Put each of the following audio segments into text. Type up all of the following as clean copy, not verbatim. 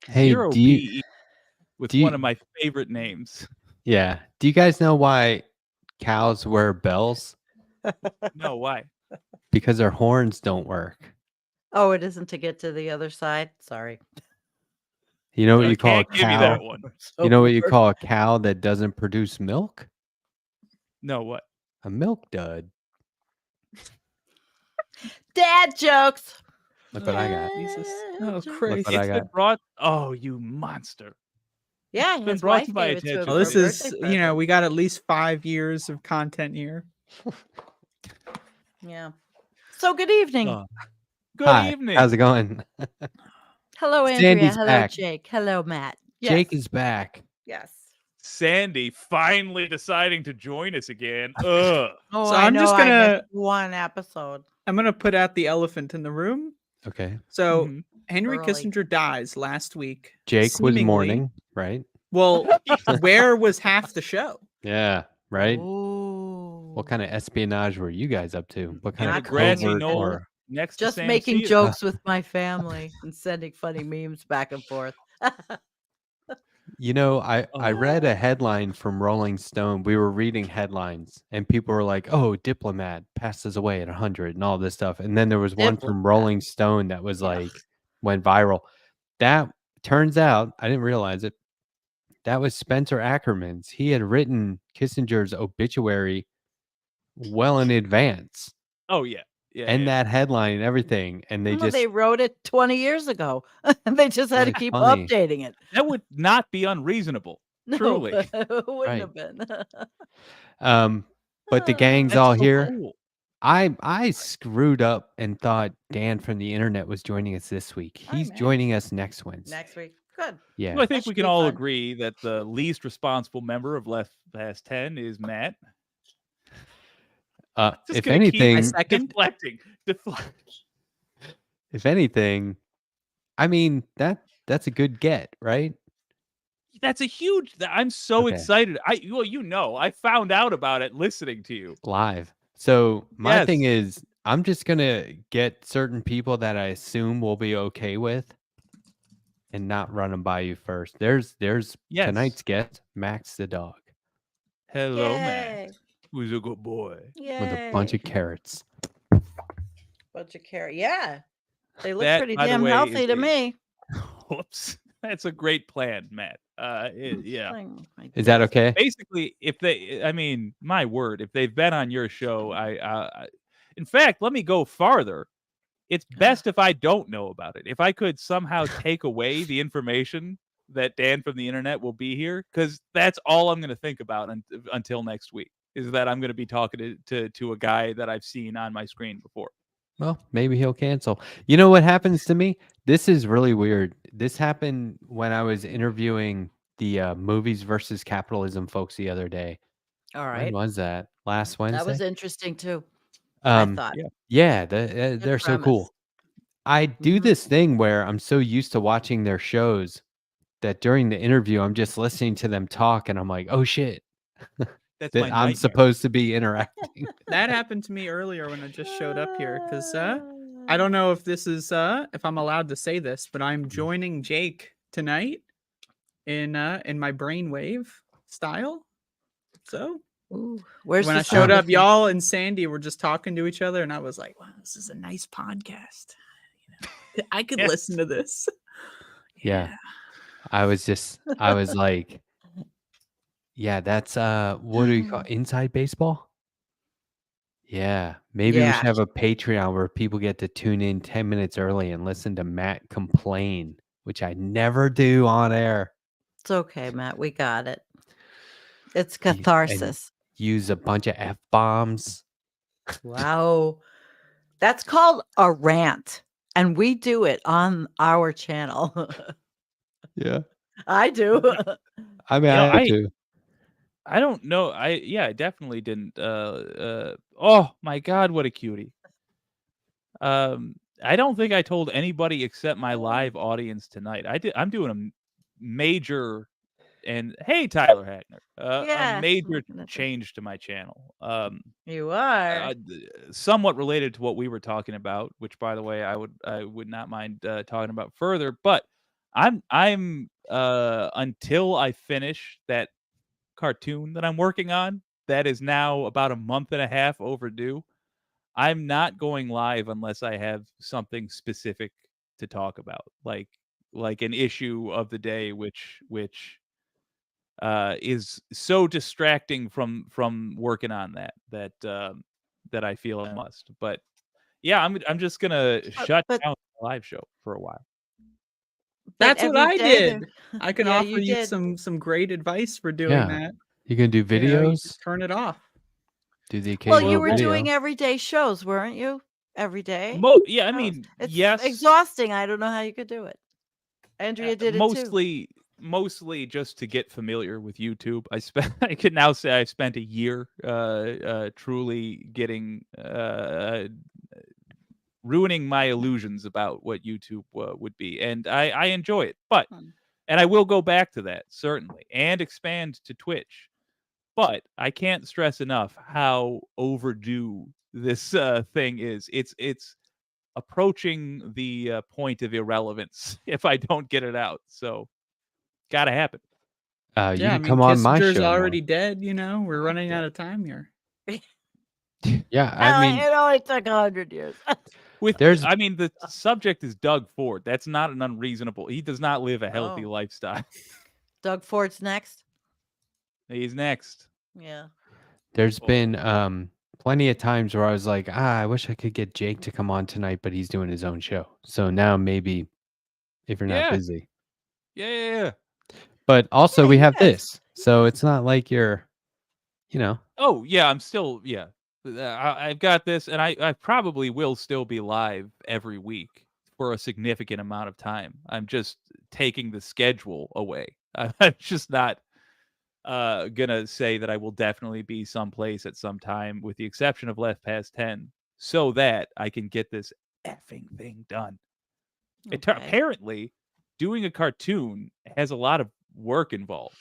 Hey, Zero B with do you- one of my favorite names. yeah. Do you guys know why cows wear bells? No, why? Because their horns don't work. Oh, it isn't to get to the other side? Sorry. You know what I you call a can't give you that cow? one. You know what you call a cow that doesn't produce milk? No, what? A milk dud. Dad jokes. Look what I got. Jesus. Dad Oh, jokes. Christ. what I It's been got. brought. Oh, you monster! Yeah, been his brought wife to my gave it to him attention. for Well, this a is, birthday you know, present. we got at least 5 years of content here. Yeah. So good evening. Oh. Good Hi, evening. how's it going? Hello, Andrea. Sandy's Hello, back. Jake. Hello, Matt. Jake Yes. is back. Yes. Sandy finally deciding to join us again. Ugh. Oh, So I I'm know. just I gonna- missed one episode. I'm going to put out the elephant in the room. Okay. So Mhm. Henry Early. Kissinger dies last week. Jake was seemingly- mourning, right? Well, where was half the show? Yeah, right. Ooh. What kind of espionage were you guys up to? What kind In of the grassy covert knoll or next to Just Sam making Cedar. jokes with my family and sending funny memes back and forth. You know, I Oh. read a headline from Rolling Stone. We were reading headlines, and people were like, "Oh, diplomat passes away at 100," and all this stuff. And then there was one from Diplomat. Rolling Stone that was Yeah. like went viral. That turns out, I didn't realize it. That was Spencer Ackerman's. He had written Kissinger's obituary well in advance, Oh yeah. Yeah. and yeah. that headline and everything. And they Well, just they wrote it 20 years ago. They just had to That's keep funny. updating it. That would not be unreasonable. No, Truly. it wouldn't Right. have been. But the gang's That's all so here. cool. I screwed up and thought Dan from the internet was joining us this week. Hi, He's man. joining us next Wednesday. Next week. Good. Yeah. Well, I think should we can be all fun. agree that the least responsible member of Left Past 10 is Matt. Just If gonna keep anything, second. deflecting. if anything, I mean that's a good get, right? That's a huge. I'm so Okay. excited. I found out about it listening to you. Live. So my thing Yes. is, I'm just gonna get certain people that I assume will be okay with, and not run them by you first. There's Yes. tonight's guest, Max the dog, Hello, Yay. Matt. Who's a good boy. with a bunch Yay. of carrots. Bunch of carrot. Yeah. They look That, pretty by the damn way, healthy is to a- me. Whoops. That's a great plan, Matt. Yeah. Thing, my Is that desk. okay? Basically, if they, I mean, my word, if they've been on your show, in fact, let me go farther. It's best if I don't know about it. If I could somehow take away the information that Dan from the internet will be here, because that's all I'm going to think about until next week, is that I'm going to be talking to a guy that I've seen on my screen before. Well, maybe he'll cancel. You know what happens to me? This is really weird. This happened when I was interviewing the Movies versus Capitalism folks the other day. All When right. was that? Last Wednesday? That was interesting too. I thought. Yeah, they're so cool. I do Mhm. this thing where I'm so used to watching their shows that during the interview, I'm just listening to them talk and I'm like, oh shit, That's that my I'm nightmare. supposed to be interacting. That happened to me earlier when I just showed up here because I don't know if this is if I'm allowed to say this, but I'm joining Jake tonight in my brainwave style. So Ooh, where's when the I showed up, sympathy? y'all and Sandy were just talking to each other, and I was like, "Wow, this is a nice podcast. I could Yes. listen to this." Yeah. I was like, yeah, that's what do you call inside baseball? Yeah. Maybe we Yeah. should have a Patreon where people get to tune in 10 minutes early and listen to Matt complain, which I never do on air. It's okay, Matt. We got it. It's And catharsis. use a bunch of F-bombs. Wow. That's called a rant. And we do it on our channel. Yeah. I do. I mean, You know, I do. I don't know. I definitely didn't. Oh my God, what a cutie. I don't think I told anybody except my live audience tonight. I'm doing a major and hey, Tyler Hackner, a Yeah, major looking at this. change to my channel. You are. Somewhat related to what we were talking about, which by the way, I would not mind talking about further. But I'm until I finish that cartoon that I'm working on, that is now about a month and a half overdue. I'm not going live unless I have something specific to talk about, like an issue of the day, which is so distracting from working on that I feel I must. But yeah, I'm just gonna shut but- down the live show for a while. That's what every I day did. there- I can Yeah, offer you you did. some great advice for doing Yeah. that. You can do You know, you videos, just turn it off. do the Well, occasional you were video. doing everyday shows, weren't you? Every day. Yeah, I That was- mean, it's yes, exhausting. I don't know how you could do it. Andrea did it too. mostly just to get familiar with YouTube. I can now say I spent a year truly getting ruining my illusions about what YouTube would be, and I enjoy it. But and I will go back to that certainly and expand to Twitch. But I can't stress enough how overdue this thing is. It's approaching the point of irrelevance if I don't get it out. So, gotta happen. You Yeah, I can mean, come on my Kissinger's show more. already dead. You know, we're running out of time here. Yeah, I mean, it only took 100 years. I mean, the subject is Doug Ford. That's not an unreasonable. He does not live a healthy No. lifestyle. Doug Ford's next. He's next. Yeah. there's been plenty of times where I was like, I wish I could get Jake to come on tonight, but he's doing his own show. So now maybe if you're not Yeah. busy. Yeah. But also Yeah, we he have is. this. So it's not like you're, you know. Oh yeah, I'm still I've got this, and I probably will still be live every week for a significant amount of time. I'm just taking the schedule away. I'm just not gonna say that I will definitely be someplace at some time, with the exception of Left Past 10, so that I can get this effing thing done. Okay. Apparently, doing a cartoon has a lot of work involved.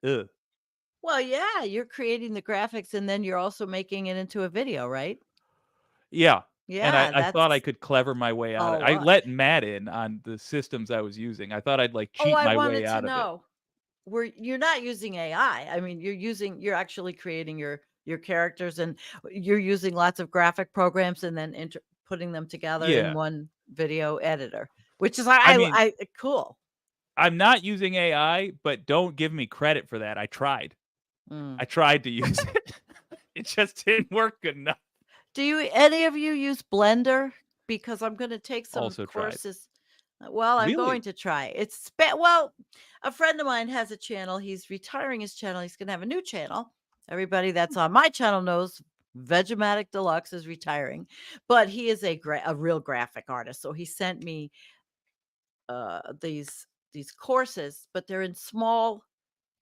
Ugh. Well, yeah, you're creating the graphics and then you're also making it into a video, right? Yeah. Yeah, And I that's thought I could clever my way out of it. I lot. let Matt in on the systems I was using. I thought I'd like cheat I my wanted way to out of it. know. You're not using AI. I mean, you're actually creating your characters, and you're using lots of graphic programs and then putting them together Yeah. in one video editor, which is I mean- cool. I'm not using AI, but don't give me credit for that. I tried. Mm. I tried to use it. It just didn't work good enough. Do any of you use Blender? Because I'm going to take some Also tried. courses. Well, I'm Really? going to try. Well, a friend of mine has a channel. He's retiring his channel. He's going to have a new channel. Everybody that's on my channel knows Vegematic Deluxe is retiring, but he is a real graphic artist. So he sent me these courses, but they're in small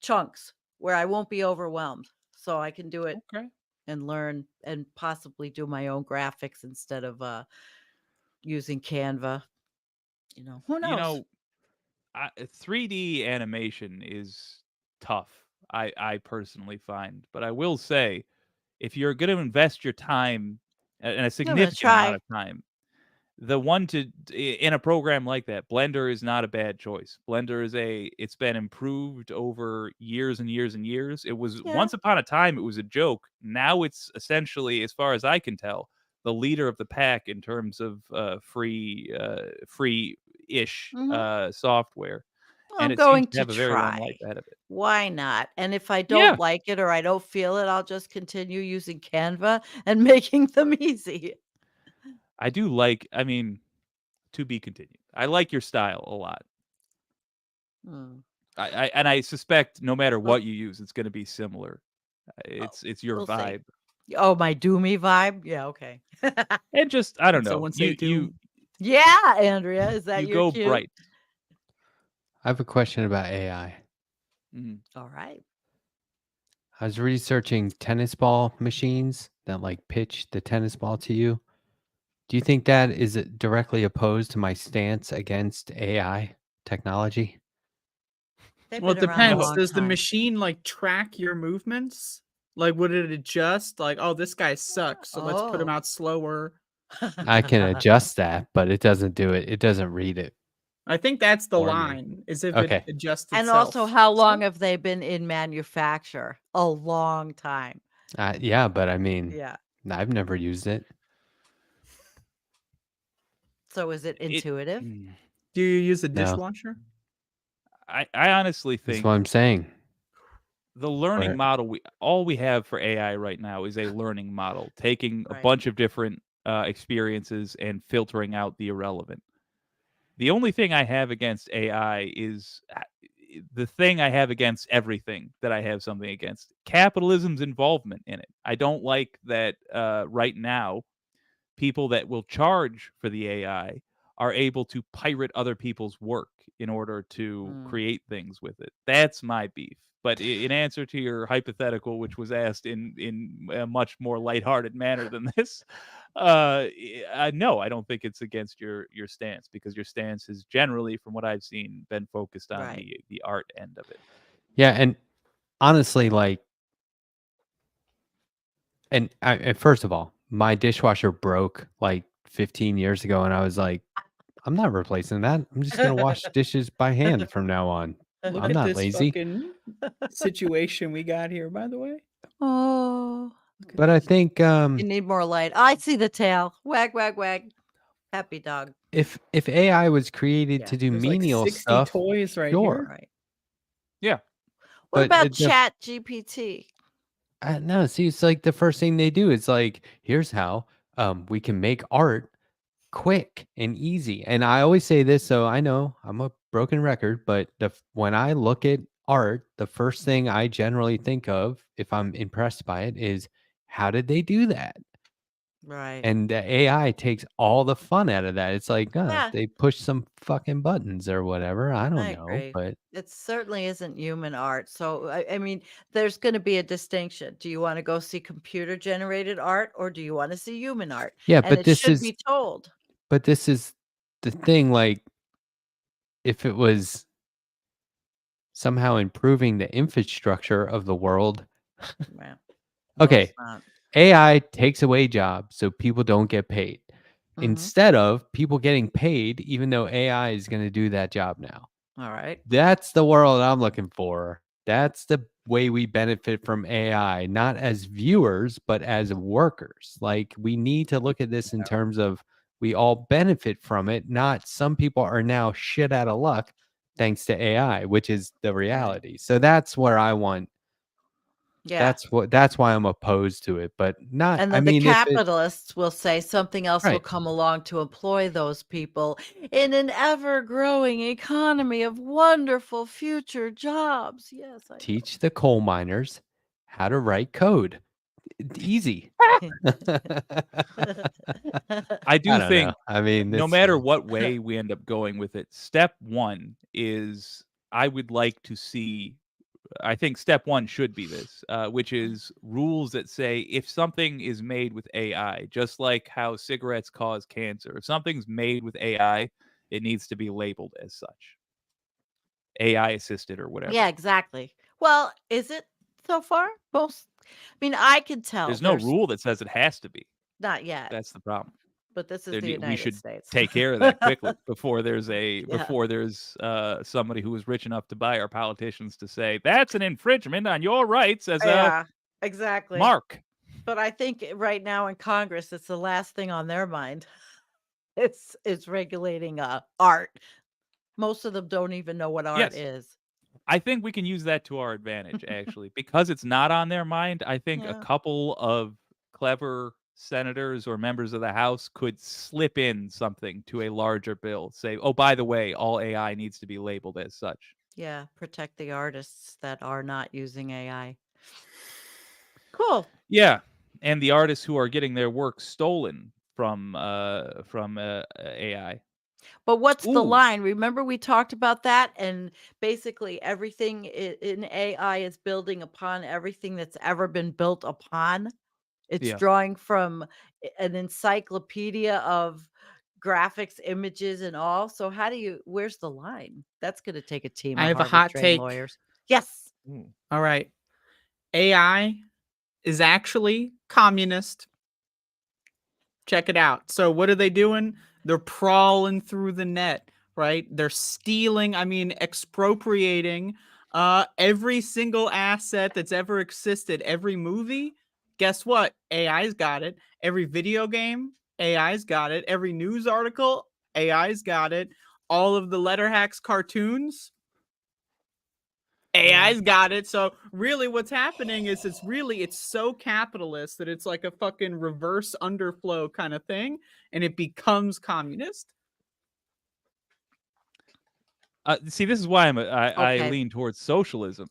chunks where I won't be overwhelmed. So I can do it Okay. and learn and possibly do my own graphics instead of using Canva. Who knows? You know, 3D animation is tough. I personally find, but I will say, if you're going to invest your time and a significant try. amount of time, the one in a program like that, Blender is not a bad choice. Blender is it's been improved over years and years and years. It was Yeah. once upon a time it was a joke. Now it's essentially, as far as I can tell, the leader of the pack in terms of free-ish software. Well, And I'm it seems going to to have a very long life try. ahead of it. Why not? And if I Yeah. don't like it or I don't feel it, I'll just continue using Canva and making them easy. I do like, I mean, to be continued. I like your style a lot. Hmm. And I suspect no matter Well, what you use, it's going to be similar. It's your we'll see. vibe, Oh, my doomy vibe? Yeah, okay. and just I don't Did know. someone say You doom? Yeah, Andrea, is that you your go cue? bright. I have a question about AI. Mhm. All right. I was researching tennis ball machines that like pitch the tennis ball to you. Do you think that is directly opposed to my stance against AI technology? They've Well, been it around a depends. long Does the time. machine like track your movements? Like, would it adjust? Like, oh, this guy sucks, so let's put him Oh. out slower. I can adjust that, but it doesn't do it. It doesn't read it I think that's the for me. line. Is if Okay. it adjusts And itself. also, how long have they been in manufacture? A long time. Yeah, but I mean, Yeah. I've never used it. So is it intuitive? Mm. Do you use a No. dishwasher? I honestly That's think what I'm saying. the learning Or- model all we have for AI right now is a learning model, taking a Right. bunch of different experiences and filtering out the irrelevant. The only thing I have against AI is the thing I have against everything that I have something against capitalism's involvement in it. I don't like that right now people that will charge for the AI are able to pirate other people's work in order to Mm. create things with it. That's my beef. But in answer to your hypothetical, which was asked in a much more lighthearted manner than this, no, I don't think it's against your stance, because your stance has generally, from what I've seen, been focused on Right. the art end of it. Yeah, and honestly, like, and first of all, my dishwasher broke like 15 years ago, and I was like, I'm not replacing that. I'm just gonna wash dishes by hand from now on. Look I'm at not this lazy. fucking situation we got here, by the way. Oh, Look at But I this. think you need more light. I see the tail. Wag, wag, wag. Happy dog. if AI was created Yeah. to do There's like menial 60 stuff, toys right sure. here. Right. Yeah. What But about the- Chat GPT? No, see, it's like the first thing they do is like, here's how we can make art quick and easy. And I always say this, so I know I'm a broken record, but when I look at art, the first thing I generally think of, if I'm impressed by it, is how did they do that? Right. And the AI takes all the fun out of that. It's like, Yeah. they push some fucking buttons or whatever. I don't I know, agree. but It certainly isn't human art. So, I mean, there's going to be a distinction. Do you want to go see computer generated art or do you want to see human art? yeah, And but it this should is be told. but this is the thing. Like, if it was somehow improving the infrastructure of the world, Yeah. No, okay, it's not. AI takes away jobs so people don't get paid. Mhm. Instead of people getting paid, even though AI is going to do that job now. All right. That's the world I'm looking for. That's the way we benefit from AI, not as viewers, but as workers. Like, we need to look at this in terms of we all benefit from it, not some people are now shit out of luck thanks to AI, which is the reality. So that's where I want. Yeah. That's why I'm opposed to it, but not. And I then the mean, if it, capitalists will say something else will right. come along to employ those people in an ever growing economy of wonderful future jobs. Yes, I know. Teach the coal miners how to write code. Easy. I do don't think know. I mean, no this- matter what way we end up going with it, step one is I would like to see. I think step one should be this, which is rules that say if something is made with AI, just like how cigarettes cause cancer, if something's made with AI, it needs to be labeled as such, AI assisted or whatever. Yeah, exactly. Well, is it so far? I mean, I can tell. There's no rule that says it has to be. Not yet, That's the problem. but this is then the we United should States. take care of that quickly before there's somebody who is rich enough to buy our politicians to say that's an infringement on your rights as a Yeah, exactly. mark. But I think right now in Congress, it's the last thing on their mind. It's regulating art. Most of them don't even know what art Yes. is. I think we can use that to our advantage, actually, because it's not on their mind. I think a Yeah. couple of clever senators or members of the House could slip in something to a larger bill. Say, oh, by the way, all AI needs to be labeled as such. Yeah, protect the artists that are not using AI. Cool. Yeah, and the artists who are getting their work stolen from AI. But what's the Ooh. line? Remember we talked about that, and basically everything in AI is building upon everything that's ever been built upon. It's Yeah. drawing from an encyclopedia of graphics, images, and all. So where's the line? That's going to take a team I of have a Harvard hot trained take. lawyers. Yes. All right. AI is actually communist. Check it out. So what are they doing? They're prowling through the net, right? They're stealing, expropriating every single asset that's ever existed. Every movie, guess what? AI's got it. Every video game, AI's got it. Every news article, AI's got it. All of the Letter Hacks cartoons, AI's got it. So really what's happening is it's so capitalist that it's like a fucking reverse underflow kind of thing, and it becomes communist. See, this is why I Okay. lean towards socialism.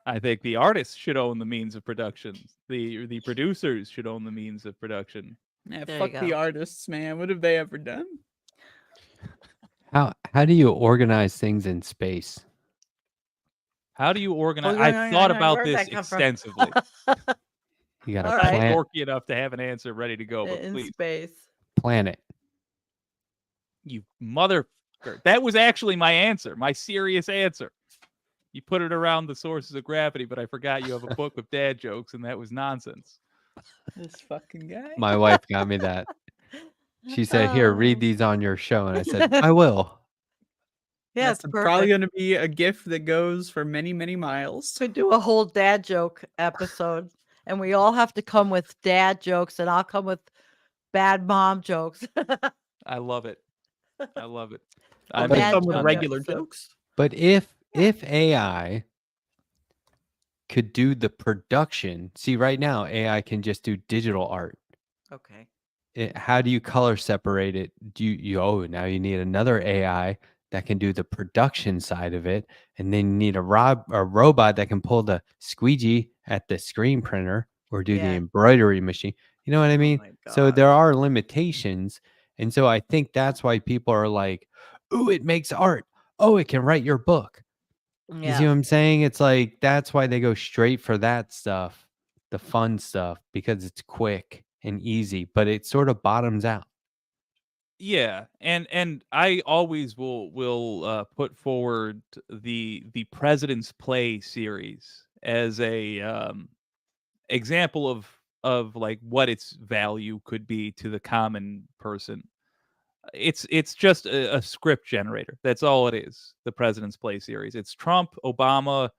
I think the artists should own the means of production. The producers should own the means of production. Yeah, There you fuck the go. artists, man. What have they ever done? How do you organize things in space? How do you organize? Oh, I've thought about where'd this that come from? extensively. You got a All right. I'm planet. dorky enough to have an answer ready to go, but In please, space. Planet. you mother. That was actually my answer, my serious answer. You put it around the sources of gravity, but I forgot you have a book with dad jokes, and that was nonsense. This fucking guy. My wife got me that. She said, "Here, read Oh. these on your show," and I said, "I will." Yeah, That's it's probably perfect. going to be a gift that goes for many, many miles. Could do a whole dad joke episode, and we all have to come with dad jokes, and I'll come with bad mom jokes. I love it. I love it. A I'm I'll bad in. come with joke I'm in. regular episode. jokes. But if AI could do the production, see right now AI can just do digital art. Okay. How do you color separate it? Now you need another AI that can do the production side of it, and then you need a robot that can pull the squeegee at the screen printer or do the Yeah. embroidery machine. You know what I Oh mean? my So God. there are limitations, and so I think that's why people are like, "Ooh, it makes art. Oh, it can write your book." You see Yeah. what I'm saying? It's like that's why they go straight for that stuff, the fun stuff, because it's quick and easy, but it sort of bottoms out. Yeah, and I always will put forward the President's Play series as a example of like what its value could be to the common person. It's just a script generator. That's all it is. The President's Play series. It's Trump, Obama,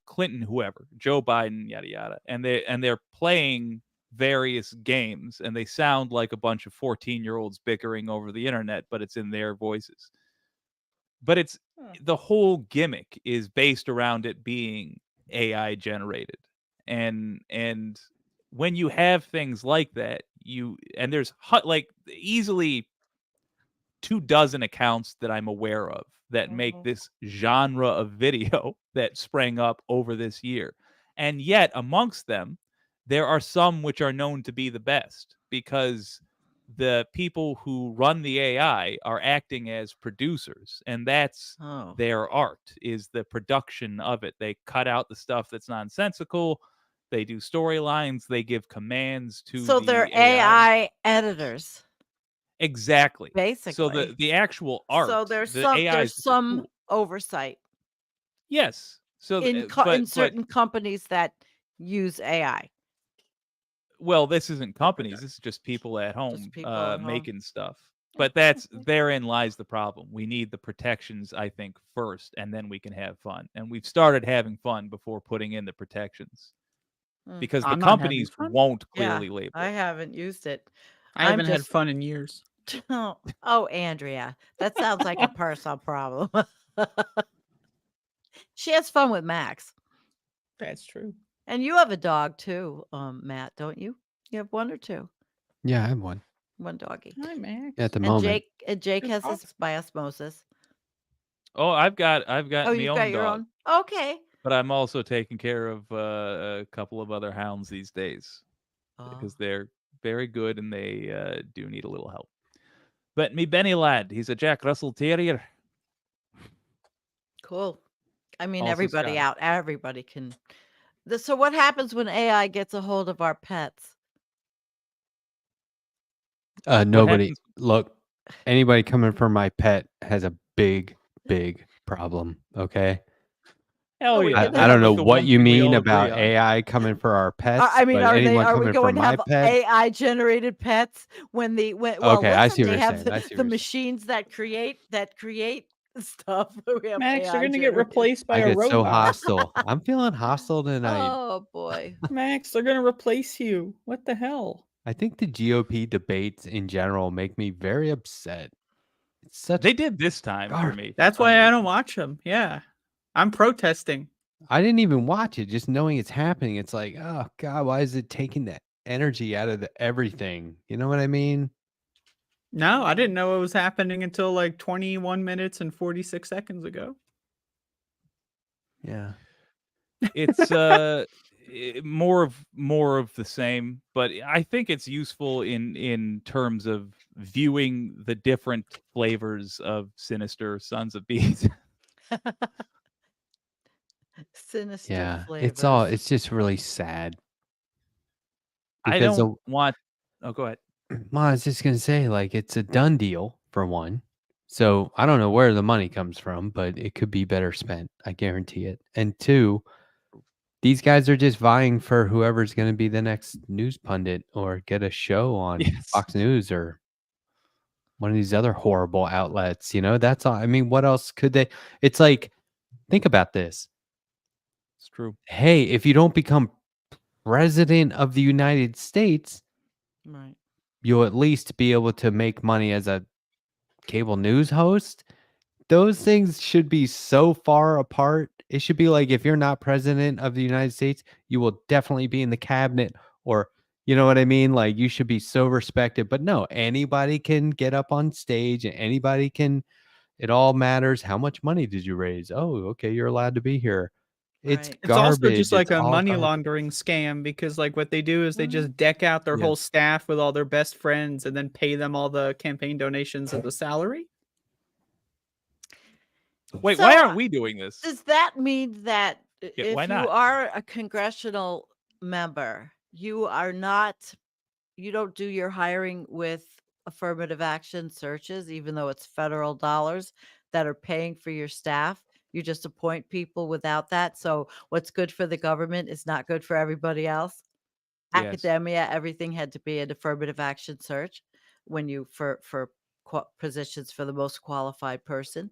Clinton, whoever, Joe Biden, yada yada, and they're playing various games, and they sound like a bunch of 14-year-olds bickering over the internet, but it's in their voices. But it's the whole gimmick is based around it being AI generated, and when you have things like that, there's like easily 24 accounts that I'm aware of that make this genre of video that sprang up over this year. And yet, amongst them, there are some which are known to be the best because the people who run the AI are acting as producers, and that's Oh. their art, is the production of it. They cut out the stuff that's nonsensical. They do storylines. They give commands to So the they're AI. AI editors, Exactly. So basically. the actual art, So there's the AI is just a some tool. oversight Yes. So in but certain companies that use AI. Well, this isn't companies. This is just people at home people at home. making stuff. But therein lies the problem. We need the protections, I think, first, and then we can have fun. And we've started having fun before putting in the protections because the I'm not having companies fun. won't Yeah, clearly label. I haven't used it. I I'm haven't had just- fun in years. Oh, Andrea, that sounds like a personal problem. She has fun with Max. That's true. And you have a dog too, Matt, don't you? You have one or two? Yeah, I have one One doggy. Hi, Max. at the And moment. Jake Good has dog. his by osmosis. Oh, I've got Oh, my you've own got your dog, own. Okay. but I'm also taking care of a couple of other hounds these days Oh, because they're very good and they do need a little help. But me Benny lad, he's a Jack Russell Terrier. cool. I mean, Also everybody Scotty. everybody can. So what happens when AI gets a hold of our pets? Nobody happens- look. Anybody coming for my pet has a big problem. Okay. Hell Oh, we yeah! can I have don't know The what one you thing we mean all agree about on. AI coming for our pets. I mean, but are anyone we coming for going to my have pet? AI generated pets when well, Okay, I see listen, what they you're have saying. I see what the you're saying. machines that create stuff. We have Max, you're AI gonna get generated. replaced by I a get so robot. hostile. I'm feeling hostile tonight. Oh boy. Max, they're gonna replace you. What the hell? I think the GOP debates in general make me very upset. It's such. They did this time for Gar- me. for That's some why I reason. don't watch them. Yeah, I'm protesting. I didn't even watch it. Just knowing it's happening, it's like, oh God, why is it taking the energy out of everything? You know what I mean? No, I didn't know it was happening until like 21 minutes and 46 seconds ago. Yeah. It's more of the same, but I think it's useful in terms of viewing the different flavors of Sinister Sons of Bees. Sinister Yeah. flavors. It's just really sad. I Because don't want. Oh, go ahead. I was just gonna say, like, it's a done deal for one. So I don't know where the money comes from, but it could be better spent. I guarantee it. And two, these guys are just vying for whoever's going to be the next news pundit or get a show on Yes. Fox News or one of these other horrible outlets. You know, that's all. I mean, what else could they? It's like, think about this. It's true. Hey, if you don't become president of the United States, Right. you'll at least be able to make money as a cable news host. Those things should be so far apart. It should be like, if you're not president of the United States, you will definitely be in the cabinet, or you know what I mean? Like, you should be so respected. But no, anybody can get up on stage and anybody can, it all matters. How much money did you raise? Oh, okay, you're allowed to be here. It's Right. It's also garbage. just like It's a all money garbage. laundering scam because like what they do is they Mhm. just deck out their Yeah. whole staff with all their best friends and then pay them all the campaign donations of the salary. Wait, So, why aren't we doing this? Does that mean that Yeah, why if not? you are a congressional member, you don't do your hiring with affirmative action searches, even though it's federal dollars that are paying for your staff? You just appoint people without that. So what's good for the government is not good for everybody else. Yes. Academia, everything had to be an affirmative action search when you for positions for the most qualified person.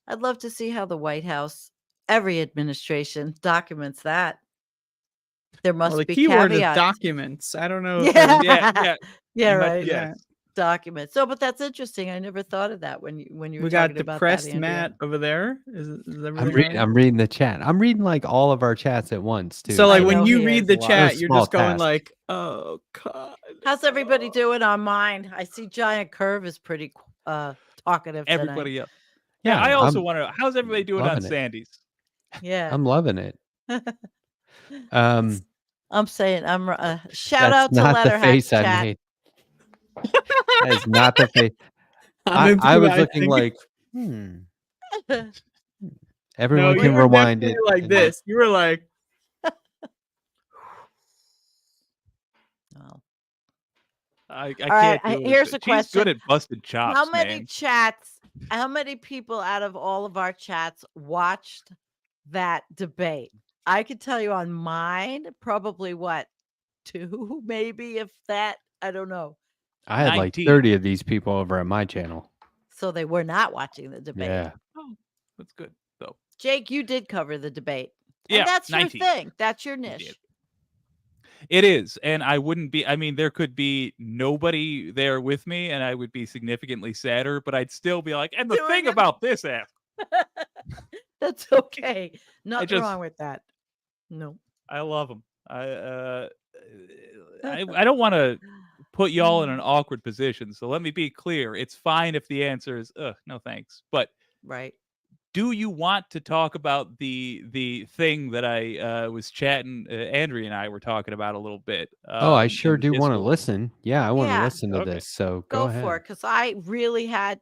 I'd love to see how the White House, every administration, documents that. There must Well, the be keyword is caveats. documents. I don't know. If Yeah. Yeah. Yeah, you might- right. Yes. Documents. So, but that's interesting. I never thought of that when you were we talking got about that, depressed Andrea. Matt over there. Is everything I'm right? reading the chat. I'm reading like all of our chats at once too. So like I when know you he read is the a lot. chat, Those you're small just going tasks. like, "Oh God." How's everybody doing on mine? I see Giant Curve is pretty talkative tonight. Everybody else. Yeah, Yeah, I also I'm want to. How's everybody doing on loving it. Sandy's? Yeah. I'm loving it. I'm saying shout That's out to not the Leatherhack face I chat. made. That is not the face. I'm I was improvising. looking like, everyone No, can you were rewind it. definitely like and- this. You were like, Well, I can't right, do it. here's a She's question. good at busted chops, how many man. chats? How many people out of all of our chats watched that debate? I could tell you on mine, probably what 2, maybe, if that. I don't know. I had like 19. 30 of these people over at my channel. So they were not watching the debate. Yeah. Oh, that's good though. Jake, you did cover the debate. Yeah, And that's 19. your thing. That's your We niche. did. It is, and I wouldn't be. I mean, there could be nobody there with me, and I would be significantly sadder. But I'd still be like, and the Doing thing it. about this app, That's okay. Nothing just- wrong with that. No. I love them. I don't want to put y'all in an awkward position. So let me be clear. It's fine if the answer is, no thanks. But Right. do you want to talk about the thing that I was chatting? Andrea and I were talking about a little bit. Oh, I in sure the do want to Discord. listen. Yeah, I want to Yeah. listen to Okay. this. So Go ahead. for it, because I really had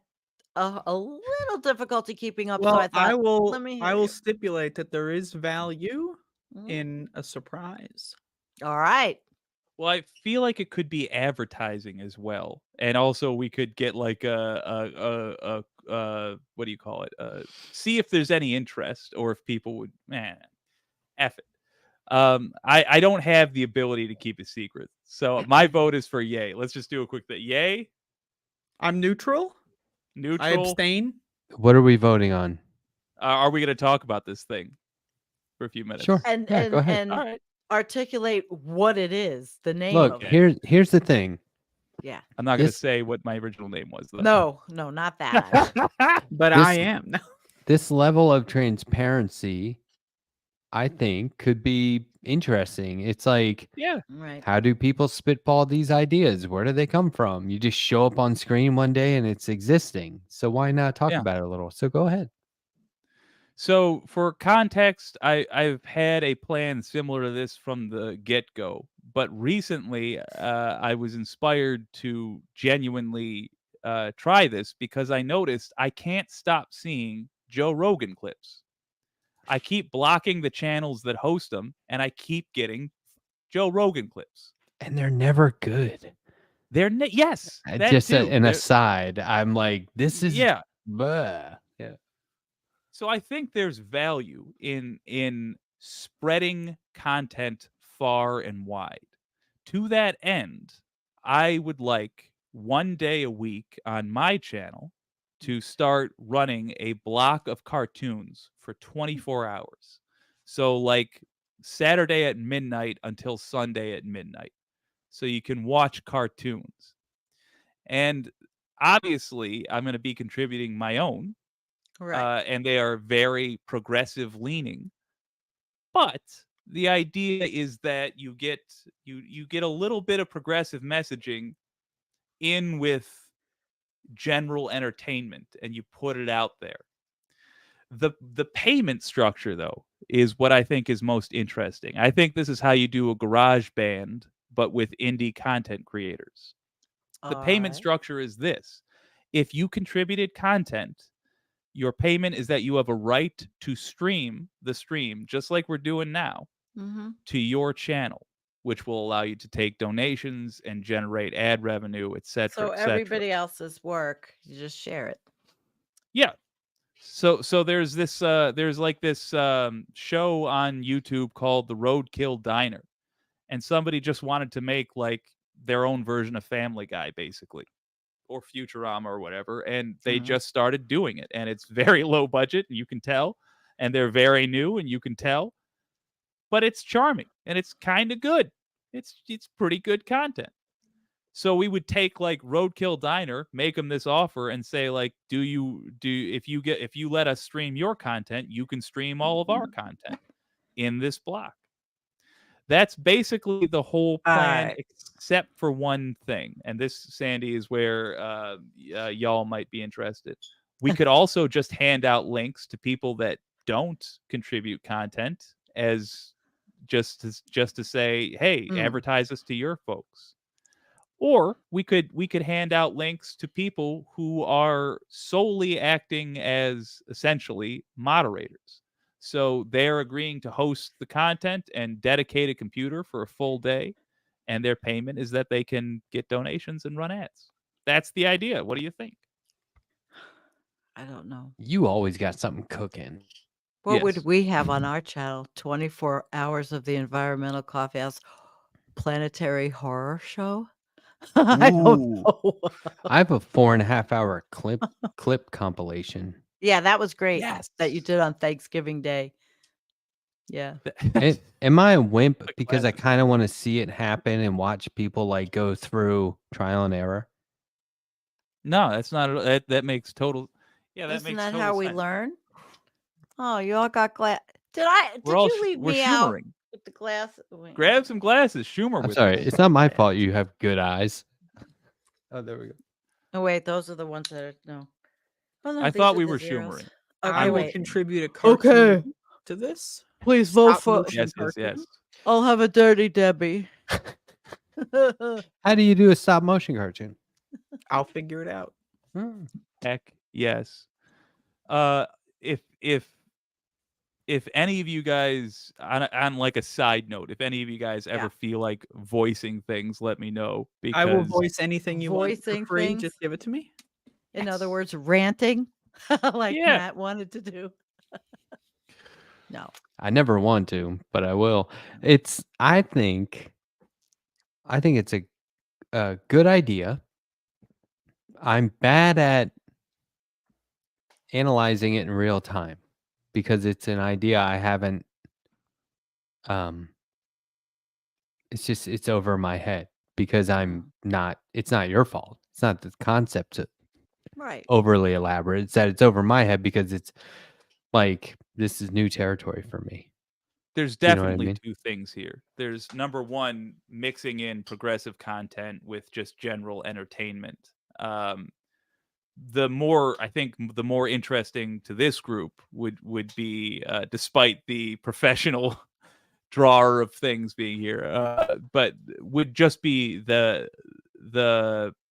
a little difficulty keeping up. Well, so I thought, let me I hear will you. stipulate that there is value Mhm. in a surprise. All right. Well, I feel like it could be advertising as well, and also we could get like a what do you call it? See if there's any interest, or if people would, F it. I don't have the ability to keep a secret, so my vote is for yay. Let's just do a quick thing. Yay, I'm neutral. I neutral. abstain. What are we voting on? Are we going to talk about this thing for a few minutes? Sure. And Yeah, go ahead. All right. articulate what it is, the name Look, of it. here's the thing. Yeah. I'm not going to This- say what my original name was, though. No, not that. But This- I am. This level of transparency, I think, could be interesting. It's like, Yeah. Right. how do people spitball these ideas? Where do they come from? You just show up on screen one day and it's existing. So why not talk Yeah. about it a little? So go ahead. So for context, I've had a plan similar to this from the get-go, but recently I was inspired to genuinely try this because I noticed I can't stop seeing Joe Rogan clips. I keep blocking the channels that host them, and I keep getting Joe Rogan clips. And they're never good. Yes, that Just too. an They're- aside. I'm like, this is yeah. bleh. Yeah. So I think there's value in spreading content far and wide. To that end, I would like one day a week on my channel to start running a block of cartoons for 24 hours. So like Saturday at midnight until Sunday at midnight. So you can watch cartoons. And obviously, I'm going to be contributing my own. Right. And they are very progressive leaning. But the idea is that you get a little bit of progressive messaging in with general entertainment, and you put it out there. The payment structure, though, is what I think is most interesting. I think this is how you do a garage band, but with indie content creators. The payment Alright. structure is this: if you contributed content, your payment is that you have a right to stream the stream, just like we're doing now, Mhm. to your channel, which will allow you to take donations and generate ad revenue, etc. So everybody else's work, you just share it. Yeah. So there's this there's like this show on YouTube called The Roadkill Diner, and somebody just wanted to make like their own version of Family Guy, basically, or Futurama or whatever, and they Mhm. just started doing it, and it's very low budget, and you can tell, and they're very new, and you can tell, but it's charming and it's kind of good. It's pretty good content. So we would take like Roadkill Diner, make them this offer, and say like, if you let us stream your content, you can stream all of our content in this block. That's basically the whole plan, Alright. except for one thing. And this, Sandy, is where y'all might be interested. We could also just hand out links to people that don't contribute content, as just to say, hey, advertise us to your folks. Or we could hand out links to people who are solely acting as essentially moderators. So they're agreeing to host the content and dedicate a computer for a full day, and their payment is that they can get donations and run ads. That's the idea. What do you think? I don't know. You always got something cooking. What Yes. would we have on our channel? 24 hours of the Environmental Coffee House. planetary horror show. I don't Ooh. know. I have a 4.5 hour clip compilation. Yeah, that was great that you Yes. did on Thanksgiving Day. Yeah. Am I a wimp The because I classic. kind of want to see it happen and watch people like go through trial and error? No, that's not that makes total. Yeah, that Isn't makes that total how we sense. learn? Oh, you all got glass. We're Did all you leave we're me out Schumering. with the glass? Wait, Grab some glasses. Schumer I'm with sorry, us. it's not my Yeah. fault you have good eyes. Oh, there we go. Oh wait, those are the ones that are no. Oh no, I these thought are we the were zeros. Schumering. Okay, I will wait. contribute a cartoon to this. Please vote Stop for. motion Yes, yes, cartoon. yes. I'll have a dirty Debbie. How do you do a stop motion cartoon? I'll figure it out. Hmm. Heck yes. If any of you guys on like a side note, if any of you guys ever Yeah. feel like voicing things, let me know I will because voice anything you want Voicing for free. things? Just give it to me. In other Yes. words, ranting, like Yeah. Matt wanted to do. No. I never want to, but I will. I think it's a good idea. I'm bad at analyzing it in real time because it's an idea I haven't it's over my head because it's not your fault. It's not the concept Right. overly elaborate. It's that it's over my head because it's like this is new territory for me. There's You know what I definitely mean? two things here. There's number one, mixing in progressive content with just general entertainment. The more I think the more interesting to this group would be, despite the professional drawer of things being here, but would just be the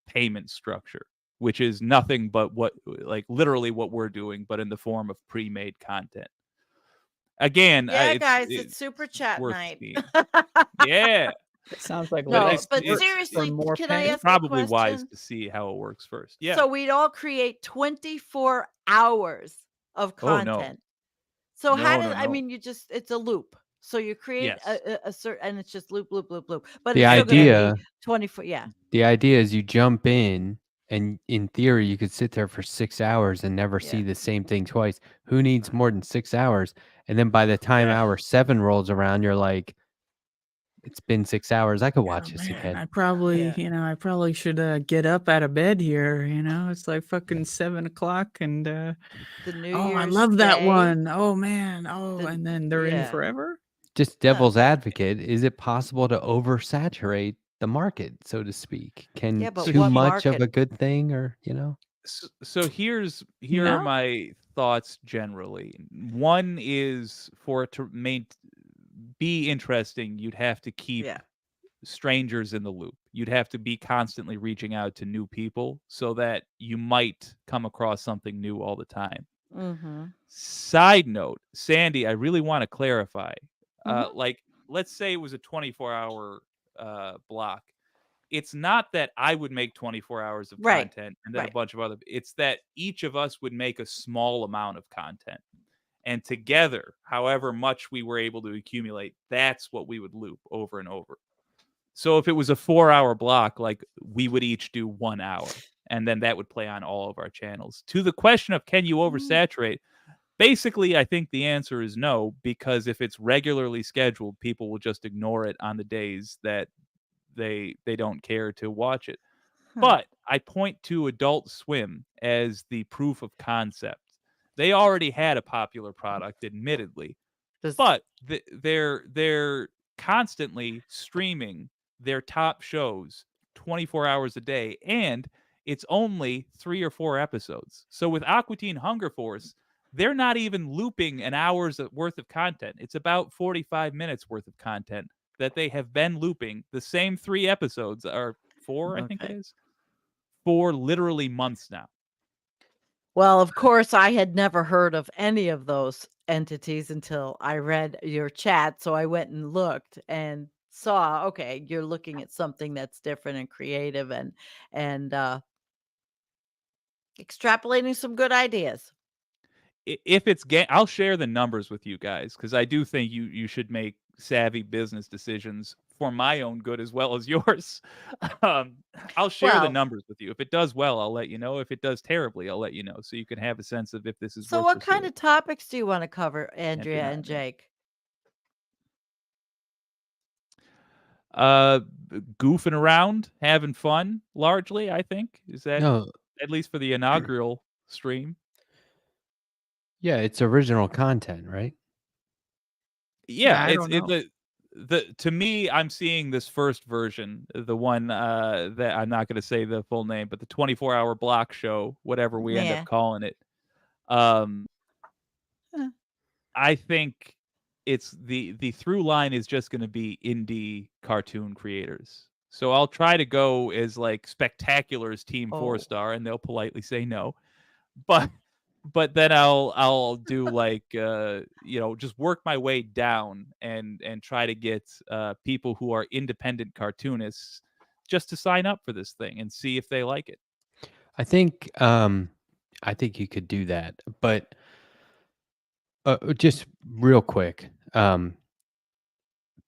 payment structure, which is nothing but what like literally what we're doing, but in the form of pre-made content. Again, Yeah, guys, it's super it's chat worth night. seeing. Yeah, It sounds like but No, it's but it's seriously, for more can I pay. ask a probably wise question? to see how it works first. Yeah. So we'd all create 24 hours of Oh no, content. So how no, does no, I no. mean it's a loop. So you create Yes. a certain and it's just loop, loop, loop, loop. But The it's still gonna be idea 24. Yeah. the idea is you jump in and in theory you could sit there for 6 hours and never see Yeah. the same thing twice. Who needs more than 6 hours? And then by the time Yeah. hour 7 rolls around, you're like, it's been 6 hours. I could watch Oh, this man, again. I probably, Yeah. I probably should get up out of bed here. It's like fucking 7 o'clock, and The New oh, I Year's love that Day. one. Oh man, The- and then they're in yeah. forever. Just Yeah. devil's advocate, is it possible to oversaturate the market, so to speak? Can Yeah, but too what much of market? a good thing or, So here No? are my thoughts generally. One is for it to be interesting, you'd have to keep Yeah. strangers in the loop. You'd have to be constantly reaching out to new people so that you might come across something new all the time. Mm-hmm. Side note, Sandy, I really want to clarify. Mhm. Like, let's say it was a 24-hour block. It's not that I would make 24 hours of Right. content and then a Right. bunch of other. It's that each of us would make a small amount of content. And together, however much we were able to accumulate, that's what we would loop over and over. So if it was a 4-hour block, like we would each do 1 hour, and then that would play on all of our channels. To the question of can you oversaturate, basically, I think the answer is no, because if it's regularly scheduled, people will just ignore it on the days that they don't care to watch it. Huh. But I point to Adult Swim as the proof of concept. They already had a popular product, admittedly, Does- but they're constantly streaming their top shows 24 hours a day, and it's only 3 or 4 episodes. So with Aqua Teen Hunger Force, they're not even looping an hour's worth of content. It's about 45 minutes worth of content that they have been looping the same 3 episodes, or 4, I think it Okay. is, for literally months now. Well, of course, I had never heard of any of those entities until I read your chat. So I went and looked and saw, okay, you're looking at something that's different and creative and extrapolating some good ideas. If it's I'll share the numbers with you guys because I do think you should make savvy business decisions for my own good as well as yours. I'll share the Well, numbers with you. If it does well, I'll let you know. If it does terribly, I'll let you know, so you can have a sense of if this is so worth what kind pursuing. of topics do you want to cover, Can't Andrea deny and that. Jake? Goofing around, having fun, largely, I think. Is that No, at least for the inaugural stream? yeah, it's original content, right? Yeah, I it's don't know. the to me, I'm seeing this first version, the one that I'm not gonna say the full name, but the 24-hour block show, whatever we end up Yeah. calling it. Um, Huh. I think it's the through line is just gonna be indie cartoon creators. So I'll try to go as like spectacular as Team Four Oh. Star, and they'll politely say no. But then I'll do like just work my way down and try to get people who are independent cartoonists just to sign up for this thing and see if they like it. I think you could do that, but just real quick,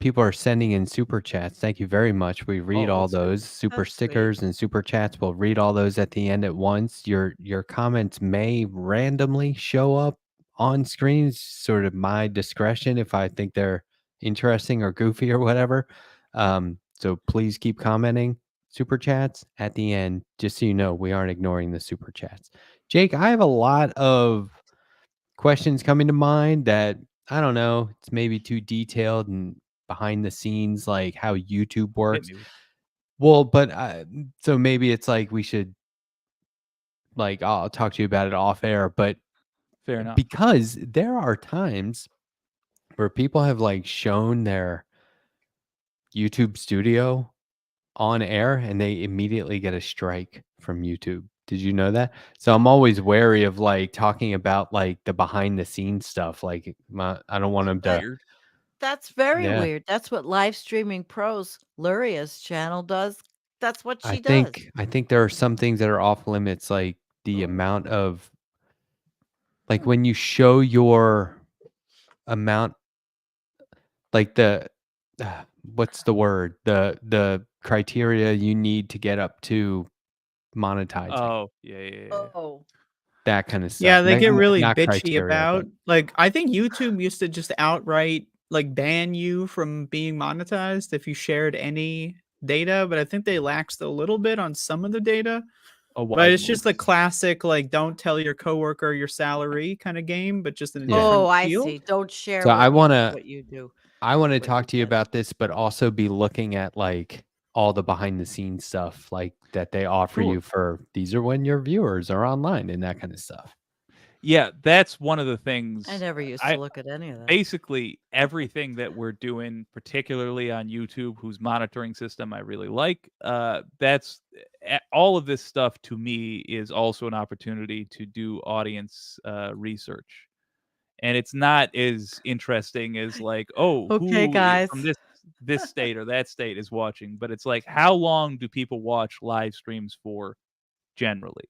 people are sending in super chats. Thank you very much. We read Oh, all that's good. those super That's sweet. stickers and super chats. We'll read all those at the end at once. Your comments may randomly show up on screens, sort of my discretion if I think they're interesting or goofy or whatever. So please keep commenting. Super chats at the end, just so you know, we aren't ignoring the super chats. Jake, I have a lot of questions coming to mind that I don't know, it's maybe too detailed and behind the scenes, like how YouTube Hit works. me with Well, but so maybe it's like we should, like, I'll talk to you about it off air, but fair enough. because there are times where people have like shown their YouTube studio on air and they immediately get a strike from YouTube. Did you know that? So I'm always wary of like talking about like the behind the scenes stuff. Like I don't want them to, Weird. That's very yeah. weird. That's what Live Streaming Pros, Luria's channel does. That's what I she does. think there are some things that are off limits, like the amount of like when you show your amount, like the what's the word, the criteria you need to get up to monetizing, Oh, yeah. Oh. that kind of stuff. Yeah, they get really Not bitchy criteria, but about like I think YouTube used to just outright like ban you from being monetized if you shared any data, but I think they laxed a little bit on some of the data. A But wise it's just move. the classic like don't tell your coworker your salary kind of game, but just in a Yeah. different Oh, I field. see. Don't share so I with want me to what you do. talk What to you you get. about this, but also be looking at like all the behind the scenes stuff like that they offer Sure. you for these are when your viewers are online and that kind of stuff. Yeah, that's one of the I things. never used I to look at any of that. basically everything that we're doing, particularly on YouTube, whose monitoring system I really like. That's all of this stuff to me is also an opportunity to do audience research, and it's not as interesting as like, oh, Okay, who guys. from this state or that state is watching, but it's like, how long do people watch live streams for generally?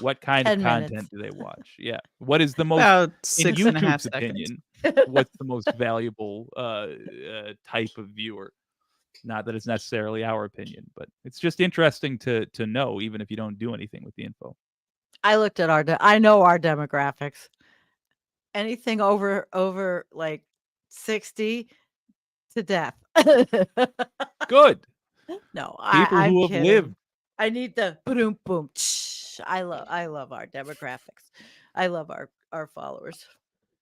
What kind of 10 content minutes. do they watch? Yeah. What is the most, About in 6.5 YouTube's seconds. opinion, what's the most valuable type of viewer? Not that it's necessarily our opinion, but it's just interesting to know, even if you don't do anything with the info. I looked at I know our demographics. Anything over like 60 to death. Good. No, People I'm who have kidding. lived. I need the boom boom. I love our demographics. I love our followers.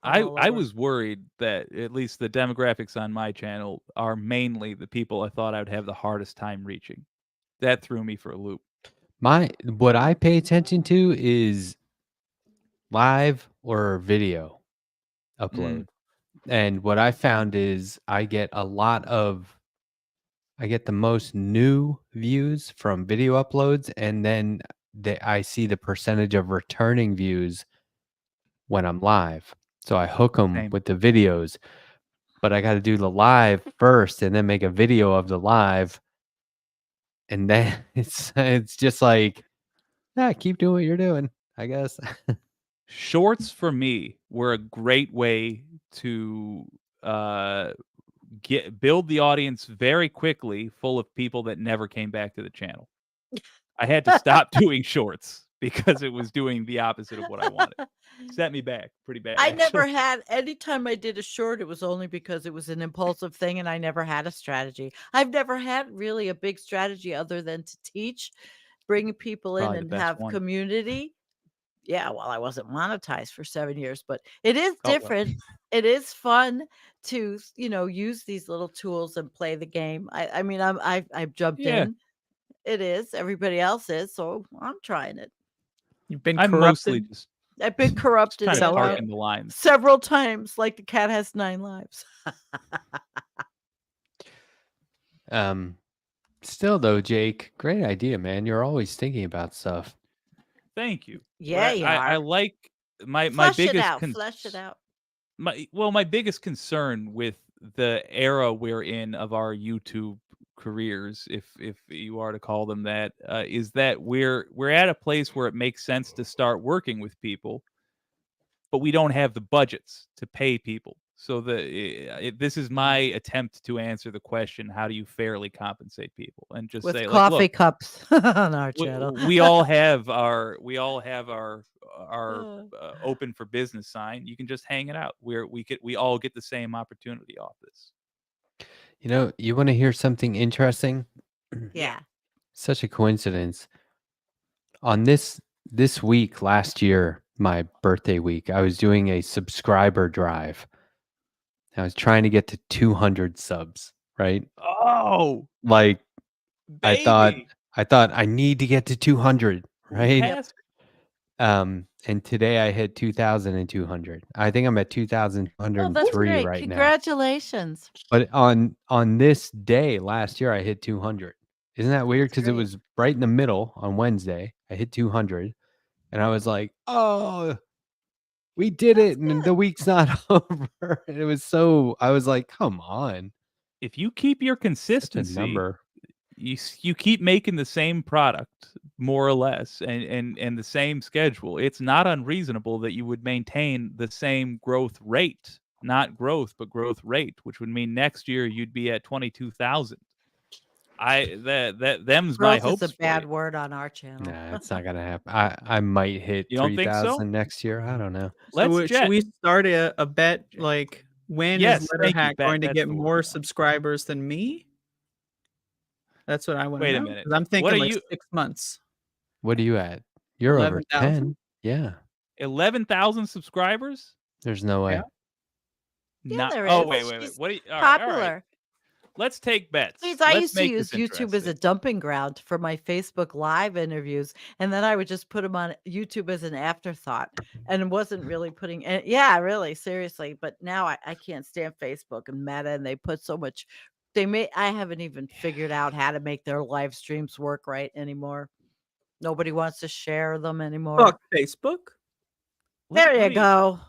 from I all over. was worried that at least the demographics on my channel are mainly the people I thought I would have the hardest time reaching. That threw me for a loop. What I pay attention to is live or video upload. And what I found is I get the most new views from video uploads, and then I see the percentage of returning views when I'm live. So I hook them Same. with the videos, but I got to do the live first and then make a video of the live. And then it's just like, yeah, keep doing what you're doing, I guess. Shorts for me were a great way to build the audience very quickly, full of people that never came back to the channel. I had to stop doing shorts because it was doing the opposite of what I wanted. Set me back pretty bad. I never actually. had, anytime I did a short, it was only because it was an impulsive thing and I never had a strategy. I've never had really a big strategy other than to teach, bring people in Probably the and best have one. community. Yeah, well, I wasn't monetized for 7 years, but it is Oh, well. different. It is fun to, use these little tools and play the game. I mean, I've jumped Yeah. in. It is. Everybody else is, so I'm trying it. You've been I'm mostly corrupted. just I've been corrupted trying to in, park in the lines. several times, like the cat has 9 lives. Still though, Jake, great idea, man. You're always thinking about stuff. Thank you. Yeah, But you I are. like my Flesh it biggest out. Flesh it out. my biggest concern with the era we're in of our YouTube careers, if you are to call them that, is that we're at a place where it makes sense to start working with people, but we don't have the budgets to pay people. So this is my attempt to answer the question: how do you fairly compensate people? And just With say, coffee like, look, cups on our we, channel. we all have our Uh. open for business sign. You can just hang it out. We all get the same opportunity off this. You know, you want to hear something interesting? Yeah. Such a coincidence. On this week last year, my birthday week, I was doing a subscriber drive. I was trying to get to 200 subs, right? Oh, Like I thought baby. I need to get to 200, right? Yes. And today I hit 2,200. I think I'm at Oh, that's 2,203 great. right now. Congratulations. But on this day last year, I hit 200. Isn't that weird? That's Because it great. was right in the middle on Wednesday. I hit 200, and I was like, "Oh, we did That's it!" And good. the week's not over. And it was so. I was like, "Come on, If you keep your such a consistency, number." you keep making the same product more or less, and the same schedule. It's not unreasonable that you would maintain the same growth rate, not growth, but growth rate, which would mean next year you'd be at 22,000. Them's my Growth hopes is a for bad you. word on our channel. Nah, it's not gonna happen. I might hit You don't think so? 3,000 next year. I don't know. Let's So should jet. we start a bet? Like, when Yes, is thank you, Letterhack bet. going to That's get the word I more want. subscribers than me? That's what I want to Wait a know. minute. 'Cause I'm What thinking are like you? 6 months. What are you at? You're over 11,000? 10. Yeah. 11,000 subscribers? There's no way. Yeah. Yeah, Not. there Oh, is. wait. She's What? All right. All right. popular. Let's take bets. Please, I Let's used to make use this YouTube as a interesting. dumping ground for my Facebook Live interviews, and then I would just put them on YouTube as an afterthought, and wasn't really putting. Yeah, really, seriously. But now I can't stand Facebook and Meta, and they put so much. I haven't even figured out how to make their live streams work right anymore. Nobody wants to share them anymore. Fuck Facebook. There you go.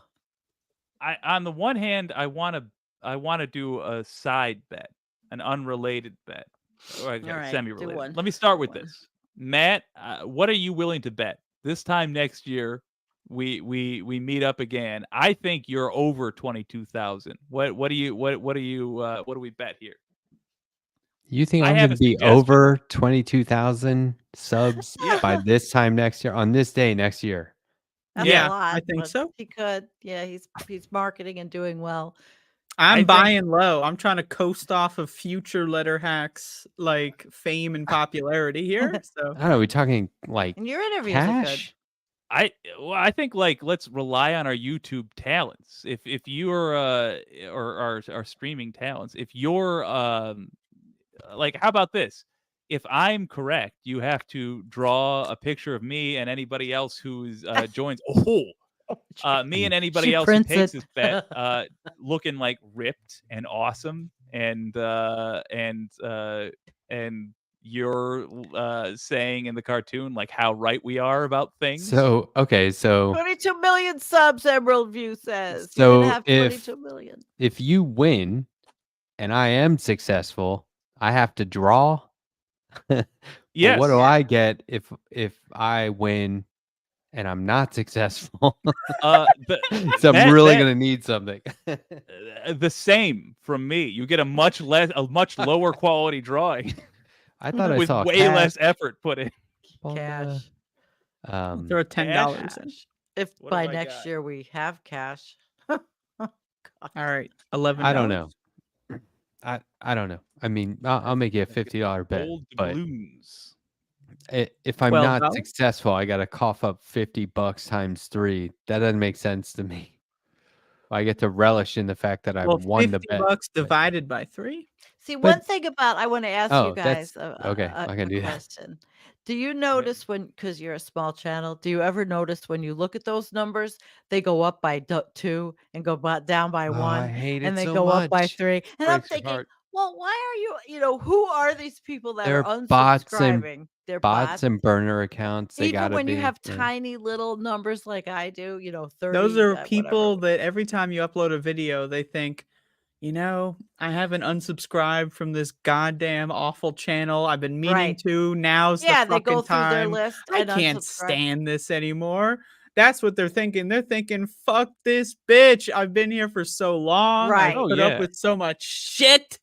On the one hand, I want to do a side bet, an unrelated bet, or All right, do semi-related. one. Let me start with One. this, Matt. What are you willing to bet this time next year? We meet up again. I think you're over 22,000. What do we bet here? You think I I'm have going a to be suggestion. over 22,000 subs Yeah. by this time next year, on this day next year? That's Yeah, a lot. I think but so. He could. Yeah, he's marketing and doing well. I I'm think- buying low. I'm trying to coast off of future Letterhack's like fame and popularity here. So I don't know. Are we talking like And your interviews are good. cash? I think like let's rely on our YouTube talents. If you're or our streaming talents, if you're like, how about this? If I'm correct, you have to draw a picture of me and anybody else who's joins. Me and anybody She else who prints takes it. this bet, looking like ripped and awesome, and you're saying in the cartoon like how right we are about things. So, okay. So 22 million subs, Emerald View says. So you can have if- 22 million. if you win and I am successful, I have to draw. Well, yes, what do I get if I win and I'm not successful. The So I'm that- really that- gonna need something. the same from me. You get a much lower quality drawing I thought I with saw way less cash effort put in. on the- Cash. Throw $10 in. Cash. If What by have I next got? year we have cash. All right, $11. I don't know. I don't know. I mean, I'll make you a $50 bet, Gold but doubloons. if I'm $12? not successful, I gotta cough up $50 times 3. That doesn't make sense to me. I get to relish in the fact that I Well, won the $50 bet. but- divided by 3. See, But- one thing about I want to ask Oh, you guys okay, I can do that. question. Do you notice because you're a small channel, do you ever notice when you look at those numbers, they go up by 2 and go down by Oh, 1, I hate and it they so go up by much. 3? And I'm Breaks your thinking, heart. well, why are who are these people that They're are bots and unsubscribing? They're Bots and burner accounts. They Even gotta when be. you have yeah. tiny little numbers like I do, 30. Those are whatever. people that every time you upload a video, they think, I haven't unsubscribed from this goddamn awful channel. I've been meaning Right. to. Now's Yeah, the they fucking go through their time. list I and can't unsubscribe. stand this anymore. That's what they're thinking. They're thinking, fuck this bitch. I've been here for so long. Right. I've Oh, put yeah. up with so much shit.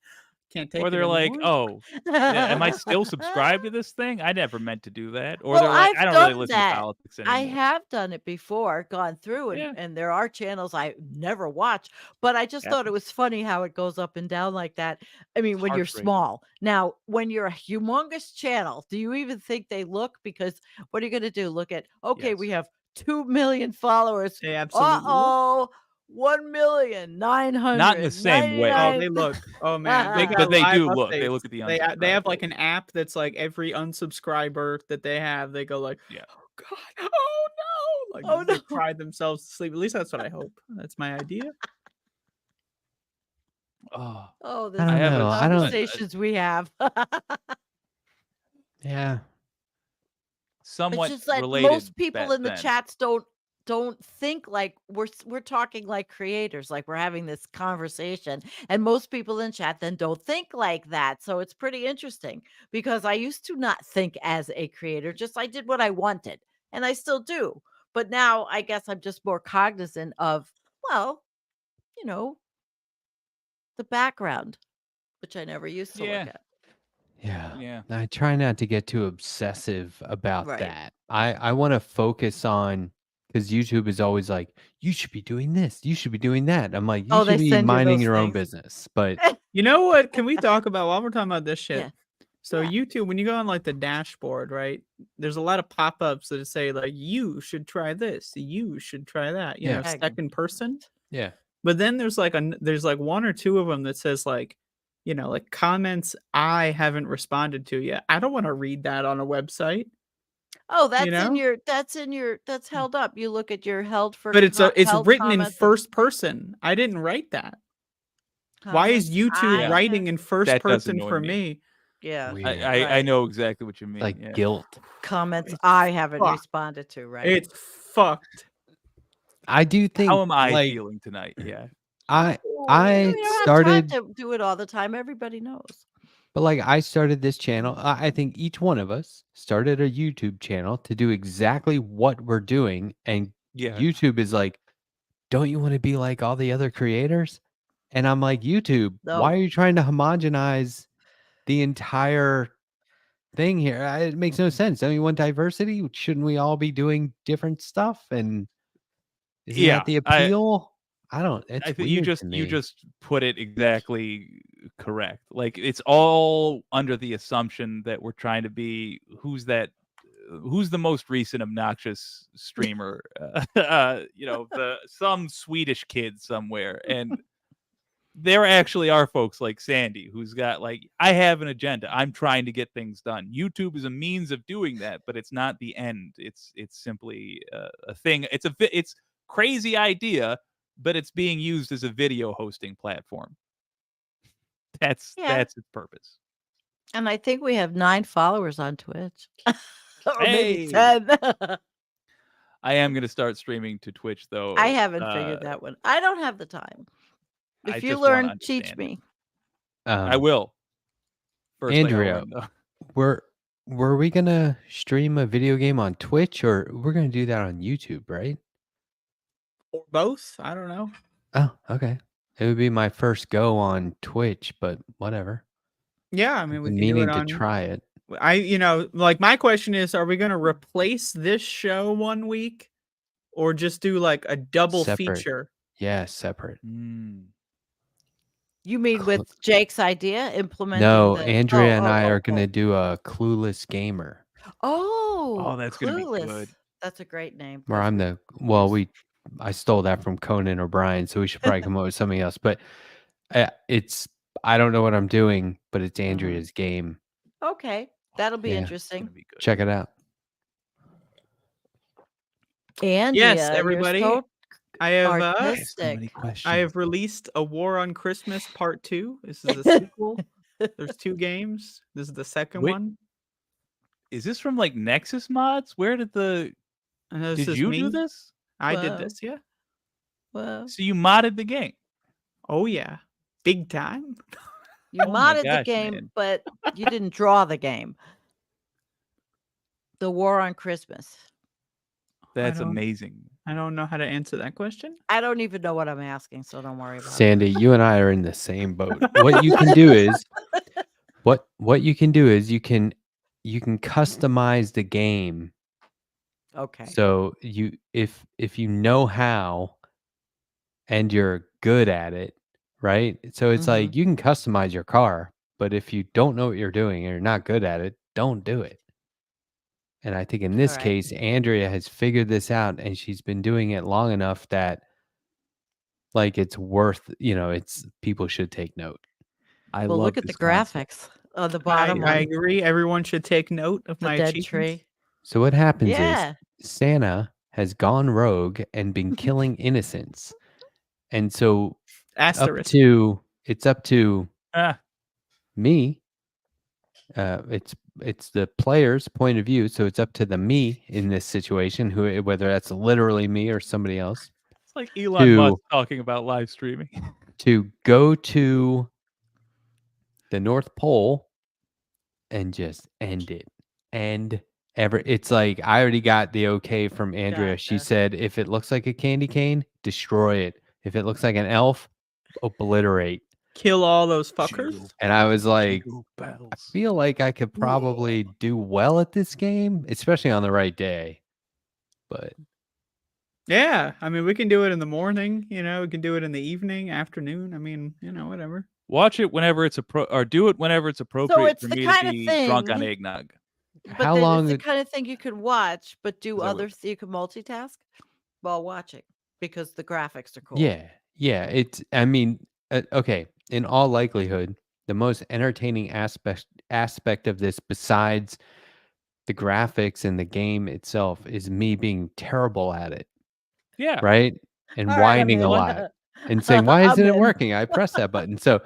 Can't take Or it they're like, anymore. oh, yeah, am I still subscribed to this thing? I never meant to do that. Or Well, they're like, I've I don't really done listen that. to politics anymore. I have done it before, gone through, and, Yeah. and there are channels I never watch, but I just thought it was funny how it goes up and down like that. I mean, when you're Heartbreaking. small. Now, when you're a humongous channel, do you even think they look? Because what are you going to do? Look at, okay, we Yes. have 2 million followers. They absolutely look. Uh-oh, 1,900,000. Not in the same way. Oh, they look. Oh man, They- got but they live do look. They updates. look at the They have like unsubscribe an app that's like every unsubscriber that they have, they go like, Yeah. oh god, oh no, like Oh, they no. cry themselves to sleep. At least that's what I hope. That's my idea. Oh, Oh, this I don't have is a- the know. I don't. conversations we have. Yeah. somewhat It's just like related. most people back in the then. chats don't think like we're talking like creators, like we're having this conversation, and most people in chat then don't think like that. So it's pretty interesting because I used to not think as a creator, just I did what I wanted, and I still do. But now I guess I'm just more cognizant of, well, the background, which I never used to Yeah. look at. Yeah. Yeah. I try not to get too obsessive about Right. that. I want to focus on because YouTube is always like, you should be doing this, you should be doing that. I'm like, you Oh, they should be send you minding those your own things. business. But You know what? Can we talk about while we're talking about this shit? Yeah. So Yeah. YouTube, when you go on like the dashboard, right? There's a lot of pop-ups that say like, you should try this, you should try that. You Yeah. know, Tag 'em. second person. yeah, But then there's like there's like one or two of them that says like, like comments I haven't responded to yet. I don't want to read that on a website. Oh, that's know? that's held up. You look at your held for But it's held written in comments and first person. I didn't write that. Why is comments. YouTube Yeah. writing in first That does person annoy for me. me? Yeah, Weird. I Right. know exactly what you mean. like yeah. guilt. comments It's I haven't fucked. responded to, right? It's fucked. I do think. How am I like, feeling tonight? Yeah. I You don't have started, time to do it all the time. Everybody knows. but like I started this channel. I think each one of us started a YouTube channel to do exactly what we're doing, and Yeah. YouTube is like, don't you want to be like all the other creators? And I'm like, YouTube, No. why are you trying to homogenize the entire thing here? It makes no sense. Don't you want diversity? Shouldn't we all be doing different stuff? And isn't Yeah, that the appeal? I don't. It's I think you weird just to you me. just put it exactly correct. Like it's all under the assumption that we're trying to be who's the most recent obnoxious streamer, some Swedish kid somewhere, and there actually are folks like Sandy who's got like, I have an agenda, I'm trying to get things done. YouTube is a means of doing that, but it's not the end. It's simply a thing. It's crazy idea, but it's being used as a video hosting platform. That's its purpose. And I think we have 9 followers on Twitch. Or maybe Hey. 10. I am going to start streaming to Twitch though. I haven't figured that one. I don't have the time. I If you just wanna learn, teach understand it. me. I will. First thing I Andrea, learn, though. were we gonna stream a video game on Twitch, or we're gonna do that on YouTube, right? Or both. I don't know. Oh, okay. It would be my first go on Twitch, but whatever. Yeah, I I've mean, we been can do meaning it to on. try it. Like my question is, are we going to replace this show one week or just do like a double Separate. feature? Yeah, separate. You mean Cl- with Jake's idea, implementing No, the Andrea and I are oh. gonna do a Clueless Gamer, Oh, that's gonna be Clueless. good. That's a great name. where 'cause I'm the I stole that from Conan O'Brien, so we should probably come up with something else. But I don't know what I'm doing, but it's Andrea's game. Okay, that'll be Yeah. interesting. Gonna be good. Check it out. Andrea, Yes, you're everybody. so I have I have so artistic. many questions. I have released A War on Christmas Part 2. This is a sequel. There's 2 games. This is the second Wait. one. Is this from like Nexus mods? Where did And this did is you me. do this? I Wow. did this, yeah. Well, So you modded the game. Oh yeah. Big time. you Oh my modded the gosh, game, man. but you didn't draw the game. The War on Christmas. That's don't- amazing. I don't know how to answer that question. I don't even know what I'm asking, so don't worry about Sandy, you and I are in the same boat. What you can do is what you can do is you can customize the game. it. Okay. So if you know how and you're good at it, right? So it's like you can customize your car, but if you don't know what you're doing and you're not good at it, don't do it. And I think in this Alright. case, Andrea has figured this out and she's been doing it long enough that like it's worth, it's people should take note. I Well, love look at the this concept. graphics on the bottom. I on agree. Everyone should take note of the my dead achievements. tree. So what happens Yeah. is Santa has gone rogue and been killing innocents. And so Asterisk. it's up to Ah, me. It's the player's point of view, so it's up to the me in this situation, whether that's literally me or somebody else, it's like Elon Musk talking about live streaming. to go to the North Pole and just end it. It's like I already got the okay from Andrea. She Gotcha. said if it looks like a candy cane, destroy it. If it looks like an elf, obliterate. Kill all those fuckers. Jingle, And I was like, jingle I bells. feel like I could probably do well at this game, especially on the right day. But Yeah, I mean, we can do it in the morning. We can do it in the evening, afternoon. I mean, whatever. Watch it whenever it's or do it whenever it's appropriate it's for the me kind to of be drunk on thing- eggnog. But how then long? it's the kind of thing you can watch, but do Is that other you can multitask while watching because the graphics are cool. Yeah. I mean, okay. In all likelihood, the most entertaining aspect of this, besides the graphics and the game itself, is me being terrible at it, Yeah. right? And All right, I'm whining a in. lot and saying, "Why I'm isn't it in. working?" I press that button. So,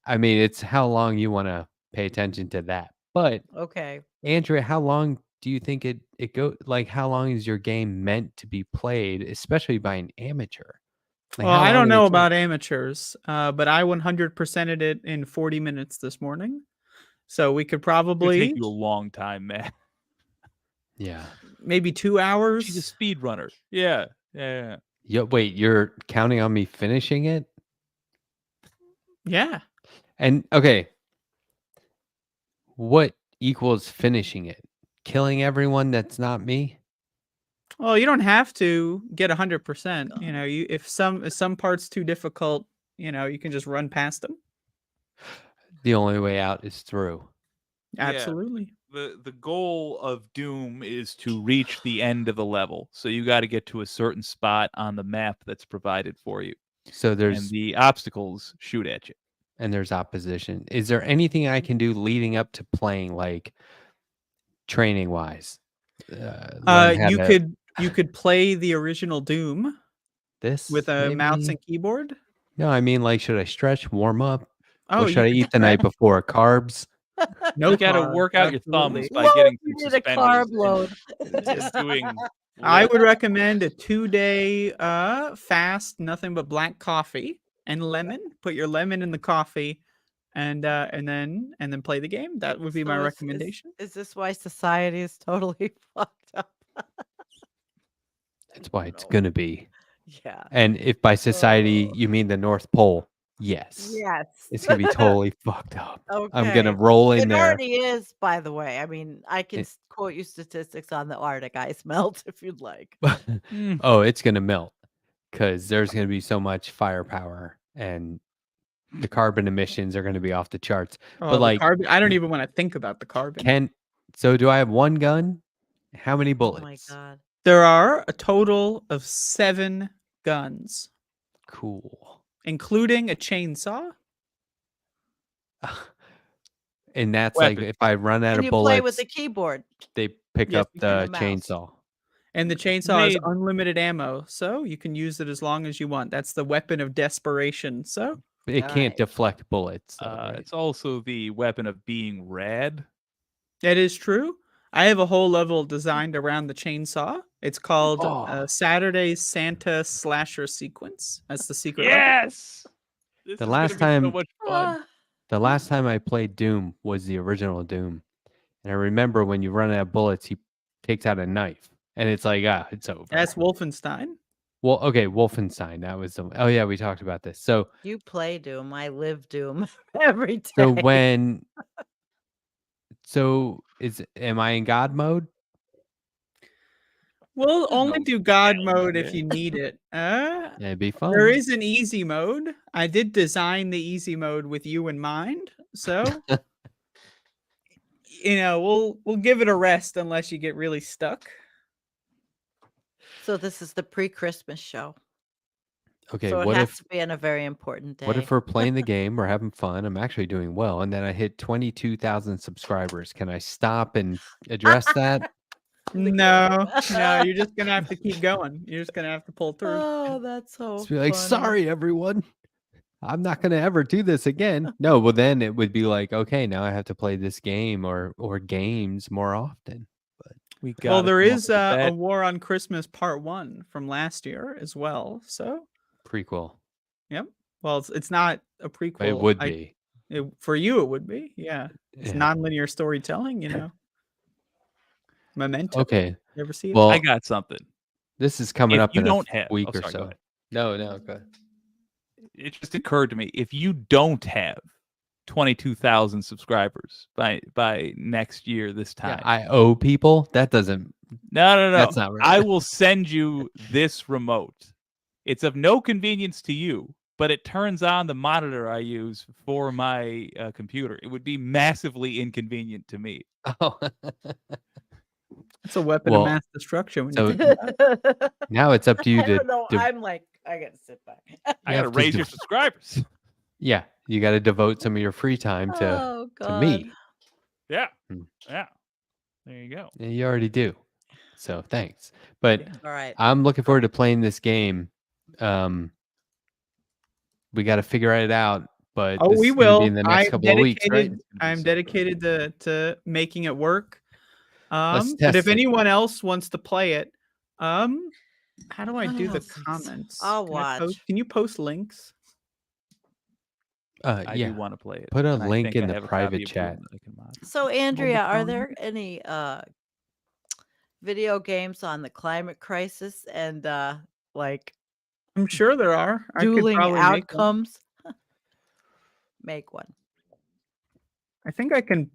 I mean, it's how long you want to pay attention to that. But Okay. Andrea, how long do you think it go? Like, how long is your game meant to be played, especially by an amateur? Like, Well, how I long don't would it know take? about amateurs, but I 100%ed it in 40 minutes this morning. So we could It would probably take you a long time, man. Yeah. maybe 2 hours. She's a speed runner. Yeah. Yeah. Wait, you're counting on me finishing it? Yeah. And okay, what equals finishing it? Killing everyone that's not me? Well, you don't have to get 100%. If some parts too difficult, you can just run past them. The only way out is through. Yeah. Absolutely. The goal of Doom is to reach the end of the level. So you got to get to a certain spot on the map that's provided for you. So And there's the obstacles shoot at you. opposition. Is there anything I can do leading up to playing, like training wise? You could play the original Doom this with a mouse maybe? and keyboard. No, I mean, like, should I stretch, warm up? Oh, What should I you eat the night before? Carbs? No, You got to carbs, work out your absolutely. thumbs by Load, getting you some need a carb suspenders load. and just doing. I would recommend a 2-day fast, nothing but black coffee and lemon. Put your lemon in the coffee, and then play the game. That would be my So recommendation. Is this why society is totally fucked up? That's why it's No. gonna be. Yeah. And if by society Oh. you mean the North Pole, yes, Yes. it's gonna be totally fucked up. I'm gonna Okay. roll in It there. already is, by the way. I mean, I can It- quote you statistics on the Arctic ice melt if you'd like. Mm. Oh, it's gonna melt because there's gonna be so much firepower and the carbon emissions are gonna be off the charts. Oh, But the like, carbon. I don't even want to think about the carbon. so do I have one gun? How many Oh bullets? my god. There are a total of 7 guns, Cool. including a chainsaw. And that's like Weapon. if I run out And of you play bullets, with the keyboard. they pick Yes, up you the can. And the mouse. chainsaw. And the chainsaw is Made- unlimited ammo, so you can use it as long as you want. That's the weapon of desperation. So It can't Alright. deflect bullets. Though, right? It's also the weapon of being rad. that is true. I have a whole level designed around the chainsaw. It's called Oh. Saturday's Santa Slasher Sequence. That's the secret. level. Yes. This The is last gonna be so time- much fun. Ah, The last time I played Doom was the original Doom. And I remember when you run out of bullets, he takes out a knife. And it's like, it's over. That's Wolfenstein. Well, okay, Wolfenstein. That was the. Oh yeah, we talked about this. So you play Doom. I live Doom every day. so when. So am I in God mode? We'll only do God hell mode no. if you need it. It'd be fun. There is an easy mode. I did design the easy mode with you in mind, so we'll give it a rest unless you get really stuck. So this is the pre-Christmas show. Okay, So it what has if to be on a very important day. what if we're playing the game, we're having fun, I'm actually doing well, and then I hit 22,000 subscribers? Can I stop and address that? No, you're just gonna have to keep going. You're just gonna have to pull through. Oh, that's so Just be like, funny. sorry, everyone. I'm not gonna ever do this again. No, well then it would be like, okay, now I have to play this game or games more often. We Well, gotta there come up is with a that. War on Christmas Part 1 from last year as well. So, Prequel. well, it's not a prequel. It would be. For you, it would be. Yeah, it's Yeah. nonlinear storytelling. Memento. Okay. You ever see it? Well, I got something. this is coming If up you in don't a have- week oh, or sorry, go so. ahead. No, go ahead. It just occurred to me, if you don't have 22,000 subscribers by next year this time, Yeah, I owe people. That doesn't. no, That's not right. I will send you this remote. It's of no convenience to you, but it turns on the monitor I use for my computer. It would be massively inconvenient to me. Oh. It's a weapon Well, of mass destruction. When so you think about it. now it's up to you I to. don't know. to- I'm like, I gotta sit back. I You got to have to raise do- your subscribers. Yeah, you got to devote some of your free time to Oh God. to me. Yeah. Hmm. Yeah. There you go. And you already do. So thanks. But Yeah. All right. I'm looking forward to playing this game. We got to figure it out, but Oh, this we is gonna will. be in the next couple of weeks, right? It's gonna be I'm so dedicated to making it work. Let's But test if it. anyone else wants to play it, how do I do Oh, the thanks. comments? I'll Can you post links? I Yeah. do want to play it. Put a and I link think in I the have a copy private of Doom chat. that I can mod. So Andrea, are phone? there any video games on the climate crisis and like I'm sure there are. I could dueling probably make one. outcomes? Make one. I think I can.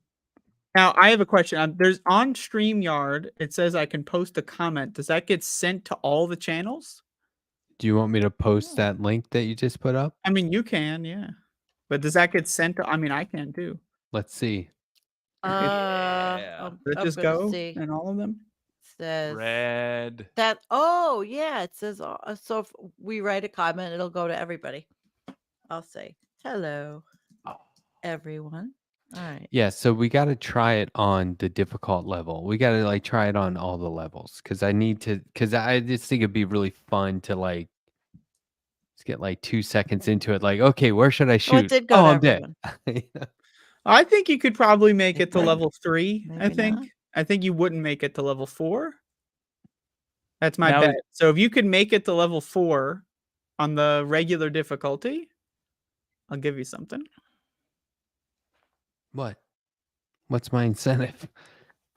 Now I have a question. There's on StreamYard. It says I can post a comment. Does that get sent to all the channels? Do you want me to post Oh. that link that you just put up? I mean, you can, yeah. But does that get sent to? I mean, I can too. Let's see. Yeah. I'm Does it just gonna go see. in all of them? Says Red. that. Oh yeah, it says. So if we write a comment, it'll go to everybody. I'll say hello, everyone. All right. Yeah, so we got to try it on the difficult level. We got to like try it on all the levels because I just think it'd be really fun to like just get like 2 seconds into it. Like, okay, where should I Oh, shoot? it did go Oh, to I'm dead. everyone. I think you could probably make it to Maybe. level 3. I Maybe think. not. I think you wouldn't make it to level 4. That's my Now bet. So if you could make it to level 4 on the regular difficulty, I'll give you something. What? What's my incentive?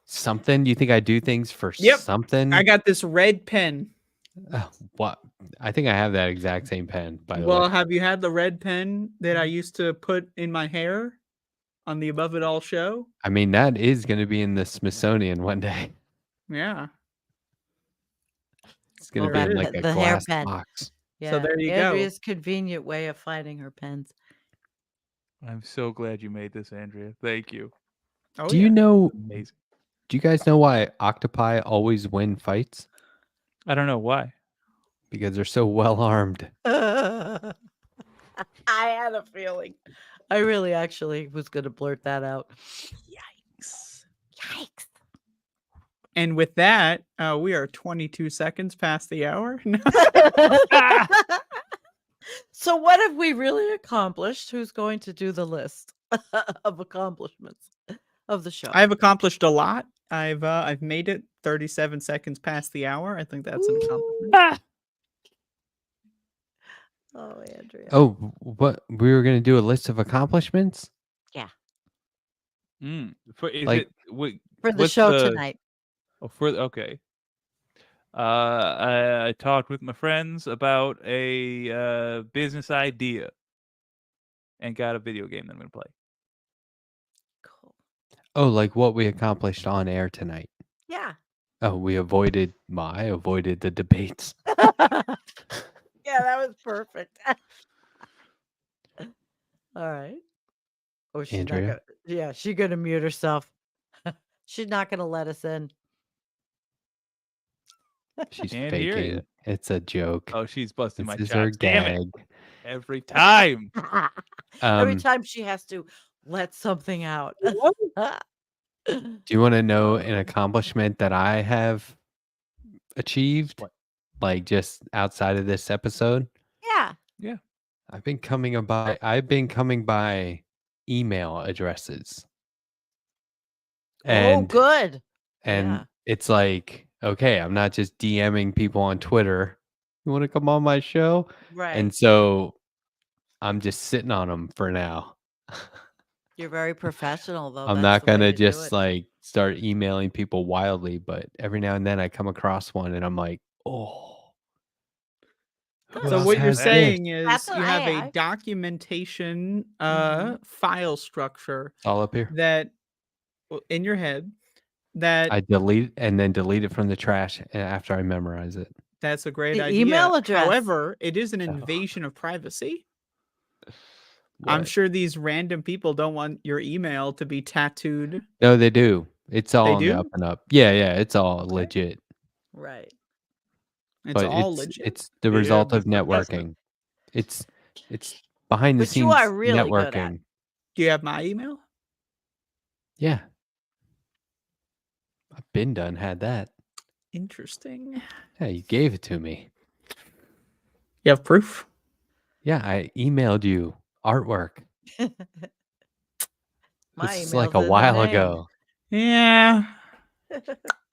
Something? You think I do things for Yep. something? I got this red pen. What? I think I have that exact same pen, by the Well, way. have you had the red pen that I used to put in my hair on the Above It All show? I mean, that is going to be in the Smithsonian one day. Yeah. It's going to Well, be in that- like a the hair glass pen. box. Yeah, So there you go. Andrea's convenient way of finding her pens. I'm so glad you made this, Andrea. Thank you. Oh, Do you know? Amazing. Do you guys know why octopi always win fights? I don't know why. Because they're so well armed. I had a feeling. I really actually was going to blurt that out. Yikes. Yikes. And with that, we are 22 seconds past the hour. So what have we really accomplished? Who's going to do the list of accomplishments of the show? I've accomplished a lot. I've made it 37 seconds past the hour. I think that's an accomplishment. Oh, Andrea. Oh, what? We were going to do a list of accomplishments? Is Like- it wait, For the what's show tonight. Oh, okay. I talked with my friends about a business idea and got a video game that I'm gonna play. Cool. Oh, like what we accomplished on air tonight. Yeah. Oh, I avoided the debates. Yeah, that was perfect. All right. Oh, she's not Andrea? gonna, yeah, she's gonna mute herself. She's not gonna let us in. She's Can't hear faking. ya. It's a joke. Oh, she's busting my This is her chops. Damn it. gag. Every time. Every time she has to let something out. Do you want to know an accomplishment that I have achieved? What? Like just outside of this episode? Yeah. I've been coming by email addresses. Oh, And good. and Yeah. it's like, okay, I'm not just DMing people on Twitter. You want to come on my show? Right. And so I'm just sitting on them for now. You're very professional, though. I'm That's not the way gonna to do just it. like start emailing people wildly, but every now and then I come across one and I'm like, oh. who So else what you're has this? saying is That's you what have I a have. documentation Mhm. file structure It's all up here. that in your head that I delete it from the trash after I memorize it. that's a great The idea. email address. However, it is an Oh. invasion of privacy. I'm What? sure these random people don't want your email to be tattooed. No, they do. It's all on the do? up and up. Yeah, it's all legit. Right. It's But all legit. it's the Yeah, result of Mr. President. networking. It's behind the Which you scenes are really good at. networking. Do you have my email? Yeah. I've been done, had that. Interesting. Yeah, you gave it to me. You have proof? Yeah, I emailed you artwork. My This is like email's a in the while name. ago. Yeah.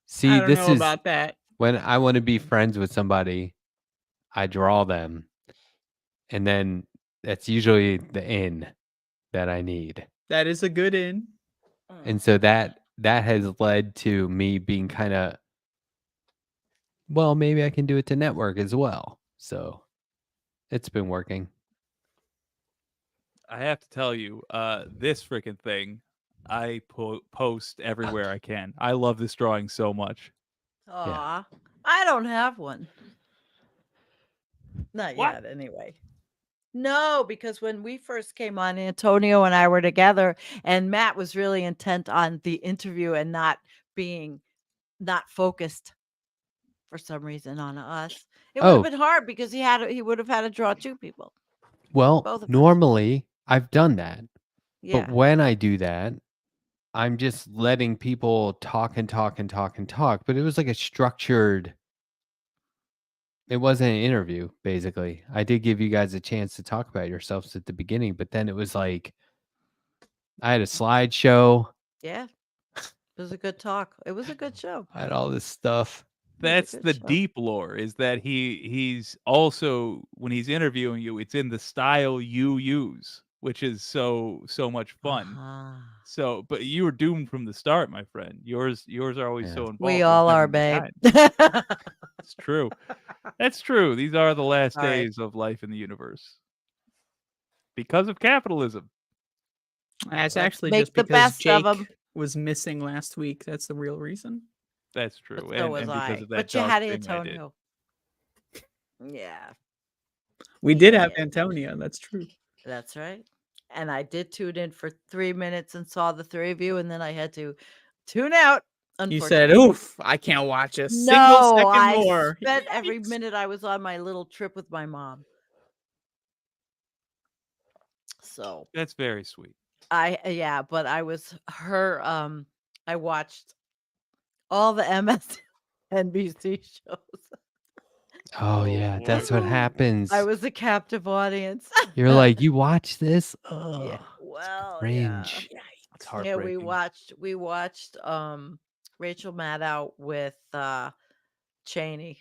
See, I don't this know is about that. when I want to be friends with somebody, I draw them. And then that's usually the in that I need. That is a good in. And so that has led to me being kind of, well, maybe I can do it to network as well. So it's been working. I have to tell you, this freaking thing, I post everywhere I can. I love this drawing so much. Aw, I don't have one. Not What? yet, anyway. No, because when we first came on, Antonio and I were together, and Matt was really intent on the interview and not focused for some reason on us. It would Oh. have been hard because he would have had to draw two people. Well, Both of us. normally I've done that. Yeah. But when I do that, I'm just letting people talk and talk and talk and talk. But it was like a structured, it wasn't an interview, basically. I did give you guys a chance to talk about yourselves at the beginning, but then it was like I had a slideshow. Yeah. It was a good talk. It was a good show. I had all this stuff. That's good the show. deep lore, is that he's also, when he's interviewing you, it's in the style you use, which is so much fun. Uh-huh. So, but you were doomed from the start, my friend. Yours are always Yeah. so involved. We there's all never are, any babe. time. It's true. That's true. These are the last All right. days of life in the universe because of capitalism. That's Let's actually make just the because best of Jake 'em. was missing last week. That's the real reason. That's But true, so was and I. because of that But you dog had thing I did. Antonio. Yeah, We did have Yeah. Antonio. That's true. that's right. And I did tune in for 3 minutes and saw the 3 of you, and then I had to tune out, You said, unfortunately. "Oof, I can't watch a single No, second I more." spent every Yikes. minute I was on my little trip with my mom. So That's very sweet. yeah, but I was her. I watched all the MSNBC shows. Oh yeah, that's what boy. happens. I was a captive audience. You're like, you watch this? yeah. Ugh, Well, cringe. It's yeah, heartbreaking. we watched Rachel Maddow with Cheney,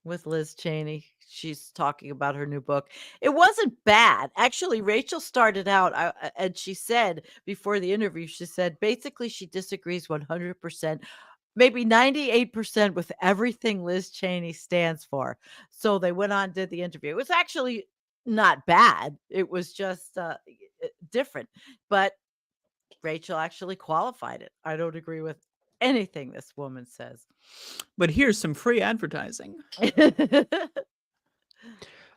with Liz Cheney. She's talking about her new book. It wasn't bad. Actually, Rachel started out and she said before the interview, she said basically she disagrees 100%, maybe 98% with everything Liz Cheney stands for. So they went on, did the interview. It was actually not bad. It was just different. But Rachel actually qualified it. I don't agree with anything this woman says. But here's some free advertising.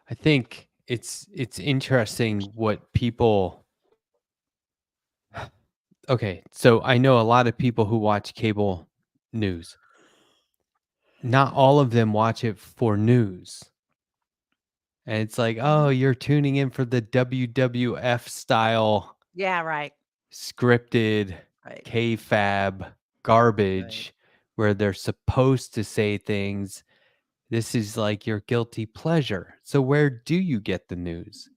I think it's interesting what people. Okay, so I know a lot of people who watch cable news. Not all of them watch it for news. And it's like, oh, you're tuning in for the WWF style Yeah, right. scripted Right. KFAB garbage where they're supposed to say things. This is like your guilty pleasure. So where do you get the news?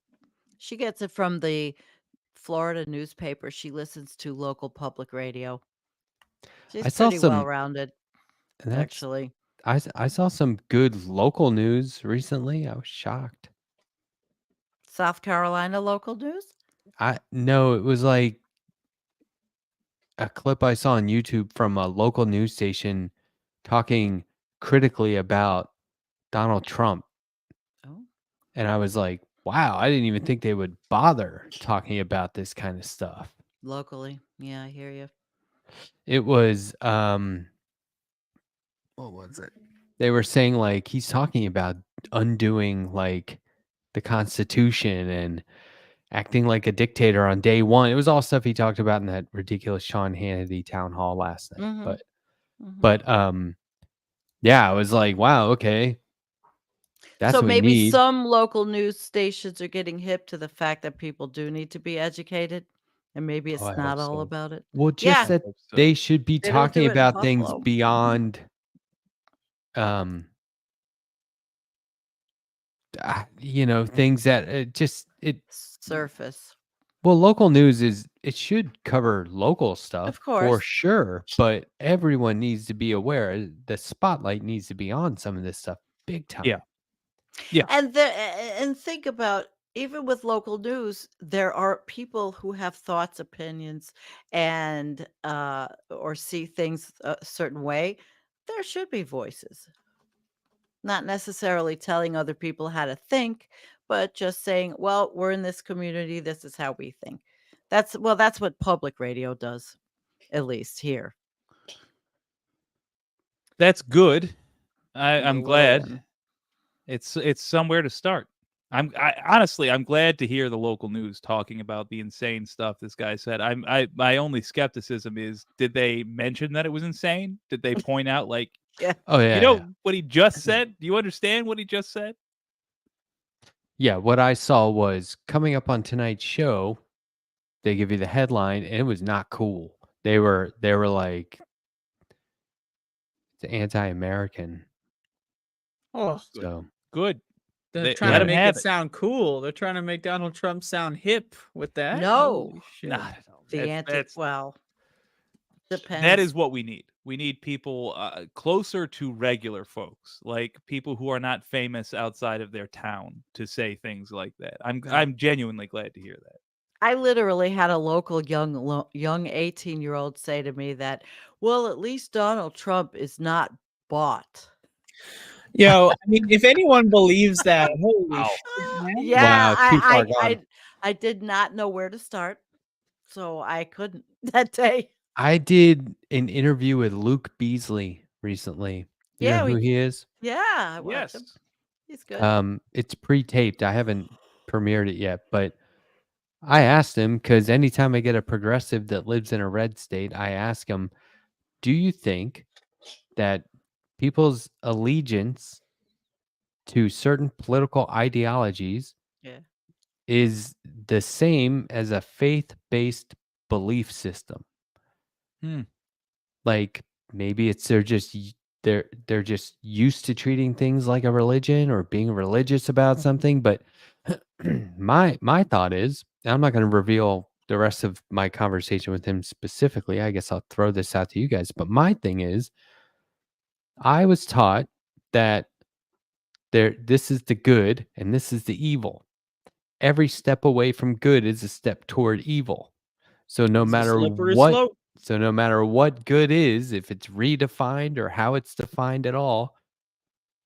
She gets it from the Florida newspaper. She listens to local public radio. She's I saw pretty some- well rounded, And that's actually. I saw some good local news recently. I was shocked. South Carolina local news? No, it was like a clip I saw on YouTube from a local news station talking critically about Donald Trump. Oh, And I was like, wow, I didn't even think they would bother talking about this kind of stuff. locally. Yeah, I hear you. It was what was it? They were saying like he's talking about undoing like the Constitution and acting like a dictator on day one. It was all stuff he talked about in that ridiculous Sean Hannity town hall last night. Mhm. But yeah, I was like, wow, okay. That's so what we maybe need. some local news stations are getting hip to the fact that people do need to be educated, and maybe it's I not hope all so. about it. Well, just Yeah. that Hope so. they should be They don't talking do it in about things Buffalo. beyond things that Surface. well, local news it should cover local stuff for course. sure, but everyone needs to be aware. The spotlight needs to be on some of this stuff big time. Yeah. And think about, even with local news, there are people who have thoughts, opinions, and or see things a certain way. There should be voices, not necessarily telling other people how to think, but just saying, well, we're in this community, this is how we think. That's what public radio does, at least here. That's good. I'm The low glad. end. It's somewhere to start. Honestly, I'm glad to hear the local news talking about the insane stuff this guy said. My only skepticism is, did they mention that it was insane? Did they point out like, Oh yeah. you know what he just said? Do you understand what he just said? Yeah, what I saw was coming up on tonight's show, they give you the headline and it was not cool. They were like it's anti-American. Oh, So Good. they're Let trying to him make have it it. sound cool. They're trying to make Donald Trump sound hip with that. No. Holy shit. Not at all. The well, depends. That is what we need. We need people closer to regular folks, like people who are not famous outside of their town, to say things like that. I'm genuinely glad to hear that. I literally had a local young 18-year-old say to me that, well, at least Donald Trump is not bought. Yo, I mean, if anyone believes that, holy Wow. shit, man. Yeah, Wow, too far gone. I did not know where to start, so I couldn't that day. I did an interview with Luke Beasley recently. You know Yeah, who he is? yeah, I watched him. Yes. He's good. It's pre-taped. I haven't premiered it yet, but I asked him because anytime I get a progressive that lives in a red state, I ask him, do you think that people's allegiance to certain political ideologies Yeah. is the same as a faith-based belief system? Hmm. Like maybe it's they're just used to treating things like a religion or being religious about something, but my thought is, and I'm not going to reveal the rest of my conversation with him specifically. I guess I'll throw this out to you guys, but my thing is I was taught that this is the good and this is the evil. Every step away from good is a step toward evil. So no It's a matter slippery what slope. so no matter what good is, if it's redefined or how it's defined at all,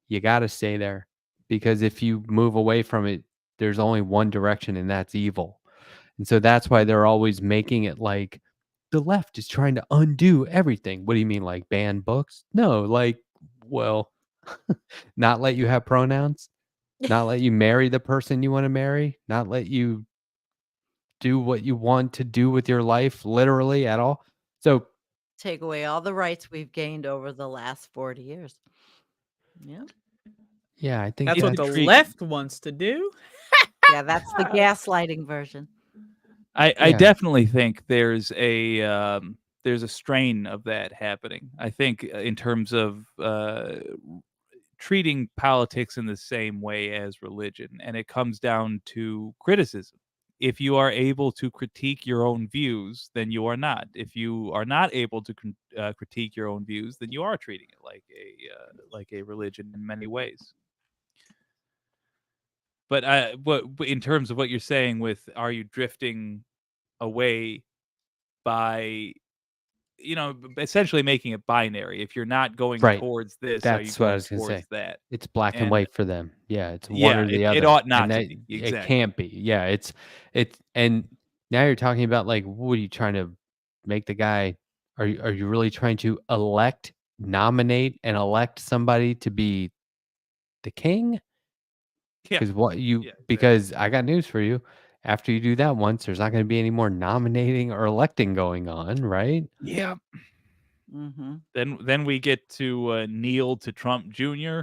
you got to stay there, because if you move away from it, there's only one direction, and that's evil. And so that's why they're always making it like the left is trying to undo everything. What do you mean, like ban books? No, like, well, not let you have pronouns, not let you marry the person you want to marry, not let you do what you want to do with your life literally at all. So Take away all the rights we've gained over the last 40 years. Yeah. yeah, I think That's It's what the intriguing. left wants to do. Yeah, that's the gaslighting version. I Yeah. definitely think there's a strain of that happening. I think in terms of treating politics in the same way as religion, and it comes down to criticism. If you are able to critique your own views, then you are not. If you are not able to critique your own views, then you are treating it like a religion in many ways. But but in terms of what you're saying with, are you drifting away by, essentially making it binary? If you're not going Right. towards this, are you That's what I going was gonna towards say. that? It's black and And white for them. Yeah, it's one yeah, or the it other. ought not And to that be. it Exactly. can't be. Yeah, it's and now you're talking about like, what are you trying to make the guy? Are you really trying to nominate and elect somebody to be the king? Yeah. Because Yeah, exactly. because I got news for you. After you do that once, there's not going to be any more nominating or electing going on, right? Yeah. Mm-hmm. Then we get to kneel to Trump Jr.,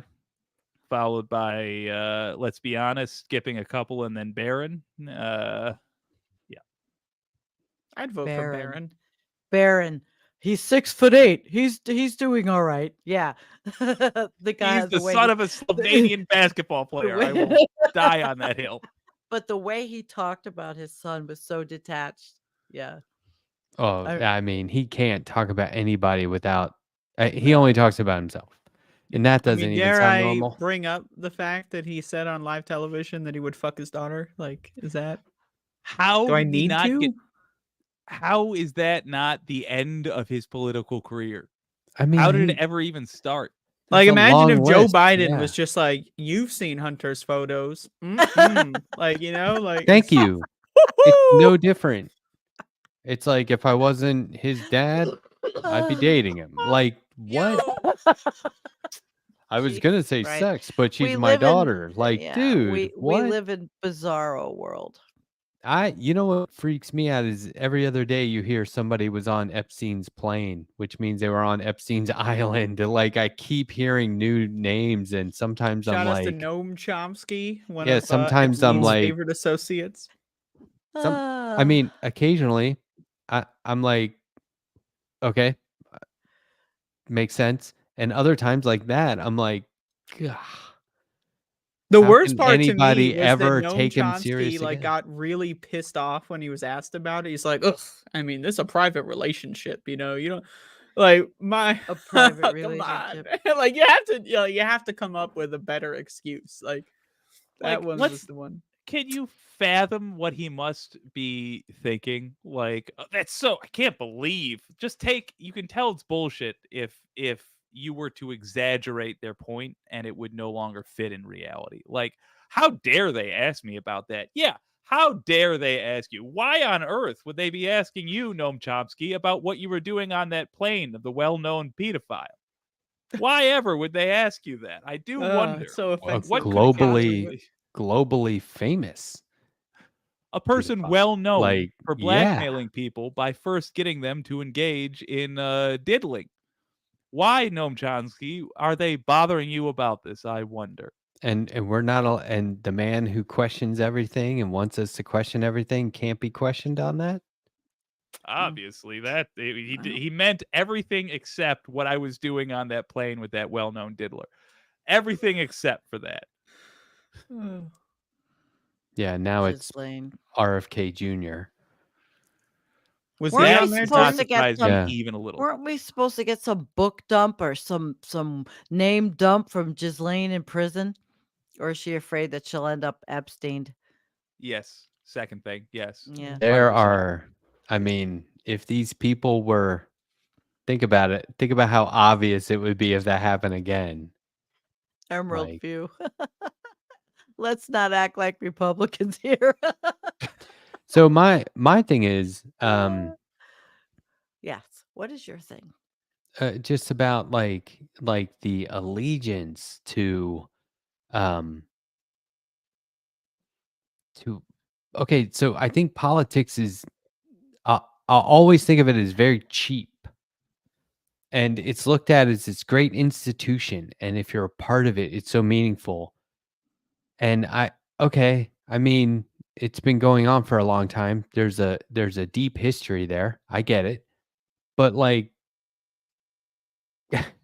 followed by let's be honest, skipping a couple, and then Barron. I'd vote for Barron. Barron. He's 6'8". He's doing all right. Yeah. The guy, He's the son of a Slovenian basketball player. I will die on that hill. But the way he talked about his son was so detached. Yeah. Oh, I mean, he can't talk about anybody without. He No. only talks about himself, and that I doesn't mean, even dare sound I normal. bring up the fact that he said on live television that he would fuck his daughter? Like, is that How do I did we need not to? get? How is that not the end of his political career? I mean, How did it ever even start? Like, it's a imagine if long Joe list, Biden yeah. was just like, "You've seen Hunter's photos." Like, like. Thank you. It's no different. It's like if I wasn't his dad, I'd be dating him. Like what? I was gonna say Right. sex, but she's We my live in- daughter. Like, Yeah, dude, we what? live in bizarro world. You know what freaks me out is every other day you hear somebody was on Epstein's plane, which means they were on Epstein's island. Like I keep hearing new names, and sometimes Shout I'm out to like, Noam Chomsky, one yeah, of sometimes I'm Epstein's like, favorite associates. I mean, occasionally I'm like, okay, makes sense. And other times like that, I'm like, "Gah, The how worst can part to me anybody was that ever Noam take him Chomsky serious like again?" got really pissed off when he was asked about it. He's like, "Ugh, I mean, this is a private relationship, you don't like my A private come relationship. on." Like you have to come up with a better excuse. Like that Like, one was the one. Can you fathom what he must be thinking? Like, that's so I can't believe. You can tell it's bullshit if you were to exaggerate their point and it would no longer fit in reality. Like, how dare they ask me about that? Yeah, how dare they ask you? Why on earth would they be asking you, Noam Chomsky, about what you were doing on that plane of the well-known pedophile? Why ever would they ask you that? I do wonder. It's so Well, offensive. What could globally famous. a person pedophile. well known Like, for yeah. blackmailing people by first getting them to engage in diddling. Why, Noam Chomsky, are they bothering you about this? I wonder. And we're not all, and the man who questions everything and wants us to question everything can't be questioned on that. Obviously, that he meant everything except what I was doing on that plane with that well-known diddler. Everything except for that. Yeah, now it's Ghislaine. RFK Jr. Was Weren't he we on there? supposed Not to Doc? get surprised me some? Yeah. even a little. Weren't we supposed to get some book dump or some name dump from Ghislaine in prison? Or is she afraid that she'll end up abstained? Yes. Second thing. Yes. Yeah. There 100%. are, I mean, if these people were, think about it. Think about how obvious it would be if that happened again. Emerald Like- View. Let's not act like Republicans here. So my thing is, Yes. What is your thing? just about like the allegiance to okay, so I think politics is I'll always think of it as very cheap, and it's looked at as this great institution, and if you're a part of it, it's so meaningful. And I mean, it's been going on for a long time. There's a deep history there. I get it. But like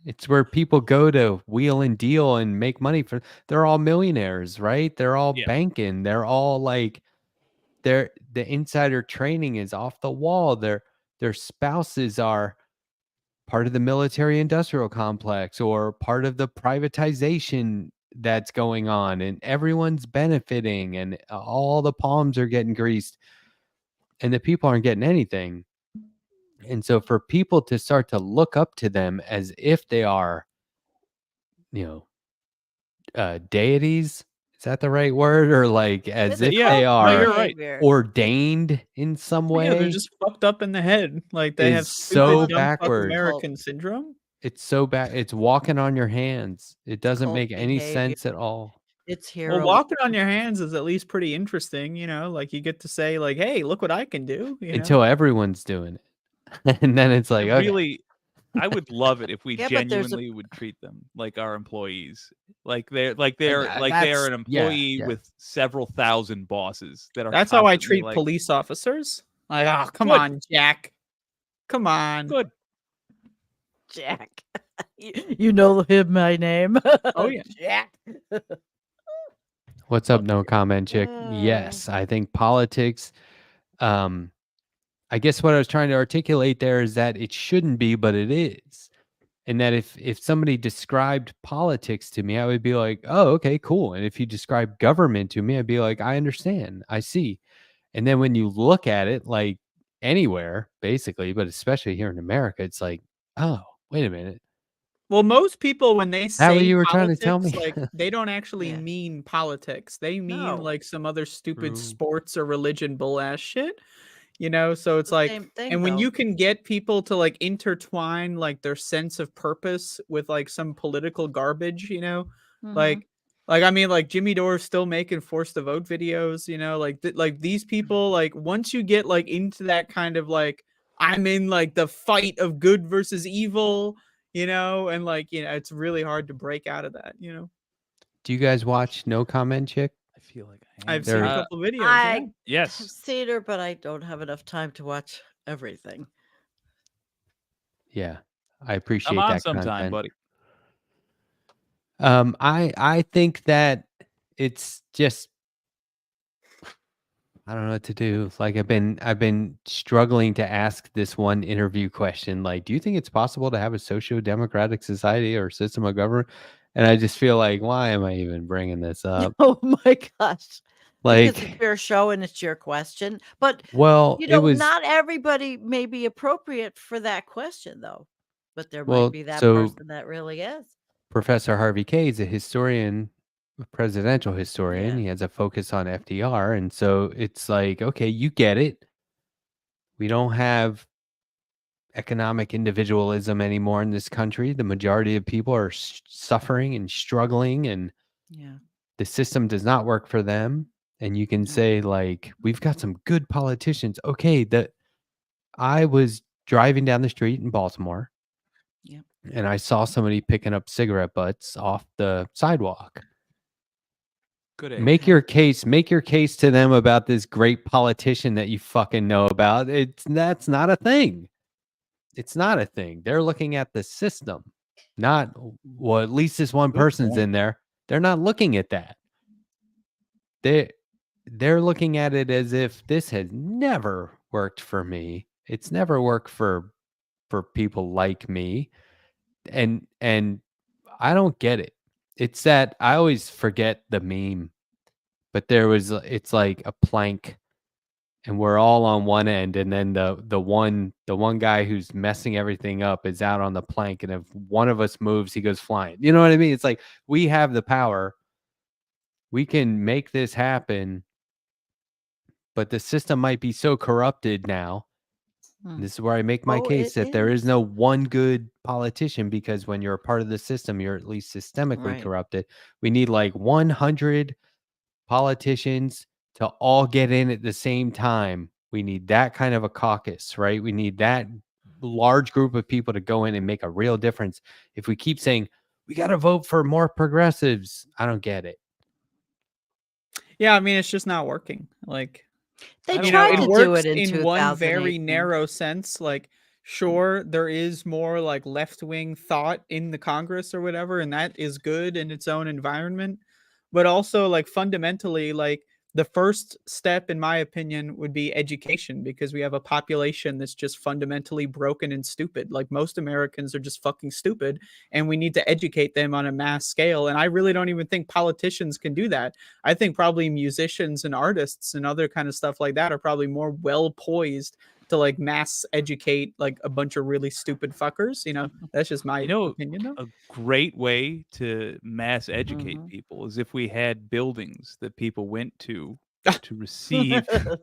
it's where people go to wheel and deal and make money they're all millionaires, right? They're all Yeah. banking. They're all like the insider training is off the wall. Their spouses are part of the military industrial complex or part of the privatization that's going on, and everyone's benefiting, and all the palms are getting greased and the people aren't getting anything. And so for people to start to look up to them as if they are, deities, is that the right word? Or like as if Yeah, they no, are you're right. Behavior. ordained in some way. Yeah, they're just fucked up in the head. Like they have Is stupid so dumb fuck backwards. American syndrome. It's so bad. It's walking on your hands. It doesn't Cult make any behavior. sense at all. It's hero. Well, walking on your hands is at least pretty interesting, you know. Like you get to say, like, "Hey, look what I can do." You know? Until everyone's doing it. And then it's like, okay. Really, I would love it if we Yeah, but there's a- genuinely would treat them like our employees. Like they're they that's- are an yeah, employee yeah. with several thousand bosses that are. That's how I constantly treat like, police officers. Like, oh, come Good. on, Jack. Come on. Good. Jack. You know him by name. Oh, yeah. Jack. What's up? No comment, chick. Yes, I think politics. I guess what I was trying to articulate there is that it shouldn't be, but it is. And that if somebody described politics to me, I would be like, oh, okay, cool. And if you describe government to me, I'd be like, I understand. I see. And then when you look at it, like anywhere, basically, but especially here in America, it's like, oh, wait a minute. Well, most people when they say what you were trying to tell politics, me? like they don't actually Yeah. mean politics. They mean No. like some other stupid True. sports or religion bull ass shit. You know, so it's The like same thing, and when though. you can get people to like intertwine like their sense of purpose with like some political garbage, you know, Mhm. like I mean like Jimmy Dore's still making forced to vote videos, you know, like like these people like once you get like into that kind of like I'm in like the fight of good versus evil, you know, and like you know it's really hard to break out of that, you know. Do you guys watch No Comment Chick? I feel like I am. I've seen a There- couple videos. I- yeah. I've Yes. seen her, but I don't have enough time to watch everything. Yeah, I appreciate Come on that sometime, content. buddy. I think that it's just I don't know what to do. Like I've been struggling to ask this one interview question. Like, do you think it's possible to have a socio-democratic society or system of government? And I just feel like, why am I even bringing this up? Oh my gosh. Because Like, it's your show and it's your question. But, well, it was not everybody may be appropriate for that question, though. But there might well, be that so person that really is. Professor Harvey Kay is a historian, a presidential historian. Yeah. He has a focus on FDR, and so it's like, okay, you get it. We don't have economic individualism anymore in this country. The majority of people are suffering and struggling, and Yeah. the system does not work for them. And you can No. say, like, we've got some good politicians. Okay, that I was driving down the street in Baltimore, Yeah. and I saw somebody picking up cigarette butts off the sidewalk. Good Make answer. your case. Make your case to them about this great politician that you fucking know about. That's not a thing. It's not a thing. They're looking at the system, not, well, at least this one Good person's point. in there. They're not looking at that. They're looking at it as if this has never worked for me. It's never worked for people like me. And I don't get it. It's that I always forget the meme, but it's like a plank, and we're all on one end, and then the one guy who's messing everything up is out on the plank, and if one of us moves, he goes flying. You know what I mean? It's like we have the power. We can make this happen, but the system might be so corrupted now. Hmm. This is where I make my Oh, case it that there is is. no one good politician, because when you're a part of the system, you're at least systemically Right. corrupted. We need like 100 politicians to all get in at the same time. We need that kind of a caucus, right? We need that large group of people to go in and make a real difference. If we keep saying we got to vote for more progressives, I don't get it. Yeah, I mean, it's just not working. Like, They I don't you know, tried it know. to do works it in in one very 2018. narrow sense. Like, sure, there is more like left wing thought in the Congress or whatever, and that is good in its own environment. But also, like, fundamentally, like, the first step, in my opinion, would be education, because we have a population that's just fundamentally broken and stupid. Like, most Americans are just fucking stupid, and we need to educate them on a mass scale. And I really don't even think politicians can do that. I think probably musicians and artists and other kind of stuff like that are probably more well poised to like mass educate like a bunch of really stupid fuckers. You know, that's just my You know, opinion though. a great way to mass educate Mhm. people is if we had buildings that people went to receive. Could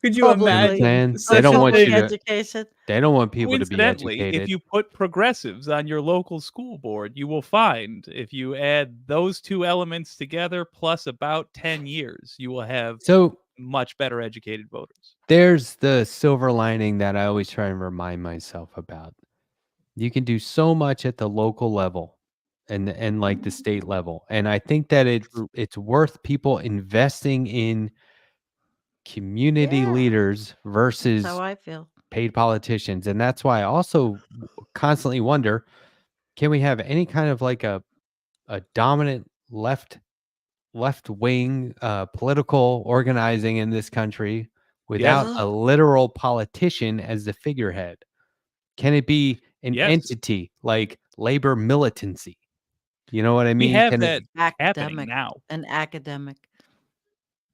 you You know what I'm Publicly. saying? imagine They such don't a want Public you thing? to. education. They don't want people to be Coincidentally, if educated. you put progressives on your local school board, you will find if you add those two elements together plus about 10 years, you will have So much better educated voters. there's the silver lining that I always try and remind myself about. You can do so much at the local level and like the state level. And I think that True. it's worth people investing in community Yeah. leaders That's versus how I feel. paid politicians. And that's why I also constantly wonder, can we have any kind of like a dominant left wing political organizing in this country without Yes. a literal politician as the figurehead? Can it be an Yes. entity like labor militancy? You know what I We mean? have Can that happening Academic. now. An academic.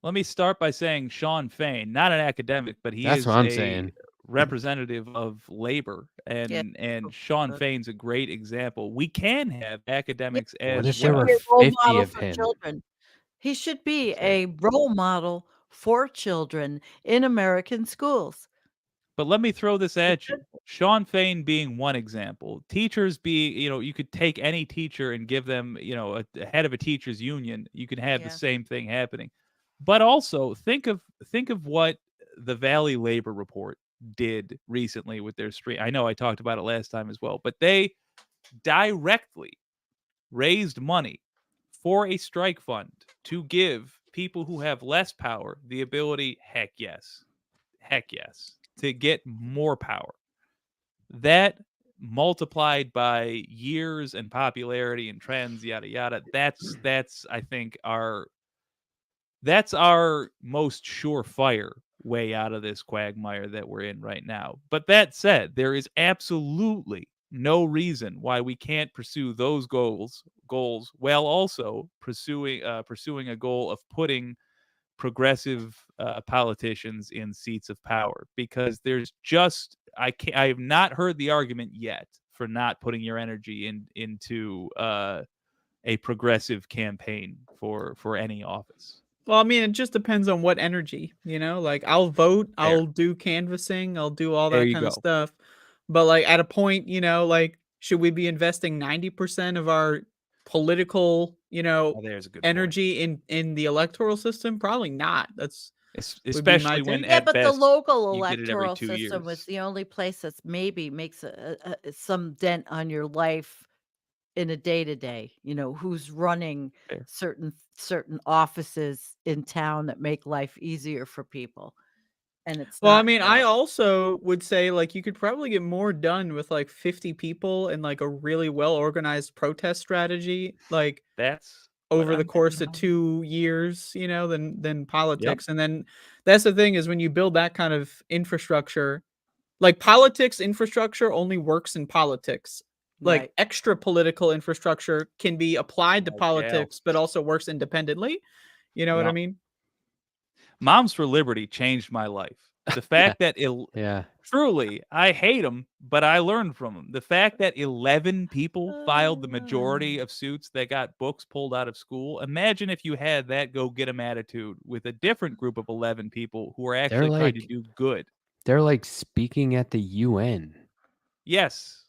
Let me start by saying Sean Fain, not an academic, but he That's is what I'm a saying. representative of labor, Yeah. and Sean Good. Fain's a great example. We can have Yeah. academics He What as if should there well. were be a role 50 model of for him? children. He should be That's right. a role model for children in American schools. But let me throw this He at you. should be. Sean Fain being one example. Teachers being, you could take any teacher and give them, a head of a teachers union. You can have the Yeah. same thing happening. But also think of what the Valley Labor Report did recently with their stream. I know I talked about it last time as well, but they directly raised money for a strike fund to give people who have less power the ability, heck yes, to get more power. That multiplied by years and popularity and trends, yada yada. That's I think that's our most surefire way out of this quagmire that we're in right now. But that said, there is absolutely no reason why we can't pursue those goals while also pursuing a goal of putting progressive politicians in seats of power, because there's just I have not heard the argument yet for not putting your energy into a progressive campaign for any office. Well, I mean, it just depends on what energy, like I'll vote, Fair. I'll do canvassing, I'll do all There that you kind of go. stuff. But like at a point, like should we be investing 90% of our political, Oh, there's a good point. energy in the electoral system? Probably not. That's would be my Especially when take. Yeah, at but the best local you get it every electoral 2 system was years. the only place that's maybe makes some dent on your life in a day to day. Who's running Fair. certain offices in town that make life easier for people, and it's Well, I not mean, I that. also would say like you could probably get more done with like 50 people and like a really well organized protest strategy, like That's what over the I'm course betting of on. 2 years, than Yep. politics. And then that's the thing is when you build that kind of infrastructure, like politics infrastructure only works in politics. Like Right. extra political infrastructure can be applied to Oh, jail. politics, but also works independently. You know what I Yep. mean? Moms for Liberty changed my life. The fact that Yeah. truly, I hate them, but I learned from them. The fact that 11 people filed the majority of suits that got books pulled out of school. Imagine if you had that go get 'em attitude with a different group of 11 people who are They're actually trying to like do good. they're like speaking at the UN. Yes,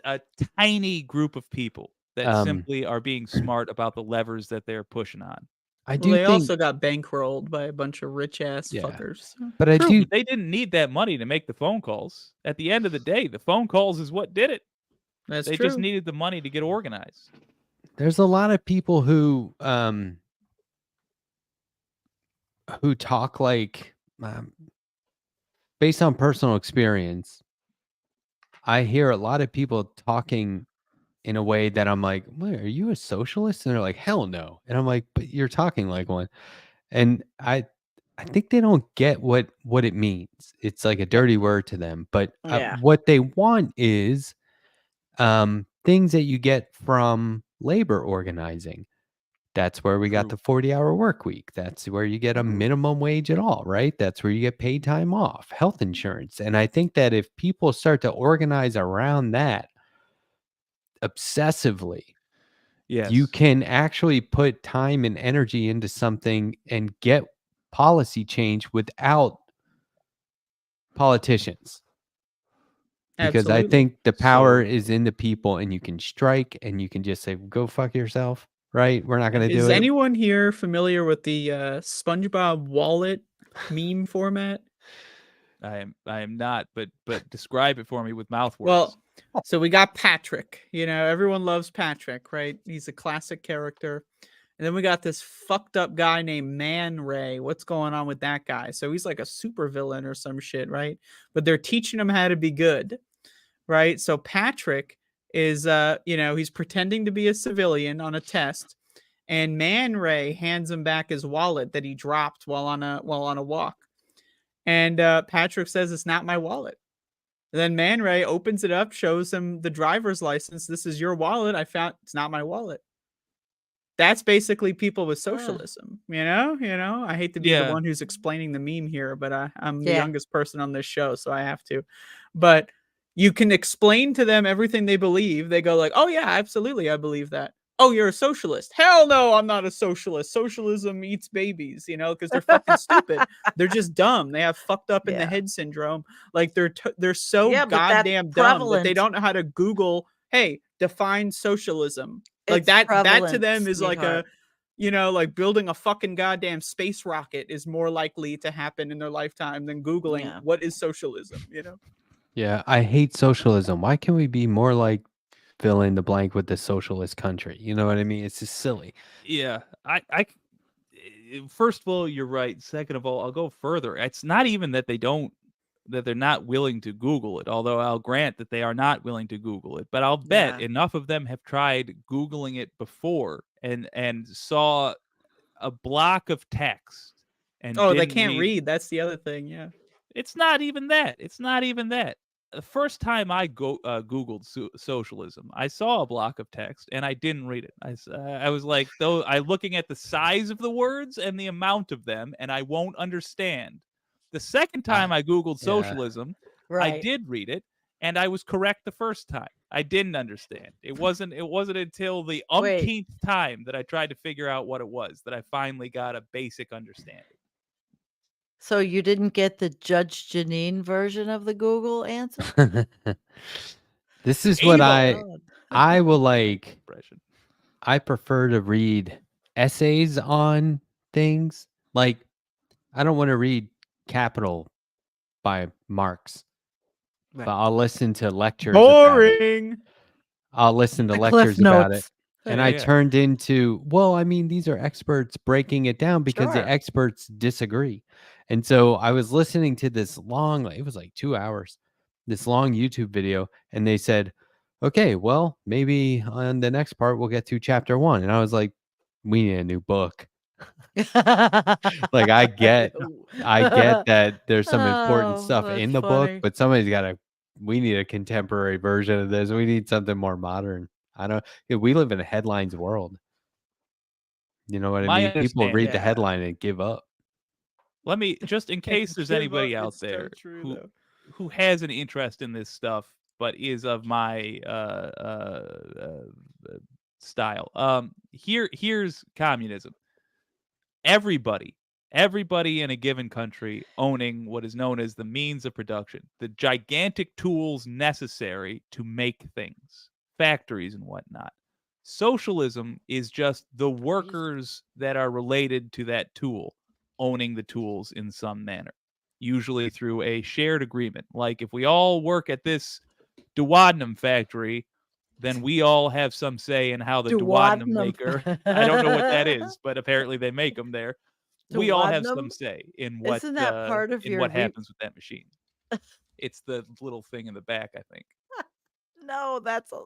a tiny group of people that Um, simply are being smart about the levers that they're pushing on. I Well, do they think also got bankrolled by a bunch of rich ass Yeah. fuckers. but I True, do but they didn't need that money to make the phone calls. At the end of the day, the phone calls is what did it. That's They true. just needed the money to get organized. there's a lot of people who talk like based on personal experience. I hear a lot of people talking in a way that I'm like, "Wait, are you a socialist?" And they're like, "Hell no." And I'm like, "But you're talking like one." And I think they don't get what it means. It's like a dirty word to them, but Yeah. what they want is things that you get from labor organizing. That's where we got True. the 40-hour work week. That's where you get a minimum wage at all, right? That's where you get paid time off, health insurance. And I think that if people start to organize around that obsessively, Yes. you can actually put time and energy into something and get policy change without politicians. Because I Absolutely. think the power So- is in the people, and you can strike and you can just say, go fuck yourself, right? We're not going to do Is it. anyone here familiar with the SpongeBob wallet meme format? I am not, but describe it for me with mouth words. Well, so we got Patrick. Everyone loves Patrick, right? He's a classic character. And then we got this fucked up guy named Man Ray. What's going on with that guy? So he's like a super villain or some shit, right? But they're teaching him how to be good, right? So Patrick is he's pretending to be a civilian on a test, and Man Ray hands him back his wallet that he dropped while on a walk. And Patrick says, "It's not my wallet." And then Man Ray opens it up, shows him the driver's license. "This is your wallet. I found it's not my wallet." That's basically people with socialism, I hate to be the Yeah. one who's explaining the meme here, but I'm the Yeah. youngest person on this show, so I have to. But you can explain to them everything they believe. They go like, "Oh yeah, absolutely, I believe that." "Oh, you're a socialist." "Hell no, I'm not a socialist. Socialism eats babies," because they're fucking stupid. They're just dumb. They have fucked up in the Yeah. head syndrome. Like they're so Yeah, but that's goddamn dumb that they prevalent. don't know how to Google, "Hey, define socialism." Like It's that to prevalent, them is like sweetheart. like building a fucking goddamn space rocket is more likely to happen in their lifetime than Googling Yeah. what is socialism, Yeah, I hate socialism. Why can't we be more like fill in the blank with the socialist country? You know what I mean? It's just silly. Yeah, first of all, you're right. Second of all, I'll go further. It's not even that they're not willing to Google it, although I'll grant that they are not willing to Google it. But I'll bet Yeah. enough of them have tried Googling it before and saw a block of text and Oh, they didn't can't read. That's the other thing, yeah. It's not even that. It's not even that. the first time I Googled socialism, I saw a block of text and I didn't read it. I was like, though, I looking at the size of the words and the amount of them, and I won't understand. The second time I Googled yeah. socialism, I Right. did read it, and I was correct the first time. I didn't understand. It wasn't until the Wait. umpteenth time that I tried to figure out what it was that I finally got a basic understanding. So you didn't get the Judge Janine version of the Google answer? This is what Ava. I will like. Impression. I prefer to read essays on things. Like, I don't want to read Capital by Marx, Right. but I'll listen to lectures. About it. Boring. I'll listen to The lectures Cliff about it. Notes. And Yeah, I yeah. turned into, well, I mean, these are experts breaking it down because Sure. the experts disagree. And so I was listening to this long, it was like 2 hours, this long YouTube video. And they said, okay, well, maybe on the next part, we'll get to chapter 1. And I was like, we need a new book. Like, I get that there's some important Oh, stuff in that's the book, funny. but we need a contemporary version of this. We need something more modern. We live in a headlines world. You know what I My mean? People read the Yeah. headline and give up. Let me, just in case there's Give anybody up, out it's so there true, who though. who has an interest in this stuff but is of my style. Here's communism. Everybody in a given country owning what is known as the means of production, the gigantic tools necessary to make things, factories and whatnot. Socialism is just the workers that are related to that tool owning the tools in some manner, usually through a shared agreement. Like, if we all work at this duodenum factory, then we all have some say in how the duodenum Duodenum. maker, I don't know what that is, but apparently they make them there. We all have some Duodenum? say in what Isn't that part of in your what happens with that machine. It's the little thing in the back, I think. No, that's a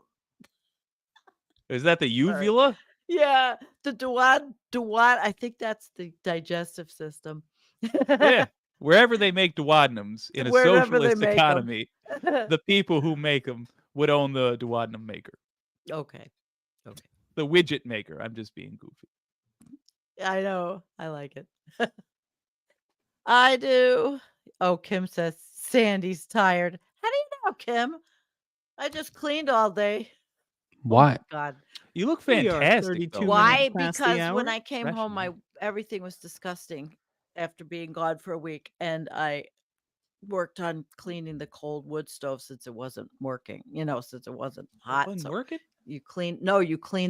Is that the uvula? yeah. The duod. I think that's the digestive system. Yeah. Wherever they make duodenums in a Wherever they socialist make 'em. economy, the people who make them would own the duodenum maker. Okay. The widget maker. I'm just being goofy. I know. I like it. I do. Oh, Kim says Sandy's tired. How do you know, Kim? I just cleaned all day. Why? Oh, God. You look We are fantastic. 32 though. Why? minutes past the Because when hour? I came Fresh home, and everything was disgusting after being gone for a week, and I worked on cleaning the cold wood stove since it wasn't working. Since it wasn't hot. Wasn't So working? you clean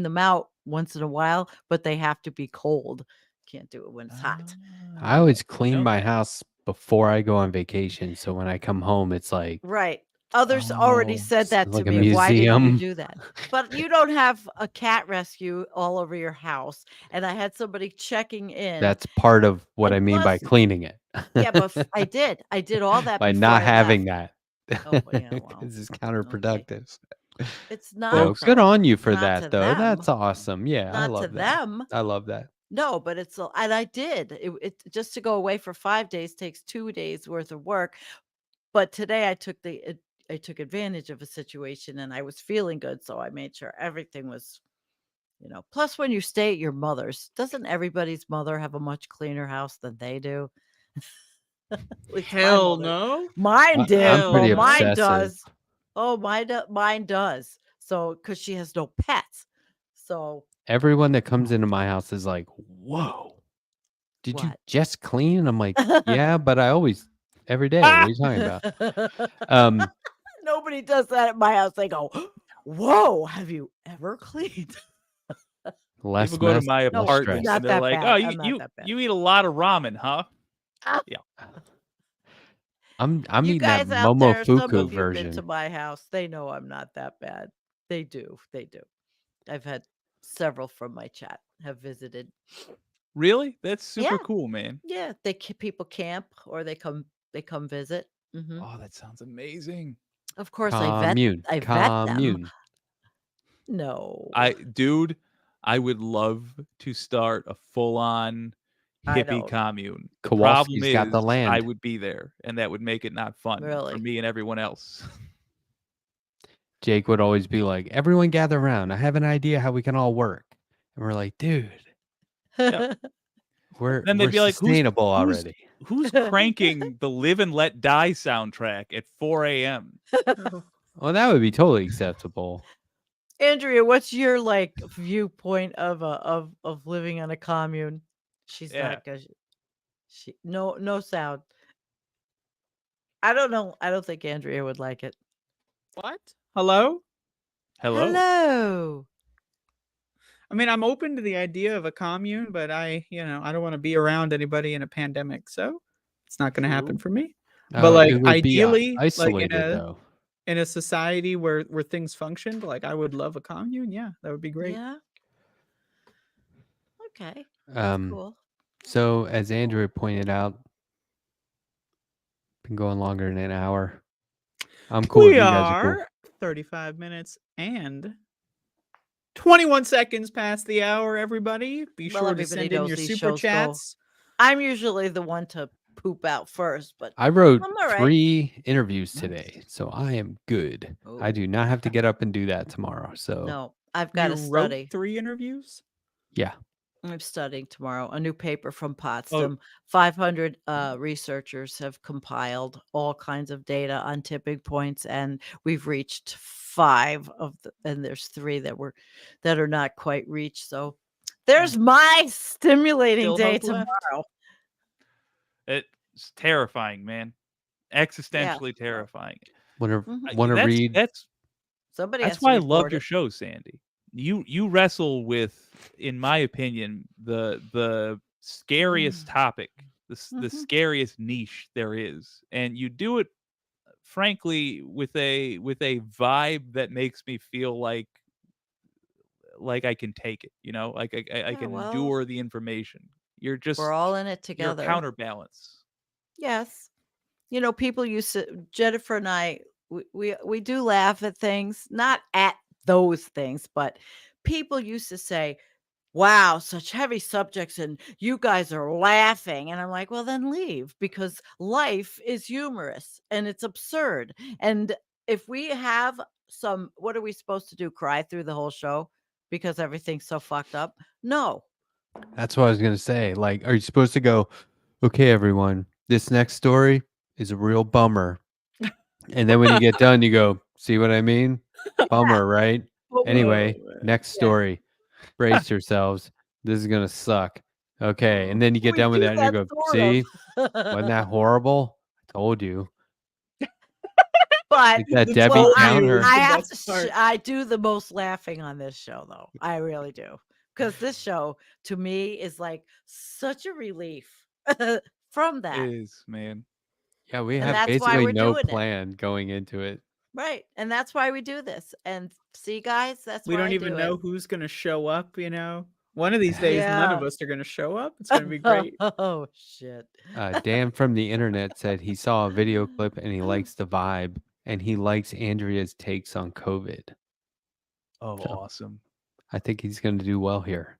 them out once in a while, but they have to be cold. Can't do it when it's hot. I always clean No. my house before I go on vacation. So when I come home, it's like, Right. Others already Oh, said it's that like to a me. Why didn't you museum. do that? But you don't have a cat rescue all over your house. And I had somebody checking in. that's part of what And I mean by plus- cleaning it. Yeah, but I did all that by before not I having left. that. Oh, yeah, well, Because it's counterproductive. It's not. So good on you for not to that, though. them. That's awesome. Yeah, I Not love to that. them. I love that. No, but and I did. It just to go away for 5 days takes 2 days worth of work. But today I took advantage of a situation and I was feeling good, so I made sure everything was, Plus, when you stay at your mother's, doesn't everybody's mother have a much cleaner house than they do? At least my Hell mother- no. Mine I'm did. pretty Well, mine obsessive. does. Oh, mine does. So, because she has no pets. So, Everyone that comes into my house is like, whoa, did you What? just clean? And I'm like, yeah, but I always, every day. What are you talking about? Nobody does that at my house. They go, "Whoa, have you ever cleaned?" Less People go to mess, my less apartment stress. Not and they're that like, bad. "Oh, I'm not that bad. you eat a lot of ramen, huh?" I'm You eating that guys out there, some Momofuku of you been version. to my house. They know I'm not that bad. They do. I've had several from my chat have visited. Really? That's super Yeah. cool, man. Yeah, people camp or they come visit. Mhm. Oh, that sounds amazing. Of course, I vet them. Commune. No, Dude, I would love to start a full-on I hippie don't. commune. The problem Kowalski's got the is land. I would be there, and that would make it not fun for Really? me and everyone else. Jake would always be like, "Everyone gather around. I have an idea how we can all work." And we're like, "Dude, we're Then they'd be like, sustainable already." Who's cranking the Live and Let Die soundtrack at 4 a.m.? Well, that would be totally acceptable. Andrea, what's your like viewpoint of living on a commune? She's Yeah. not good. She no sound. I don't know. I don't think Andrea would like it. What? Hello? Hello. Hello. I mean, I'm open to the idea of a commune, but I don't want to be around anybody in a pandemic, so it's not going to happen for me. But like it would be, ideally, isolated like though. in a society where things functioned, like I would love a commune. Yeah, that would be great. Yeah. Okay. Um, Cool. So as Andrew pointed out, been going longer than an hour. I'm cool. if We you guys are cool. are 35 minutes and 21 seconds past the hour, everybody. Be Well, sure to everybody send in knows your these super shows go- chats. I'm usually the one to poop out first, but I wrote I'm all right. 3 interviews Nice. today, so I am good. I Oh. do not have to get up and do that tomorrow. So no, I've got to You wrote study. 3 interviews? yeah, I'm studying tomorrow. A new paper from Oh. Potsdam. 500 researchers have compiled all kinds of data on tipping points, and we've reached 5 of the, and there's 3 that are not quite reached. So there's my stimulating Still day hope left. tomorrow. It's terrifying, man. Existentially terrifying. want Mhm. to That's- read? That's Somebody has That's to why I record love your it. show, Sandy. You wrestle with, in my opinion, the scariest topic, the Mhm. scariest niche there is, and you do it, frankly, with a vibe that makes me feel like I can take it. You know, like I Yeah, can well, endure the information. You're just We're all in it your together. counterbalance. Yes. You know, people used to, Jennifer and I, we do laugh at things, not at those things, but people used to say, wow, such heavy subjects, and you guys are laughing. And I'm like, well, then leave, because life is humorous and it's absurd. And if we have some, what are we supposed to do? Cry through the whole show because everything's so fucked up? No. That's what I was gonna say. Like, are you supposed to go? Okay, everyone, this next story is a real bummer. And then when you get done, you go, "See what I mean? Bummer, right?" But we- Anyway, Oh, man. next Yeah. story. Brace yourselves. This is gonna suck. Okay, and then you get we done with do that, and you go, sort "See, of. wasn't that horrible? I told you." But Like that The Debbie well, told you Downer. is I the have to. best part. I do the most laughing on this show, though. I really do, because this show to me is like such a relief from that, Is, man. Yeah, we and have that's why basically we're no doing it. plan going into it. Right? And that's why we do this. And see, guys, that's We why don't I even do know it. who's going to show up, One of these days, none of Yeah. us are going to show up. It's going to be great. Oh shit! Dan from the internet said he saw a video clip and he likes the vibe and he likes Andrea's takes on COVID. Oh, So. awesome. I think he's going to do well here.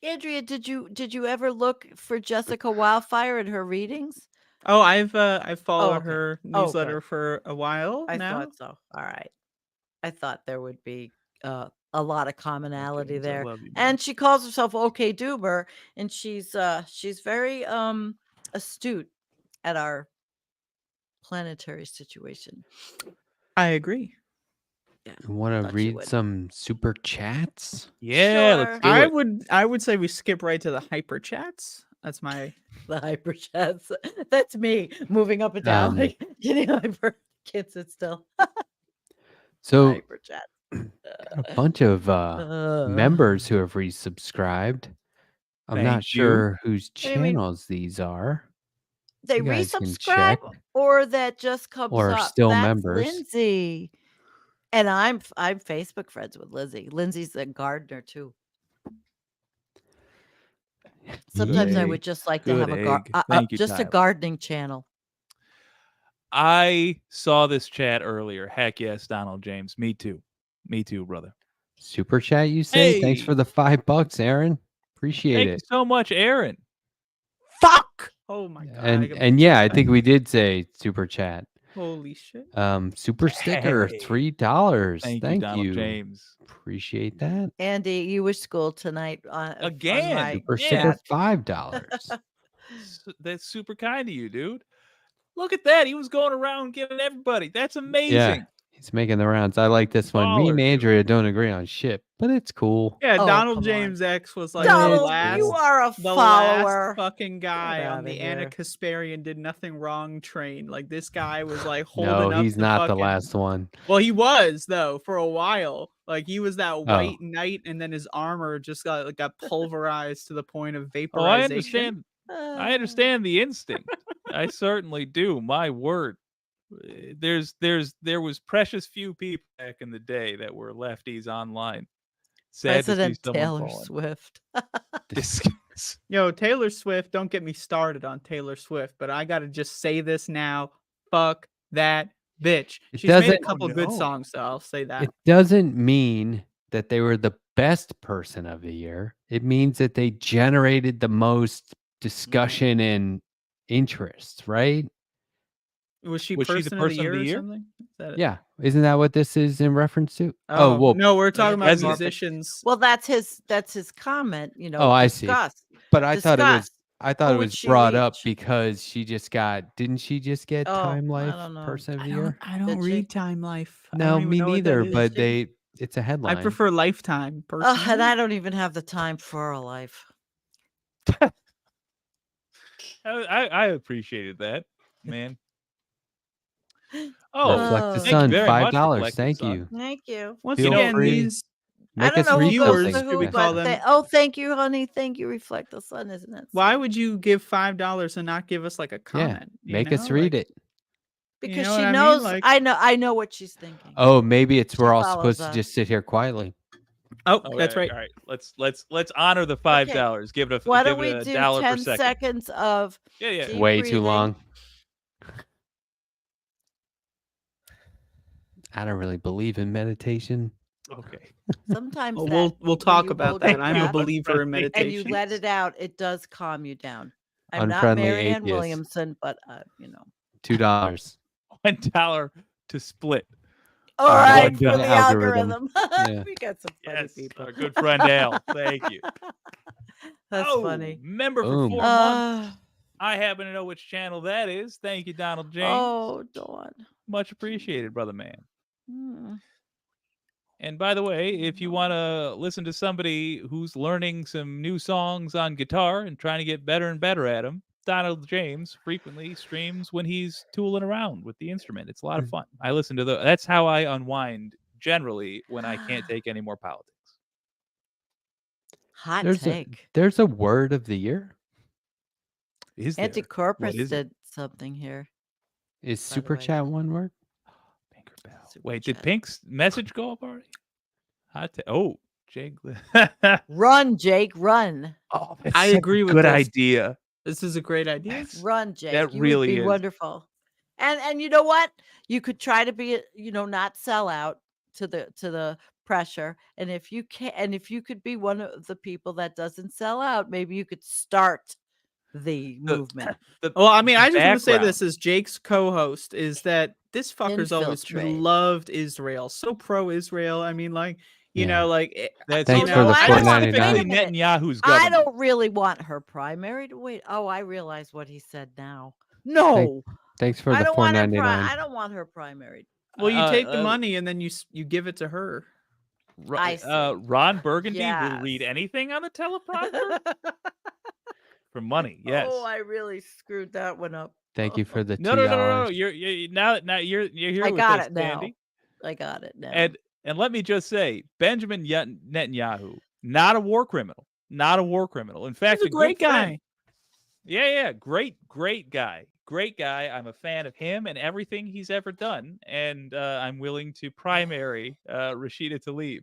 Andrea, did you ever look for Jessica Wildfire and her readings? Oh, I've followed okay. her Oh, newsletter good. for a while I now. thought so. All right. I thought there would be a lot of commonality James, I there. love you, man. And she calls herself OK Doomer, and she's very astute at our planetary situation. I agree. Yeah. You want to Thought you read would. some super chats? Yeah, let's Sure. do it. I would say we skip right to the hyper chats. That's my The hyper chats. That's me moving up and down, Um, like getting hyper. Can't sit still. So Hyper chat. a bunch of members who have resubscribed. I'm not Thank you. sure whose What do you mean? channels these are. They You guys can resubscribe, check. or that just comes Or up. still That's members. Lindsay. And I'm Facebook friends with Lizzie. Lindsay's a gardener too. Sometimes I Yay. would just like to have Good a egg. Thank you, just a Tyler. gardening channel. I saw this chat earlier. Heck yes, Donald James. Me too. Me too, brother. Super chat, you say? Thanks Hey. for the $5, Aaron. Appreciate Thank it. you so much, Aaron. fuck. Oh my god. I gotta And yeah, I fix think we did say super chat. Holy shit. Super sticker, Hey. $3. Thank Thank you, Donald you. James. Appreciate that. Andy, you wish school tonight on Again. my Super Yeah. sticker, chat. $5. That's super kind of you, dude. Look at that. He was going around giving everybody. That's Yeah, amazing. he's making the rounds. I like this one. Me Baller, and dude. Andrea don't agree on shit, but it's cool. Yeah, Oh, Donald come on. James X was like Donald, Yeah, you are a the last follower. fucking guy on outta the Anna here. Kasparian did nothing wrong train. Like this guy was like No, holding up he's the not the fucking- last one. Well, he was though for a while. Like he was that Oh. white knight, and then his armor just got pulverized to the point of vaporization. Oh, I understand. Uh, I understand the instinct. I certainly do. My word. There was precious few people back in the day that were lefties online. Sad President to see someone Taylor falling. Swift. Yo, Taylor Swift, don't get me started on Taylor Swift, but I gotta just say this now. Fuck that bitch. It She's made a doesn't- couple good no. songs, so I'll say that. It doesn't mean that they were the best person of the year. It means that they generated the most discussion and interest, right? Was she Was she the person, person of the year or something? Is that it? Yeah. Isn't that what this is in reference to? Oh, well, no, we're talking about president. musicians. Well, that's his comment. You know. Oh, I see. discuss. but I thought it was Discuss. I thought Who it would was she brought up reach? because didn't she just get Oh, Time I Life don't know. Person of the I year? don't Did she? read Time Life. I No, don't even me know what that neither, is. but Did it's a I headline. prefer Lifetime And personally. I don't even have the time for a life. I appreciated that, man. Reflect Oh, the Oh. thank you Sun, very much, $5. Reflect the Thank Sun. you. Thank you. Once Feel again, free. these I Make don't us know who read goes something. to who, Should we but call them- oh, thank you, honey. Thank you. Reflect the sun, isn't it? why sweet? would you give $5 and not give us like a comment? you Make us know? read Like, it. Because know she what I mean? knows. Like- I know what she's thinking. Oh, maybe it's we're She all follows supposed to us. just sit here quietly. Oh, All that's right. All right. Let's honor the $5. Give it a Why give don't we it a do dollar 10 per second. seconds of Yeah. deep Way too breathing? long. I don't really believe in meditation. Okay. Sometimes Well, that we'll when talk you about hold your that. I'm a breath believer in and you and you meditation. let it out, it does calm you down. I'm not Unfriendly Marianne atheist. Williamson, but you know. $2. $1 to split. All Oh, right, one for down. the Algorithm. algorithm. Yeah. We got some funny Yes, people. our good friend Al. Thank you. That's Oh, funny. Member for Boom. 4 months. I happen to know which channel that is. Thank you, Donald James. oh, Dawn. Much appreciated, brother man. Hmm. And by the way, if you want to listen to somebody who's learning some new songs on guitar and trying to get better and better at them, Donald James frequently streams when he's tooling around with the instrument. It's a lot of fun. I listen to that's how I unwind generally when I can't take any more politics. Hot There's take. there's a word of the year. Is there? Auntie Corpus is it? did something here. Is By the super way. chat one word? Pinker Bell. Super Wait, did chat. Pink's message go up already? Oh, Jake. Run, Jake, run. Oh, that's I such a agree with good this. idea. This is a great idea. That's- Run, Jake. that You really would be is. wonderful. And you know what? You could try to be, not sell out to the pressure. And if you can, and if you could be one of the people that doesn't sell out, maybe you could start the movement. Well, I mean, I just want to say background. this as Jake's co-host is that this fucker's always Infiltrate. loved Israel, so pro-Israel. I mean, like Yeah. That's Thanks Oh, for no, the I don't want- $4.99. wait a minute. Netanyahu's I government. don't really want her primary to wait. Oh, I realize what he said now. No, Thanks for I the don't want her. I $4.99. don't want her primary. well, you take the uh, money and then you give it to her. I see. Ron Burgundy Yes. will read anything on the teleprompter for money. Yes. Oh, I really screwed that one up. Thank you for the $2. No. You're now you're here I with got us, it now. Sandy. I got it now. And let me just say, Benjamin Netanyahu, not a war criminal. Not a war criminal. In fact, He's a good great friend. guy. Yeah. Great guy. Great guy. I'm a fan of him and everything he's ever done. And I'm willing to primary Rashida Tlaib.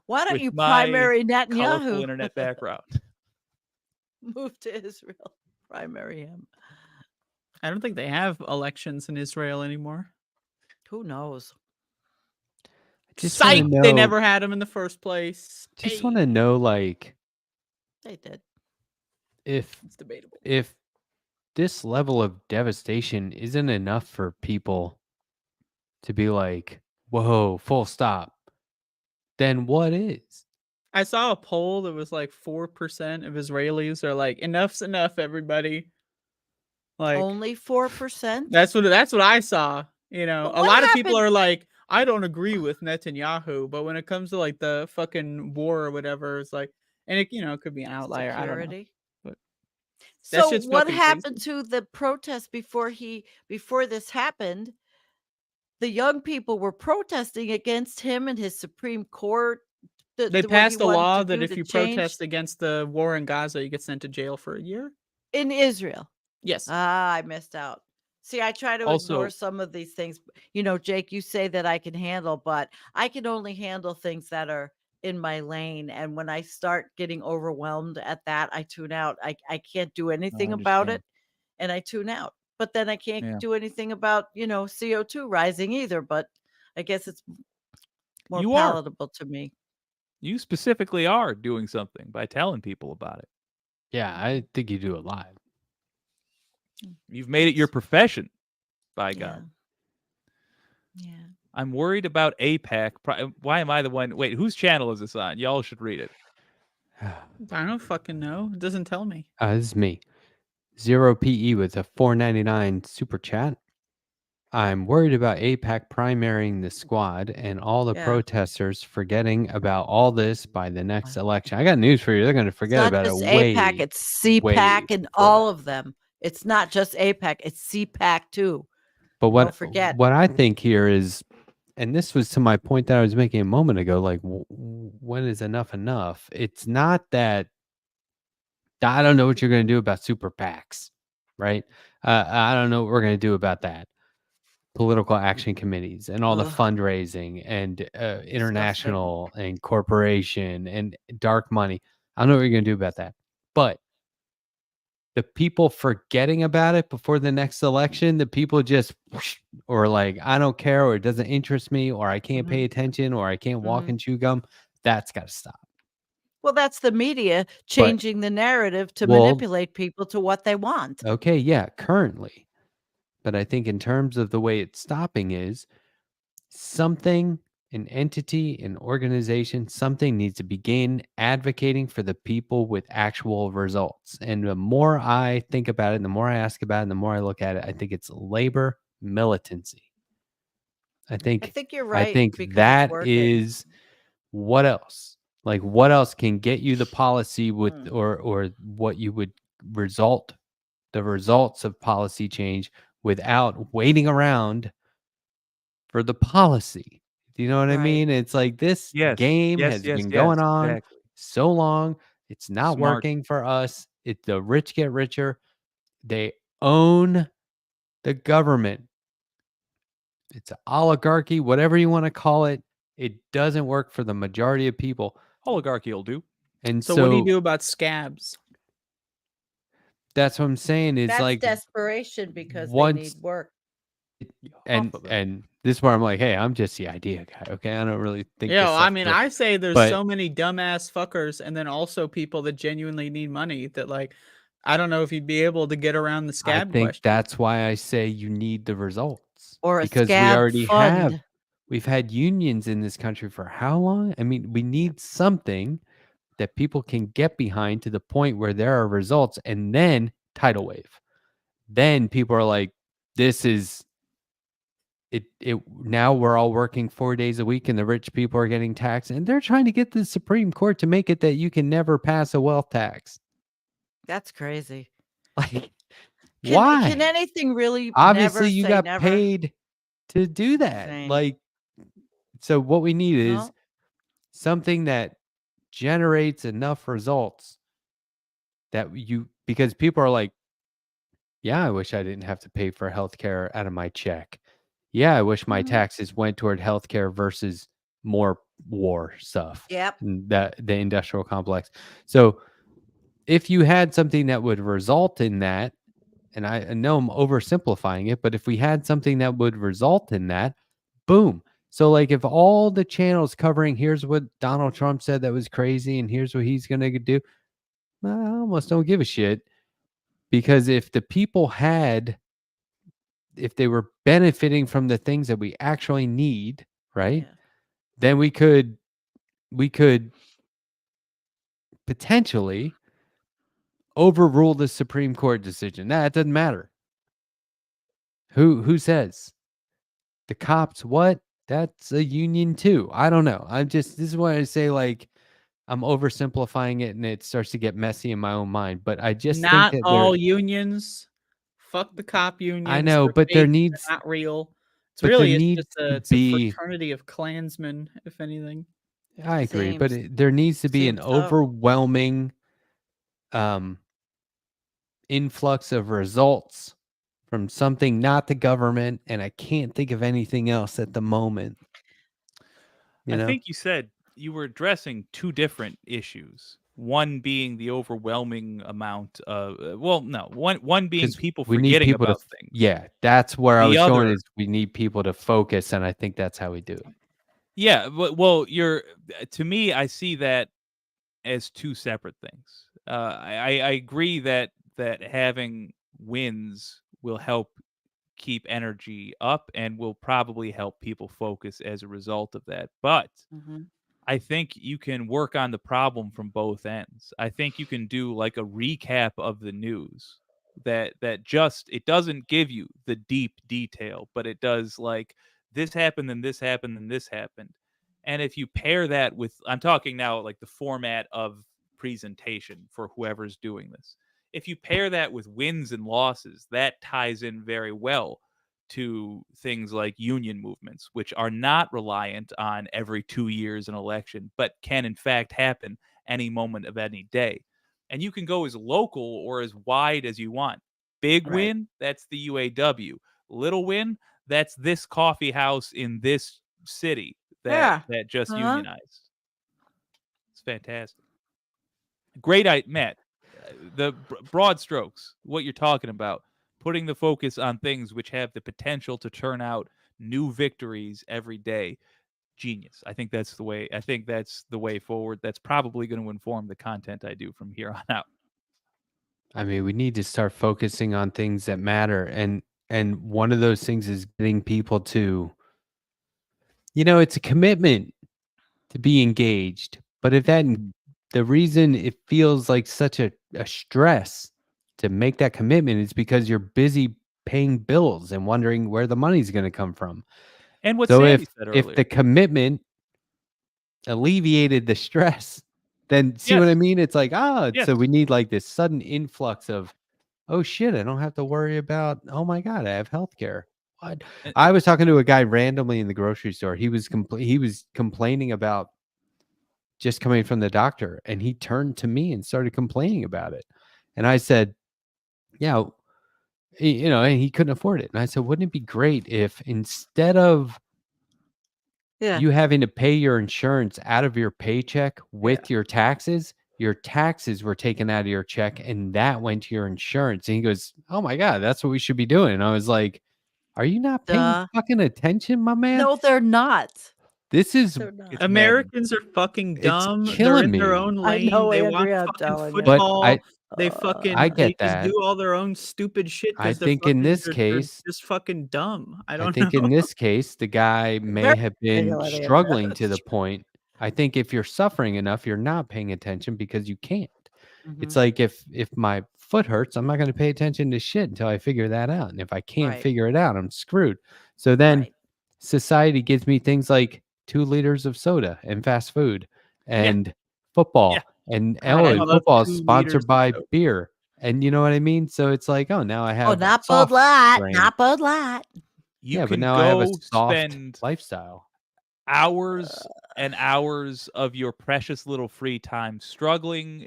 Why don't with you my primary Colorful Netanyahu? internet background. Move to Israel. Primary him. I don't think they have elections in Israel anymore. Who knows? Just wanna Psych! They know- never had them in the first place. Just Hey, want to know, like, They did. if it's debatable. if this level of devastation isn't enough for people to be like, whoa, full stop, then what is? I saw a poll that was like 4% of Israelis are like, enough's enough, everybody. Like Only 4%. that's what I saw. You know, But a what lot of people happened- are like, I don't agree with Netanyahu, but when it comes to like the fucking war or whatever, it's like, and it it could be an outlier. I don't know. Security. But that So shit's what fucking happened crazy. to the protest before this happened? The young people were protesting against him and his Supreme Court. They What he passed a wanted law to that do if to you change protest against the war in Gaza, you get sent to jail for a year. in Israel. Yes. Ah, I missed out. See, I try to ignore Also- some of these things. You know, Jake, you say that I can handle, but I can only handle things that are in my lane. And when I start getting overwhelmed at that, I tune out. I can't do anything about understand. it, and I tune out. But then I can't Yeah. do anything about, CO2 rising either. But I guess it's more You are. palatable to me. You specifically are doing something by telling people about it. Yeah, I think you do a lot. You've made it your profession, by Yeah. God. Yeah. I'm worried about APAC. Why am I the one? Wait, whose channel is this on? Y'all should read it. I don't fucking know. It doesn't tell me. This is me. 0PE with a $4.99 super chat. I'm worried about APAC primarying the squad and all the Yeah. protesters forgetting about all this by the next election. I got news for you. They're going to It's forget not about it just way. APAC, it's CPAC and before all that. of them. It's not just APAC, it's CPAC too. But Don't forget. what I think here is, and this was to my point that I was making a moment ago, like when is enough enough? It's not that I don't know what you're going to do about super PACs, right? I don't know what we're going to do about that. Political action committees and all the Ugh. fundraising and international and corporation and dark money. I don't know what you're going to do about that. But the people forgetting about it before the next election, the people just whoosh, or like, I don't care, or it doesn't interest me, or I can't pay attention, or I can't walk and chew gum. That's got to stop. Well, that's the media changing the narrative to Well- manipulate people to what they want. Okay, yeah, currently. But I think in terms of the way it's stopping is something, an entity, an organization, something needs to begin advocating for the people with actual results. And the more I think about it, and the more I ask about it, and the more I look at it, I think it's labor militancy. I I think think you're right. I think because it's that working. is what else? Like what else can get you the policy with Mm. or what you would result the results of policy change without waiting around for the policy. Do you know what I Right. mean? It's like this Yes. game yes, has yes, been yes, going on exactly. so long. It's not Smart. working for us. The rich get richer. They own the government. It's an oligarchy, whatever you want to call it. It doesn't work for the majority of people. Oligarchy will do. And So what do you do about scabs? that's what I'm saying is That's like desperation because they once- need work. and Off of it. and this is where I'm like, hey, I'm just the idea guy. Okay. I don't really think Yeah, this well, I stuff mean, through. I say there's But- so many dumbass fuckers, and then also people that genuinely need money that like, I don't know if you'd be able to get around the I scab think question. that's why I say you need the results. Or a because scab we already fund. have we've had unions in this country for how long? I mean, we need something that people can get behind to the point where there are results, and then tidal wave. Then people are like, this is it now we're all working 4 days a week and the rich people are getting taxed, and they're trying to get the Supreme Court to make it that you can never pass a wealth tax. That's crazy. Like Can why? anything really Obviously never you say got never? paid to do that. Insane. Like, so what we need is No. something that generates enough results that because people are like, yeah, I wish I didn't have to pay for healthcare out of my check. Yeah, I wish my Mhm. taxes went toward healthcare versus more war stuff. Yep. and the industrial complex. So if you had something that would result in that, and I know I'm oversimplifying it, but if we had something that would result in that, boom. So like if all the channels covering here's what Donald Trump said that was crazy and here's what he's going to do, I almost don't give a shit, because if the people had if they were benefiting from the things that we actually need, right? Yeah. Then we could potentially overrule the Supreme Court decision. Nah, it doesn't matter. Who says? The cops, what? That's a union too. I don't know. This is why I say, like, I'm oversimplifying it and it starts to get messy in my own mind. But I just think Not that all unions. Fuck the cop unions. know, They're but there fake, they're needs not real. but there It's needs just to it's a be fraternity of Klansmen, if anything. I agree, but Seems there needs to be an seems so. overwhelming influx of results from something not the government, and I can't think of anything else at the moment. You I know? think you said you were addressing two different issues. One being the overwhelming amount of one being 'Cause people we need forgetting people to about things. yeah, that's where I The was going other is we need people to focus, and I think that's how we do it. Yeah, well, to me, I see that as two separate things. I agree that having wins will help keep energy up and will probably help people focus as a result of that. But Mhm. I think you can work on the problem from both ends. I think you can do like a recap of the news that just it doesn't give you the deep detail, but it does like this happened and this happened and this happened. And if you pair that with I'm talking now like the format of presentation for whoever's doing this. If you pair that with wins and losses, that ties in very well to things like union movements, which are not reliant on every 2 years an election, but can in fact happen any moment of any day. And you can go as local or as wide as you want. Big Right. win, that's the UAW. Little win, that's this coffee house in this city Yeah. that just Uh-huh. unionized. It's fantastic. Great, Matt. The broad strokes, what you're talking about, putting the focus on things which have the potential to turn out new victories every day. Genius. I think that's the way. I think that's the way forward. That's probably going to inform the content I do from here on out. I mean, we need to start focusing on things that matter, and one of those things is getting people to it's a commitment to be engaged. But if the reason it feels like such a stress to make that commitment is because you're busy paying bills and wondering where the money's going to come from. And what So Sandy said if earlier. the commitment alleviated the stress, then see what I Yes. mean? It's like, Yes. so we need like this sudden influx of, oh shit, I don't have to worry about, oh my God, I have healthcare. What? I was talking to a guy randomly in the grocery store. He was complaining about just coming from the doctor, and he turned to me and started complaining about it. And I said, yeah, and he couldn't afford it. And I said, wouldn't it be great if instead of Yeah. you having to pay your insurance out of your paycheck with your taxes were taken out of your check and that went to your insurance? And he goes, oh my God, that's what we should be doing. And I was like, are you not paying Duh. fucking attention, my man? No, they're not. This is They're not. It's Americans are fucking It's dumb. They're killing in their me. own I lane. know, They watch Andrea, I'm fucking telling you. But football. They I they get just that. do all their own stupid shit I because think in this they're case, just fucking dumb. I I don't think know. in this case, the guy may Very have been articulate, Andrea. struggling to That's the point. I think if you're suffering enough, you're not paying attention because you can't. It's Mhm. like if my foot hurts, I'm not going to pay attention to shit until I figure that out. And if I can't Right. figure it out, I'm screwed. So then Right. society gives me things like 2 liters of soda and fast food and Yeah. football. And God, I love football is 2 liters sponsored of by soda. beer. And you know what I mean? So it's like, oh, now I Oh, have not Bud soft Light. drink. Not Bud Light. You Yeah, but can now I have a go soft spend lifestyle. hours and hours of your precious little free time struggling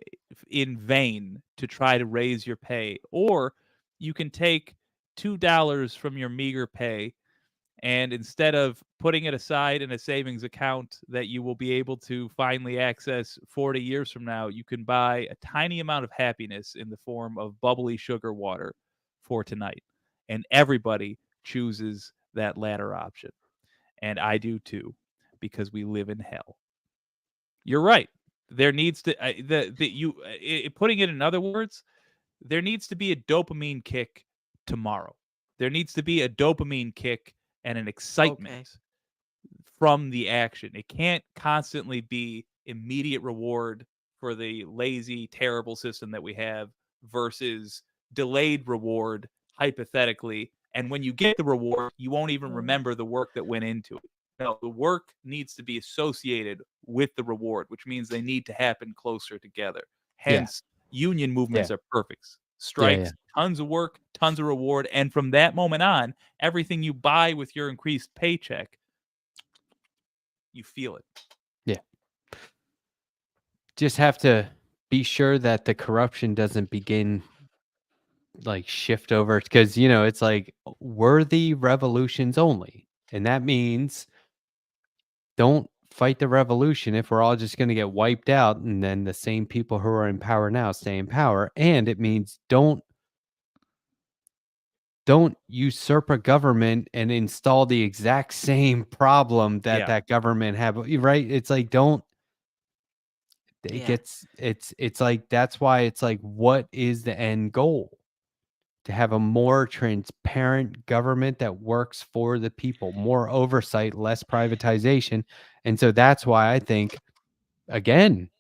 in vain to try to raise your pay, or you can take $2 from your meager pay and instead of putting it aside in a savings account that you will be able to finally access 40 years from now, you can buy a tiny amount of happiness in the form of bubbly sugar water for tonight. And everybody chooses that latter option. And I do too, because we live in hell. You're right. There needs to putting it in other words, there needs to be a dopamine kick tomorrow. There needs to be a dopamine kick and an excitement from the action. It can't constantly be immediate reward for the lazy, terrible system that we have versus delayed reward, hypothetically. And when you get the reward, you won't even remember the work that went into it. No, the work needs to be associated with the reward, which means they need to happen closer together. Hence, union movements are perfect. Strikes, tons of work, tons of reward. And from that moment on, everything you buy with your increased paycheck, you feel it. Yeah. Just have to be sure that the corruption doesn't begin like shift over, because it's like worthy revolutions only. And that means don't fight the revolution if we're all just going to get wiped out and then the same people who are in power now stay in power. And it means don't usurp a government and install the exact same problem that that government had, right? It's like it's like, that's why it's like, what is the end goal? To have a more transparent government that works for the people, more oversight, less privatization. And so that's why I think, again,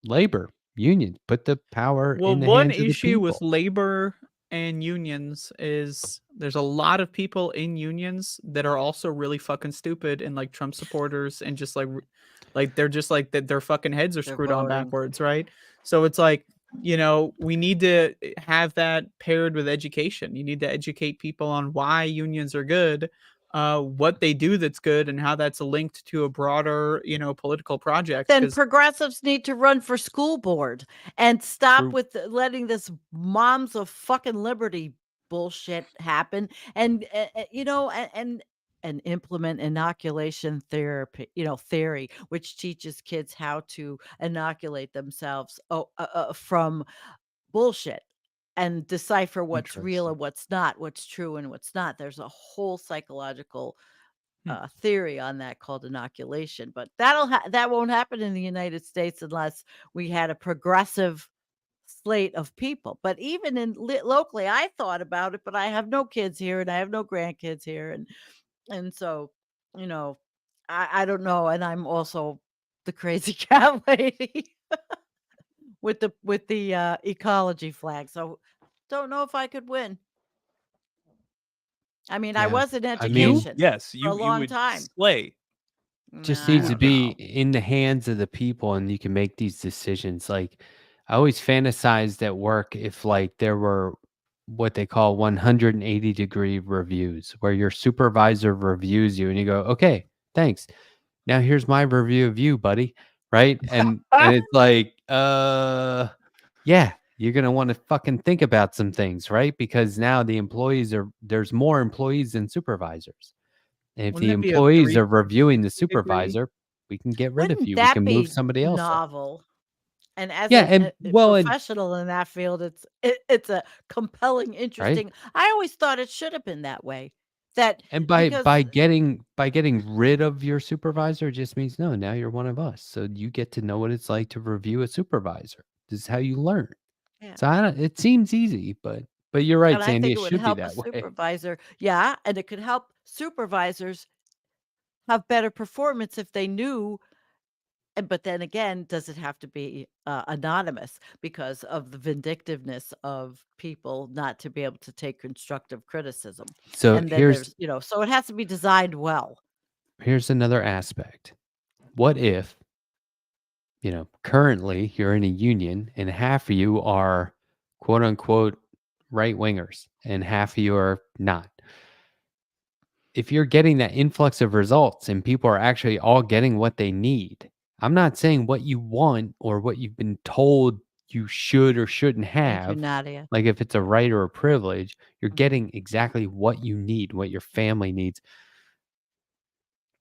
labor, unions, put the power in the one hands of the issue with people. labor and unions is there's a lot of people in unions that are also really fucking stupid and like Trump supporters, and just like they're just like that their fucking heads are screwed on backwards, right? So it's like, we need to have that paired with education. You need to educate people on why unions are good, what they do that's good, and how that's linked to a broader, political project. Then progressives need to run for school board and stop with letting this moms of fucking liberty bullshit happen, and and implement inoculation therapy, theory, which teaches kids how to inoculate themselves from bullshit and decipher what's real and what's not, what's true and what's not. There's a whole psychological theory on that called inoculation, but that won't happen in the United States unless we had a progressive slate of people. But even in locally, I thought about it, but I have no kids here and I have no grandkids here, and so I don't know, and I'm also the crazy cat lady with the ecology flag, so don't know if I could win. I mean, I was in education for a long would time. slay. Just needs to be in the hands of the people, and you can make these decisions. Like, I always fantasized at work if like there were what they call 180-degree reviews, where your supervisor reviews you and you go, okay, thanks. Now here's my review of you, buddy. Right. And it's like, yeah, you're going to want to fucking think about some things, right? Because now there's more employees than supervisors. And if the employees are reviewing the supervisor, we can get rid of you. We can move somebody else. Novel. And as a professional in that field, it's a compelling, interesting. Right? I always thought it should have been that way. And by getting rid of your supervisor just means now you're one of us. So you get to know what it's like to review a supervisor. This is how you learn. Yeah. So it seems easy, but you're right, Sandy. It should be that way. Supervisor, yeah, and it could help supervisors have better performance if they knew. But then again, does it have to be anonymous because of the vindictiveness of people not to be able to take constructive criticism? So and then there's so it has to be designed well. Here's another aspect. What if, currently you're in a union and half of you are quote unquote right wingers and half of you are not? If you're getting that influx of results and people are actually all getting what they need, I'm not saying what you want or what you've been told you should or shouldn't have. Thank you, Nadia. Like if it's a right or a privilege, you're getting exactly what you need, what your family needs.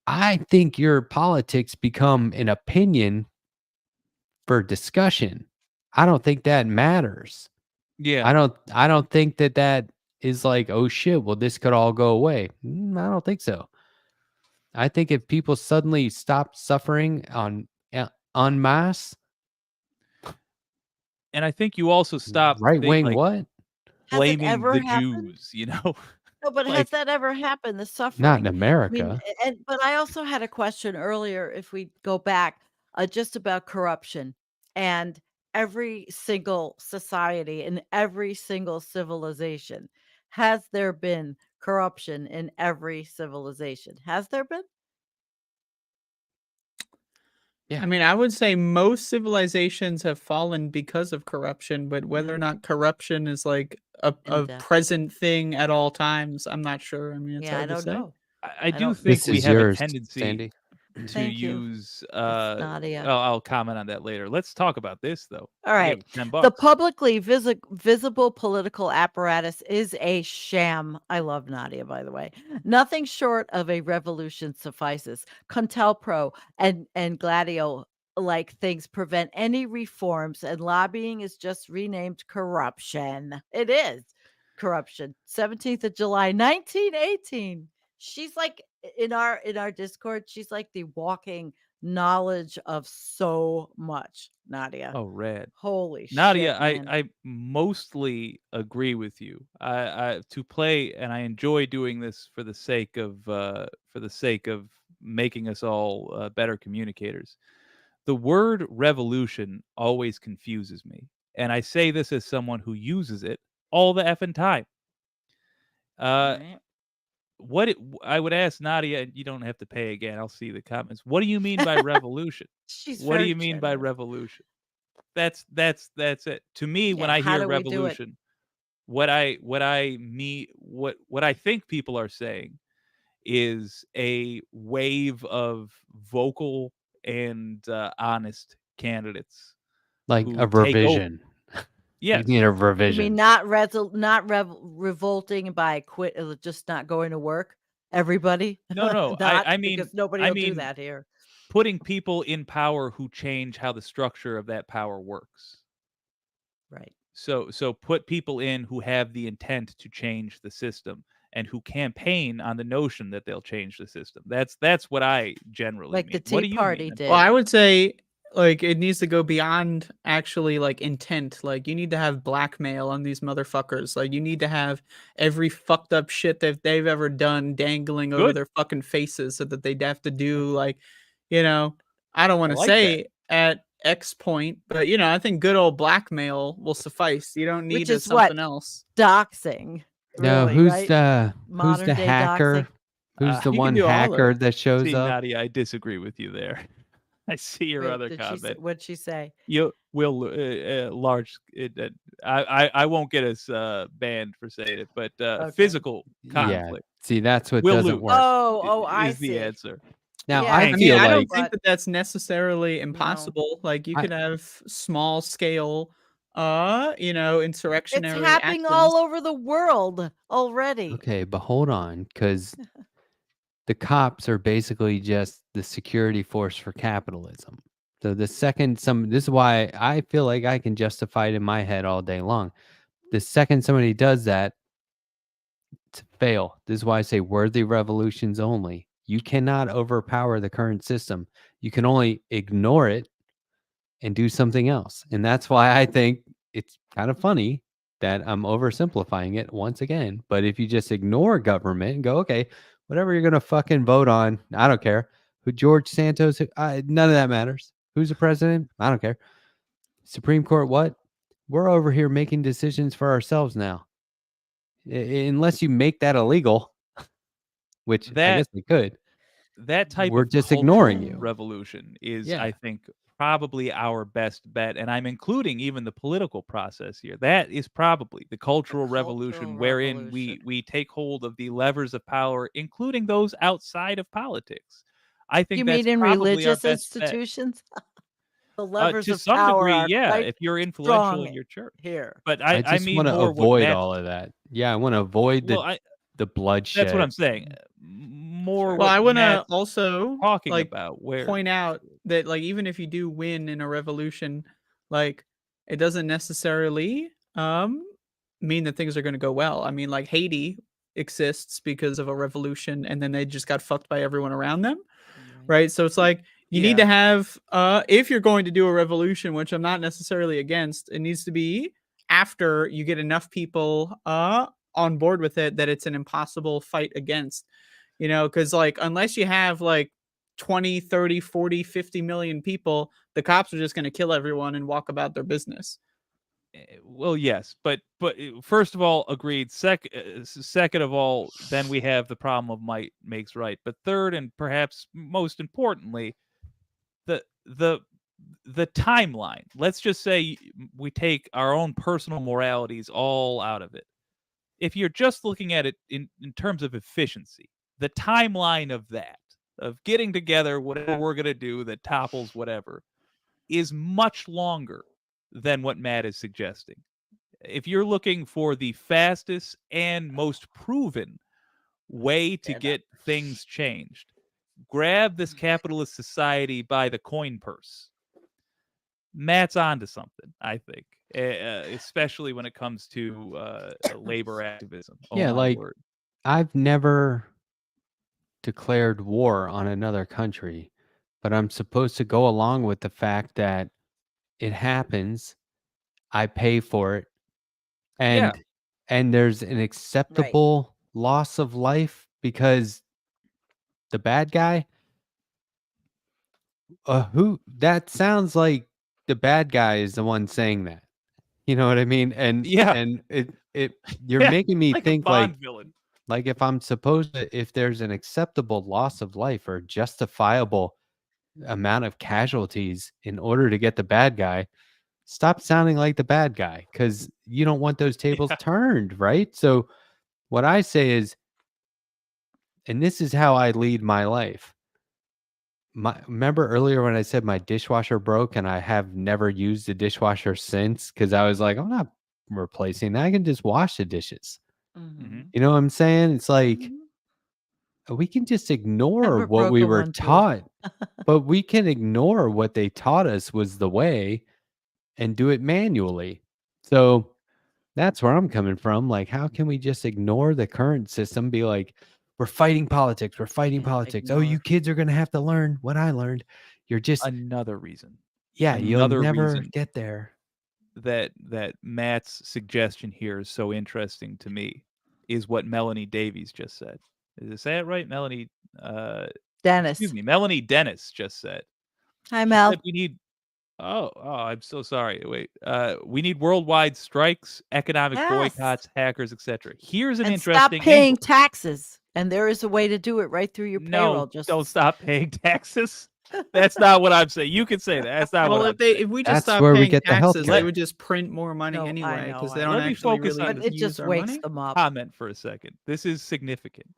I think your politics become an opinion for discussion. I don't think that matters. Yeah. I don't think that is like, oh shit, well, this could all go away. I don't think so. I think if people suddenly stop suffering en masse, and I think you also stop right wing what? Has it blaming ever the happened? Jews, you know? No, but has Like, that ever happened? The Not suffering. in I mean, America. but I also had a question earlier. If we go back, just about corruption and every single society in every single civilization, has there been corruption in every civilization? Has there been? Yeah. I mean, I would say most civilizations have fallen because of corruption, but whether or not corruption is like a In-depth. present thing at all times, I'm not sure. I mean, it's Yeah, I hard to don't say. know. I I do don't. think This we is have a yours, tendency Sandy. to Thank you. use. It's Nadia. I'll comment on that later. Let's talk about this though. All I right. gave it The $10. publicly visible political apparatus is a sham. I love Nadia, by the way. Nothing short of a revolution suffices. Contelpro and Gladio like things prevent any reforms, and lobbying is just renamed corruption. It is corruption. 17th of July, 1918. She's like in our Discord, she's like the walking knowledge of so much, Nadia. Oh, rad. Holy Nadia, shit, man. I mostly agree with you. I to play, and I enjoy doing this for the sake of making us all better communicators. The word revolution always confuses me, and I say this as someone who uses it all the effing time. Uh, Right. I would ask Nadia, and you don't have to pay again. I'll see the comments. What do you mean by revolution? She's What do very you mean by generous. revolution? That's it. To me, when Yeah, I how hear do we do it? revolution, what I think people are saying is a wave of vocal and honest candidates Like a who take over. revision. You Yes. need a You mean revision. not revolting by just not going to work? Everybody? No. Not I mean because nobody I will do mean that here. putting people in power who change how the structure of that power works. Right. So put people in who have the intent to change the system and who campaign on the notion that they'll change the system. That's what I generally Like the mean. What do Tea you Party mean? did. Well, I would say like it needs to go beyond actually like intent. Like you need to have blackmail on these motherfuckers. Like you need to have every fucked up shit that they've ever done dangling over Good. their fucking faces so that they'd have to do like, you know, I don't want to like that. say at X point, but you know, I think good old blackmail will suffice. You don't Which need is what? something else. Doxing. No, Really, right? who's Modern the day hacker? doxing. Who's the You can one do all of hacker it. that shows See, up? Nadia, I disagree with you there. I see your Wait, other did she comment. what'd she say? You will large. I won't get us banned for saying it, but Okay. physical Yeah. conflict See, that's what will doesn't lose. work. I is the see. answer. Now, Yeah, I I mean, feel I don't like think But that that's necessarily impossible. Like you I- could have small scale, you know, it's insurrectionary happening actions. all over the world already. okay, but hold on, because the cops are basically just the security force for capitalism. So the second this is why I feel like I can justify it in my head all day long. The second somebody does that, to fail. This is why I say worthy revolutions only. You cannot overpower the current system. You can only ignore it and do something else. And that's why I think it's kind of funny that I'm oversimplifying it once again. But if you just ignore government and go, okay, whatever you're going to fucking vote on, I don't care. Who George Santos, none of that matters. Who's the president? I don't care. Supreme Court, what? We're over here making decisions for ourselves now. Unless you make that illegal, which I That guess they could. that type We're of just ignoring cultural you. revolution is, Yeah. I think, probably our best bet, and I'm including even the political process here. That is probably the cultural revolution, cultural wherein we take hold of the levers of power, including those outside of politics. I think You that's mean in probably our religious best bet. institutions? The levers To of some power degree, are yeah, quite if you're influential strong in your church. here. But I I just mean want to more what avoid Matt's all of that. Yeah, I want to avoid well, the that's bloodshed. what I'm saying. More Sure. Well, I what want to Matt's also talking like about, where point out that like even if you do win in a revolution, like it doesn't necessarily mean that things are going to go well. I mean, like Haiti exists because of a revolution and then they just got fucked by everyone around them, right? So it's like you need Yeah. to have if you're going to do a revolution, which I'm not necessarily against, it needs to be after you get enough people on board with it that it's an impossible fight against, because like unless you have like 20, 30, 40, 50 million people, the cops are just going to kill everyone and walk about their business. Well, yes, but first of all, agreed. Second of all, then we have the problem of might makes right. But third, and perhaps most importantly, the timeline. Let's just say we take our own personal moralities all out of it. If you're just looking at it in terms of efficiency, the timeline of that, of getting together, whatever we're going to do that topples whatever, is much longer than what Matt is suggesting. If you're looking for the fastest and most proven way to get things changed, grab this capitalist society by the coin purse. Matt's onto something, I think, especially when it comes to labor activism. Oh, Yeah, my like word. I've never declared war on another country, but I'm supposed to go along with the fact that it happens. I pay for it, Yeah. and there's an acceptable loss of life because the bad guy, who that sounds like the bad guy is the one saying that. You know what I mean? And Yeah. and it you're Yeah, making me like a think Bond villain. like if I'm supposed to, if there's an acceptable loss of life or justifiable amount of casualties in order to get the bad guy, stop sounding like the bad guy because you don't want those tables Yeah. turned, right? So what I say is, and this is how I lead my life. Remember earlier when I said my dishwasher broke and I have never used a dishwasher since because I was like, I'm not replacing that. I can just wash the dishes. Mhm. You know what I'm saying? It's like Mhm. we can just ignore Never what we broken were one, too. taught, but we can ignore what they taught us was the way and do it manually. So that's where I'm coming from. Like, how can we just ignore the current system? Be like, we're fighting politics. We're fighting Yeah, politics. Oh, you ignore. kids are going to have to learn what I learned. You're just, Another reason. yeah, you'll Another never reason get there. that Matt's suggestion here is so interesting to me is what Melanie Davies just said. Did I say it right? Melanie Dennis. Melanie Dennis just said. Hi, She Mel. said we need I'm so sorry. Wait. We need worldwide strikes, economic Yes. boycotts, hackers, etc. Here's an And stop interesting paying angle. taxes. And there is a way to do it right through your payroll. No, Just don't stop paying taxes. That's not what I'm saying. You can say that. That's not Well, what I'm if they saying. if we That's just stop where we paying get the taxes, they healthcare. would just print more money No, I anyway know, because I they know. don't Let me actually focus really on but this it just use our wakes money. them up. comment for a second. This is significant.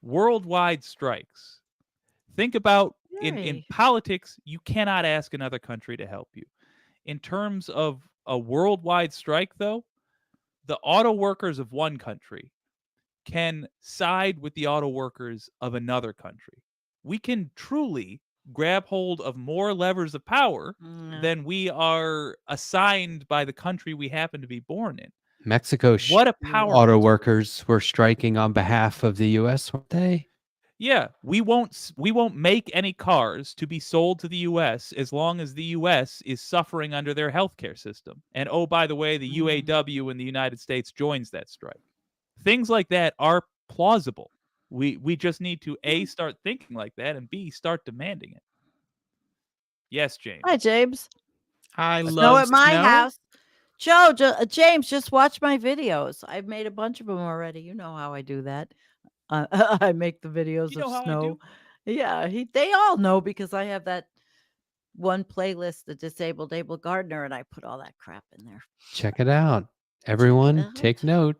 Worldwide strikes. Think about in Yay. politics, you cannot ask another country to help you. In terms of a worldwide strike, though, the auto workers of one country can side with the auto workers of another country. We can truly grab hold of more levers of power Mm, than we are assigned by the country we happen to be born in. Mexico What a power auto boost. workers were striking on behalf of the U.S., weren't they? Yeah, we won't make any cars to be sold to the US as long as the US is suffering under their healthcare system. And oh, by the way, the UAW in the United States joins that strike. Things like that are plausible. We just need to A, start thinking like that, and B, start demanding it. Yes, James. Hi, James. I Snow love at my snow. house. James, just watch my videos. I've made a bunch of them already. You know how I do that. I make the videos You know of how I snow. do? Yeah, they all know because I have that one playlist, the Disabled Able Gardener, and I put all that crap in there. Check it out. Everyone, out. take note.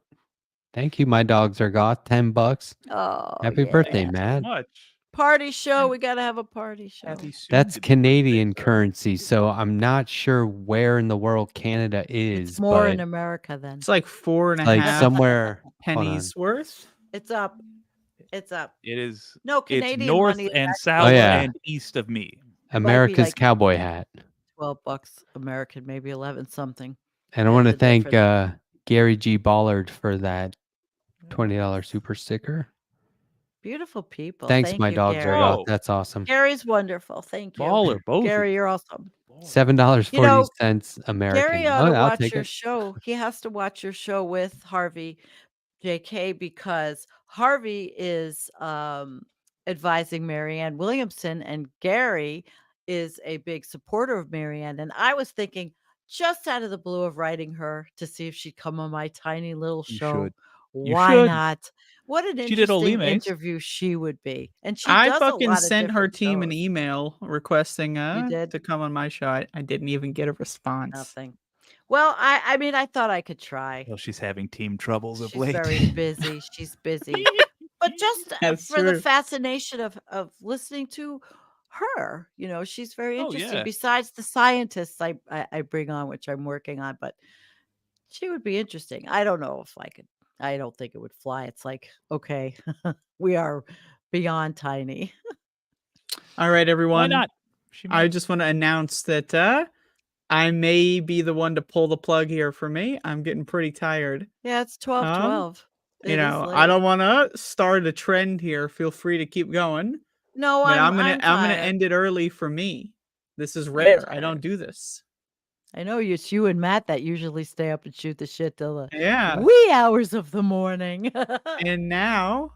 Thank you. My dogs are goth. $10. Oh, Happy yeah. birthday, Thank you so Matt. much. Party show. We got to have a party show. Happy soon That's to be Canadian birthday, sir. currency, so I'm not sure where in the world Canada is. It's more but in America then. It's like 4.5 like somewhere. hold on. pennies worth. It's up. It's up. It is. No, It's Canadian north money is and actually south yeah. and east of me. America's like- cowboy hat. $12 American, maybe 11 something. And I want to the thank difference. Gary G. Ballard for that $20 super sticker. Beautiful people. Thanks, Thank my you, dogs Gary. are goth. Oh. That's awesome. Gary's wonderful. Thank you. Baller, both. Gary, you're awesome. $7.40 American. Gary ought to I'll watch take your it. show. He has to watch your show with Harvey JK because Harvey is advising Marianne Williamson and Gary is a big supporter of Marianne. And I was thinking just out of the blue of writing her to see if she'd come on my tiny little You show. should. You Why should. not? What an She did interesting Olime's. interview she would be. And she I does a fucking lot of sent her different team an shows. email requesting did? to come on my show. I didn't even get a response. Nothing. Well, I mean, I thought I could try. Well, she's having team troubles of She's late. very busy. She's busy. But just That's for the true. fascination of listening to her, she's very Oh, interesting. yeah. Besides the scientists I bring on, which I'm working on, but she would be interesting. I don't know if I could. I don't think it would fly. It's like, okay, we are beyond tiny. All right, Why everyone. not? She I might. just want to announce that I may be the one to pull the plug here for me. I'm getting pretty tired. Yeah, it's 12:12. You It is know, I late. don't want to start a trend here. Feel free to keep going, No, but I'm I'm gonna tired. end it early for me. This is rare. I tired. don't do this. I know it's you and Matt that usually stay up and shoot the shit till the Yeah. wee hours of the morning. And now,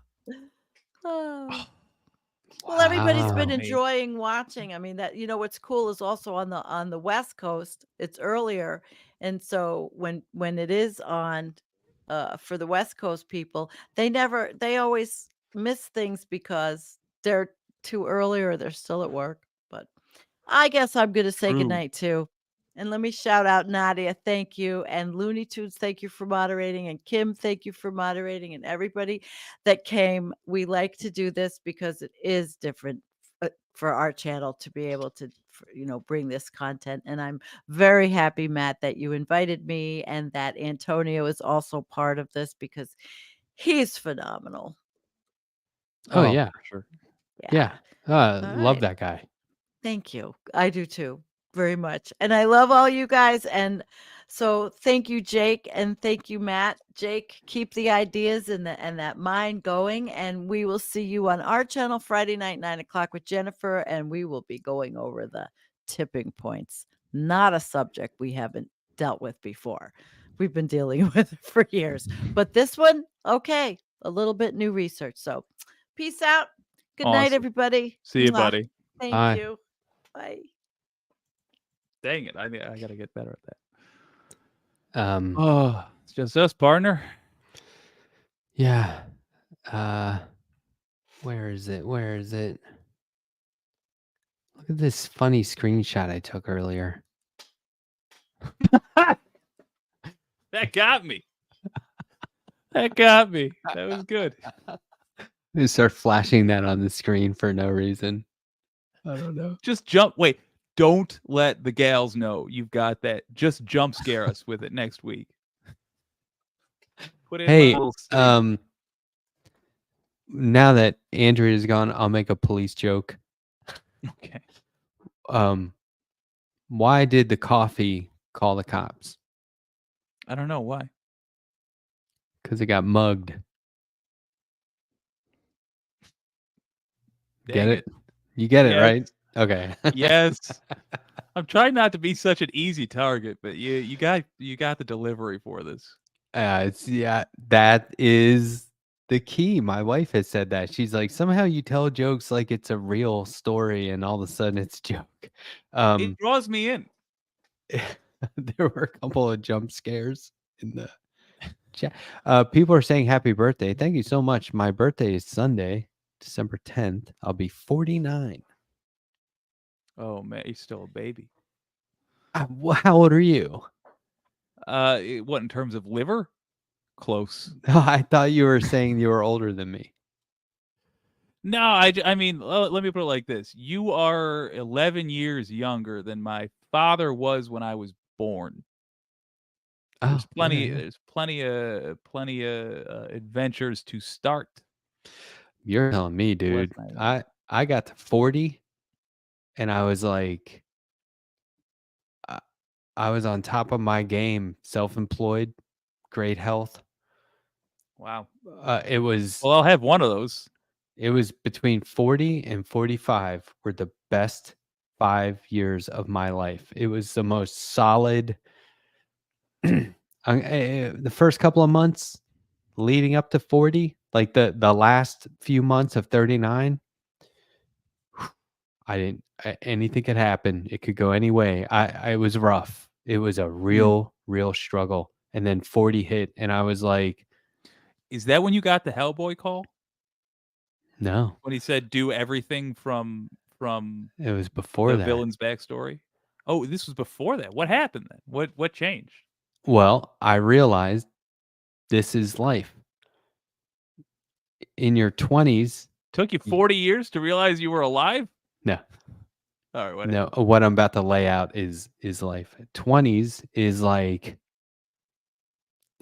Oh. Well, everybody's been Wow. enjoying watching. I mean, that what's cool is also on the West Coast, it's earlier. And so when it is on for the West Coast people, they always miss things because they're too early or they're still at work. But I guess I'm gonna say True. goodnight too. And let me shout out Nadia, thank you. And Looney Tunes, thank you for moderating. And Kim, thank you for moderating. And everybody that came. We like to do this because it is different for our channel to be able to, bring this content. And I'm very happy, Matt, that you invited me and that Antonio is also part of this because he's phenomenal. Oh, yeah. For sure. Yeah. All Love right. that guy. Thank you. I do too, very much. And I love all you guys. And so thank you, Jake, and thank you, Matt. Jake, keep the ideas and that mind going. And we will see you on our channel Friday night, 9:00 with Jennifer. And we will be going over the tipping points. Not a subject we haven't dealt with before. We've been dealing with it for years. But this one, okay, a little bit new research. So peace out. Good night, Awesome. everybody. See you, Mwah. buddy. Thank Bye. you. Bye. Dang it. I got to get better at that. Um, Oh, it's just us, partner. yeah. Where is it? Where is it? Look at this funny screenshot I took earlier. That got me. That got me. That was good. They start flashing that on the screen for no reason. I don't know. Just jump. Wait. Don't let the gals know you've got that. Just jump scare us with it next week. Put in my Hey, little sting. now that Andrea's gone, I'll make a police joke. Okay. Why did the coffee call the cops? I don't know why. Because it got mugged. Get Dang it? You get it, Yes. right? Okay. Yes. I'm trying not to be such an easy target, but you got the delivery for this. That is the key. My wife has said that. She's like, somehow you tell jokes like it's a real story, and all of a sudden it's a joke. It draws me in. There were a couple of jump scares in the chat. People are saying happy birthday. Thank you so much. My birthday is Sunday, December 10th. I'll be 49. Oh man, he's still a baby. How old are you? What in terms of liver? Close. I thought you were saying you were older than me. No, I mean, let me put it like this: you are 11 years younger than my father was when I was born. There's plenty. yeah. There's plenty of adventures to start. You're telling me, dude. night. I got to 40, and I was like, I was on top of my game, self-employed, great health. Wow. It was Well, I'll have one of those. between 40 and 45 were the best 5 years of my life. It was the most solid. The first couple of months leading up to 40, like the last few months of 39, anything could happen. It could go any way. It was rough. It was a real struggle. And then 40 hit, and I was like, Is that when you got the Hellboy call? no, When he said do everything from it was before the that. villain's backstory? Oh, this was before that. What happened then? What changed? Well, I realized this is life. In your 20s, Took you 40 years to realize you were alive? no, All right, no, what I'm about to lay out is life. 20s is like,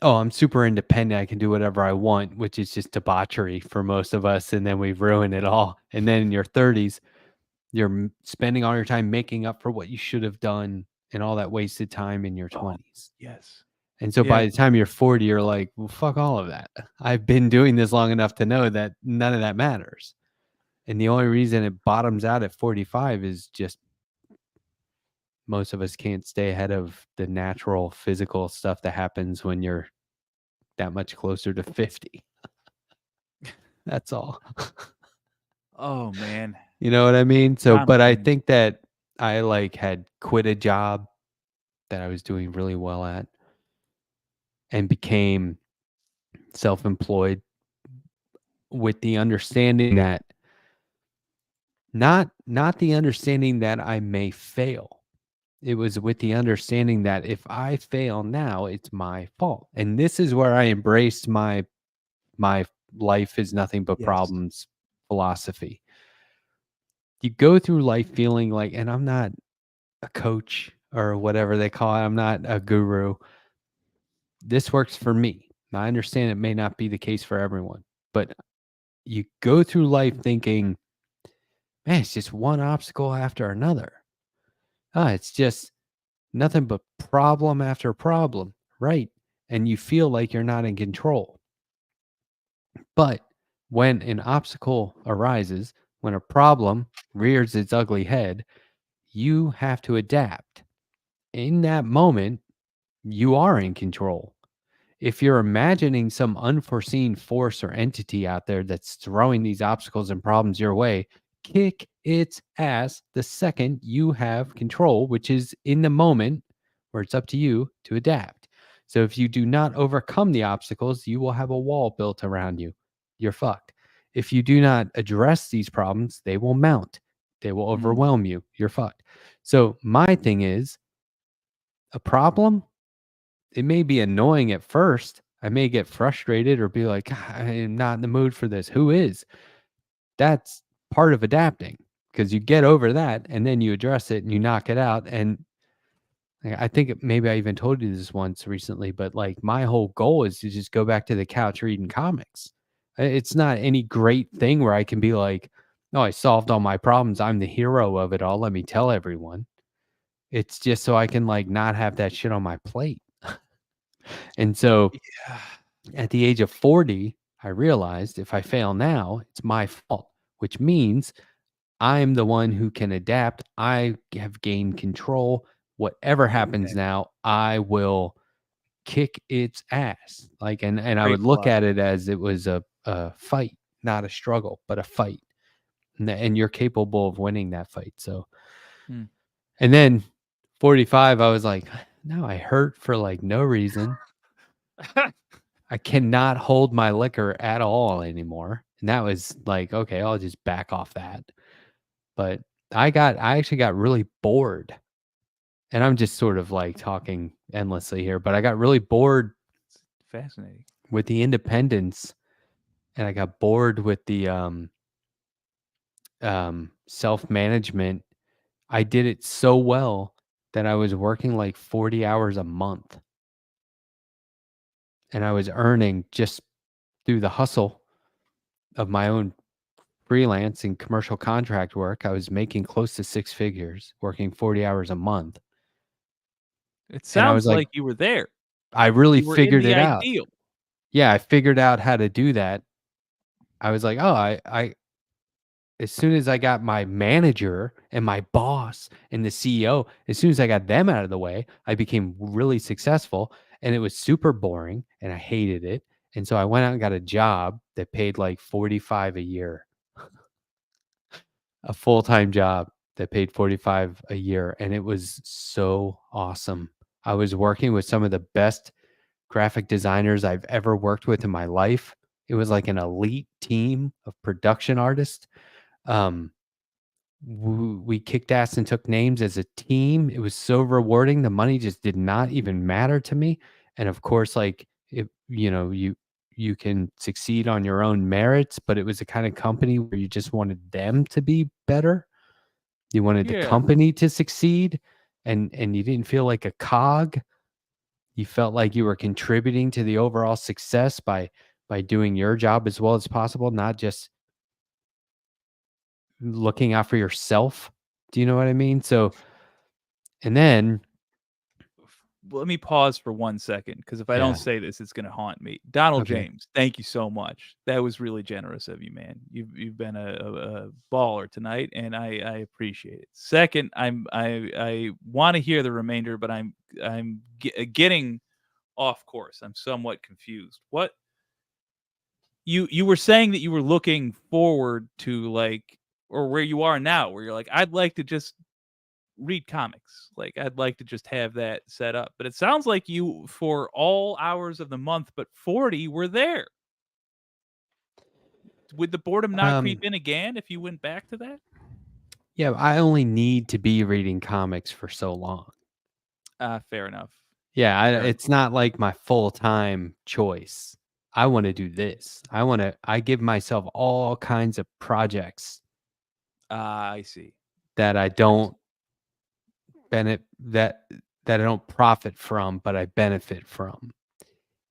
oh, I'm super independent. I can do whatever I want, which is just debauchery for most of us. And then we've ruined it all. And then in your 30s, you're spending all your time making up for what you should have done and all that wasted time in your 20s. Yes. And so by the time you're 40, you're like, well, fuck all of that. I've been doing this long enough to know that none of that matters. And the only reason it bottoms out at 45 is just most of us can't stay ahead of the natural physical stuff that happens when you're that much closer to 50. That's all. Oh man. You know what I mean? So, but I Complicated. think that I like had quit a job that I was doing really well at and became self-employed with the understanding that not the understanding that I may fail. It was with the understanding that if I fail now, it's my fault. And this is where I embraced my life is nothing but Yes. problems philosophy. You go through life feeling like, and I'm not a coach or whatever they call it, I'm not a guru. This works for me. I understand it may not be the case for everyone, but you go through life thinking, man, it's just one obstacle after another. It's just nothing but problem after problem, right? And you feel like you're not in control. But when an obstacle arises, when a problem rears its ugly head, you have to adapt. In that moment, you are in control. If you're imagining some unforeseen force or entity out there that's throwing these obstacles and problems your way, kick its ass the second you have control, which is in the moment where it's up to you to adapt. So if you do not overcome the obstacles, you will have a wall built around you. You're fucked. If you do not address these problems, they will mount. They will overwhelm you. You're fucked. So my thing is, a problem, it may be annoying at first. I may get frustrated or be like, I am not in the mood for this. Who is? That's part of adapting because you get over that and then you address it and you knock it out. And I think maybe I even told you this once recently, but like my whole goal is to just go back to the couch reading comics. It's not any great thing where I can be like, oh, I solved all my problems. I'm the hero of it all. Let me tell everyone. It's just so I can like not have that shit on my plate. And so at the age of 40, I realized if I fail now, it's my fault, which means I'm the one who can adapt. I have gained control. Whatever happens now, I will kick its ass. Like, and I Great would look philosophy. at it as it was a fight, not a struggle, but a fight. And you're capable of winning that fight. So, and then 45, I was like, no, I hurt for like no reason. I cannot hold my liquor at all anymore. And that was like, okay, I'll just back off that. But I actually got really bored. And I'm just sort of like talking endlessly here, but I got really bored Fascinating. with the independence and I got bored with the self-management. I did it so well that I was working like 40 hours a month. And I was earning just through the hustle of my own freelance and commercial contract work. I was making close to 6 figures, working 40 hours a month. It And I was sounds like, like you were there. I really You were in figured the it out. ideal. Yeah, I figured out how to do that. I was like, oh, as soon as I got my manager and my boss and the CEO, as soon as I got them out of the way, I became really successful, and it was super boring and I hated it. And so I went out and got a job that paid like 45 a year, a full-time job that paid 45 a year, and it was so awesome. I was working with some of the best graphic designers I've ever worked with in my life. It was like an elite team of production artists. Um, we kicked ass and took names as a team. It was so rewarding. The money just did not even matter to me. And of course, like it, you can succeed on your own merits, but it was the kind of company where you just wanted them to be better. You wanted the Yeah. company to succeed, and you didn't feel like a cog. You felt like you were contributing to the overall success by doing your job as well as possible, not just looking out for yourself. Do you know what I mean? So, and then, Let me pause for 1 second, because if I yeah, don't say this, it's gonna haunt me. Donald okay. James, thank you so much. That was really generous of you, man. You've been a baller tonight, and I appreciate it. Second, I want to hear the remainder, but I'm getting off course. I'm somewhat confused. What you were saying that you were looking forward to, like, or where you are now, where you're like, I'd like to just read comics. Like, I'd like to just have that set up. But it sounds like you, for all hours of the month but 40, were there. Would the boredom not creep Um, in again if you went back to that? yeah, I only need to be reading comics for so long. Fair enough. Yeah, Fair it's not like my full-time choice. I want to do this. I give myself all kinds of projects I see. that I don't benefit that I don't profit from, but I benefit from.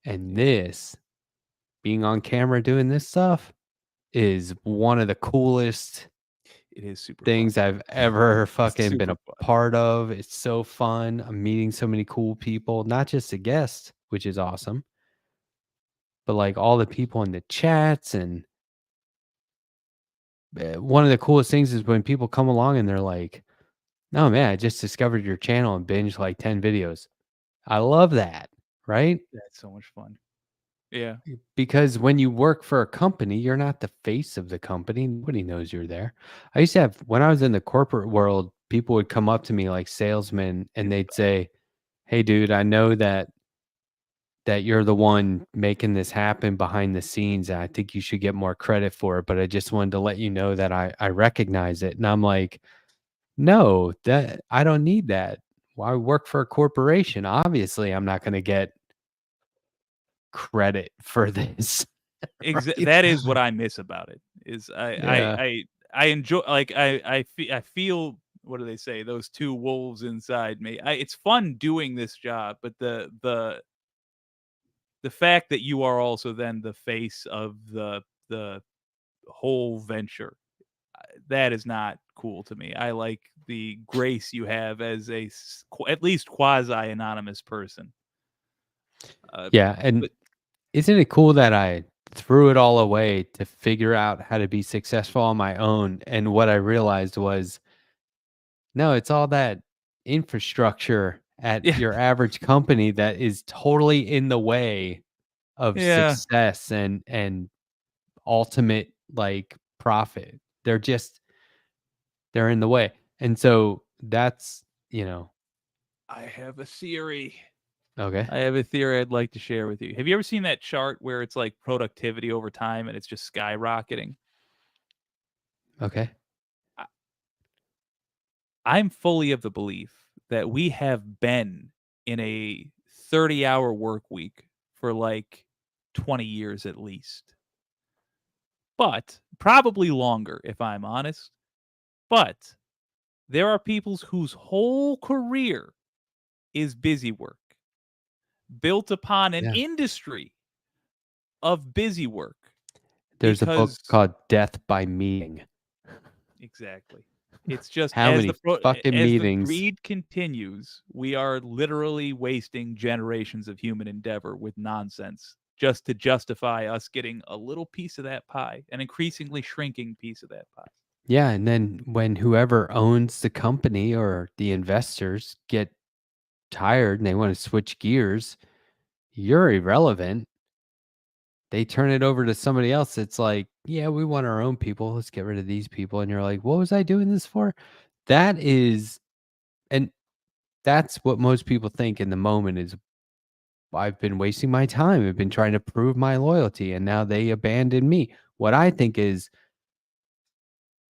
And Yeah, this, being on camera doing this stuff, is one of the coolest it is super fun. things I've ever It's fucking been super a fun. part of. It's so fun. I'm meeting so many cool people, not just the guests, which is awesome, but like all the people in the chats. And one of the coolest things is when people come along and they're like, "No, man, I just discovered your channel and binged like 10 videos." I love that, right? That's so much fun. Yeah. Because when you work for a company, you're not the face of the company. Nobody knows you're there. I used to have, when I was in the corporate world, people would come up to me like salesmen and they'd say, "Hey, dude, I know that you're the one making this happen behind the scenes. And I think you should get more credit for it. But I just wanted to let you know that I recognize it." And I'm like, "No, that I don't need that. Well, I work for a corporation. Obviously, I'm not going to get credit for this." Right? That is what I miss about it. Is Yeah. I enjoy, like, I feel, what do they say? Those two wolves inside me. It's fun doing this job, but the fact that you are also then the face of the whole venture, that is not cool to me. I like the grace you have as at least quasi anonymous person. Yeah. And But isn't it cool that I threw it all away to figure out how to be successful on my own? And what I realized was, no, it's all that infrastructure at yeah, your average company that is totally in the way of yeah, success and ultimate like profit. They're in the way. And so that's, I have a theory. okay. I have a theory I'd like to share with you. Have you ever seen that chart where it's like productivity over time and it's just skyrocketing? Okay. I- I'm fully of the belief that we have been in a 30-hour work week for like 20 years at least, but probably longer if I'm honest. But there are people whose whole career is busy work, built upon an Yeah. industry of busy work There's a book because called Death by Meeting. exactly. It's just How many fucking as the meetings? greed continues, we are literally wasting generations of human endeavor with nonsense just to justify us getting a little piece of that pie, an increasingly shrinking piece of that pie. Yeah, and then when whoever owns the company or the investors get tired and they want to switch gears, you're irrelevant. They turn it over to somebody else. It's like, yeah, we want our own people. Let's get rid of these people. And you're like, what was I doing this for? That is, and that's what most people think in the moment is I've been wasting my time. I've been trying to prove my loyalty and now they abandoned me. What I think is,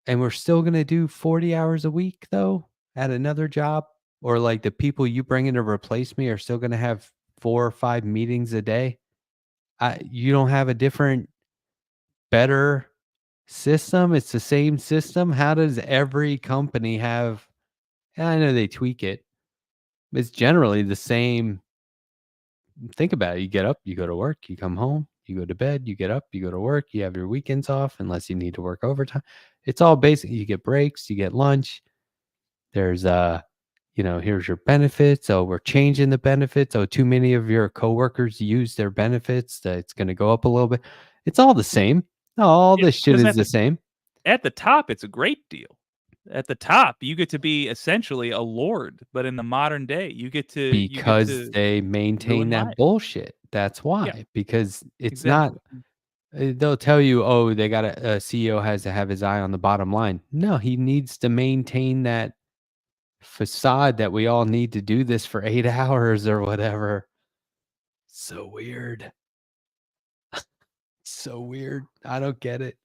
and we're still going to do 40 hours a week though at another job, or like the people you bring in to replace me are still going to have 4 or 5 meetings a day. You don't have a different, better system. It's the same system. How does every company have? I know they tweak it. It's generally the same. Think about it. You get up, you go to work, you come home, you go to bed, you get up, you go to work, you have your weekends off unless you need to work overtime. It's all basic. You get breaks, you get lunch. There's here's your benefits. Oh, we're changing the benefits. Oh, too many of your coworkers use their benefits. It's going to go up a little bit. It's all the same. All this shit Because is the same. at the top, it's a great deal. At the top, you get to be essentially a lord, but in the modern day, you get to Because they maintain ruin that lives. bullshit. That's why. Because it's not. exactly. They'll tell you, oh, they got a CEO has to have his eye on the bottom line. No, he needs to maintain that facade that we all need to do this for 8 hours or whatever. So weird. So weird. I don't get it.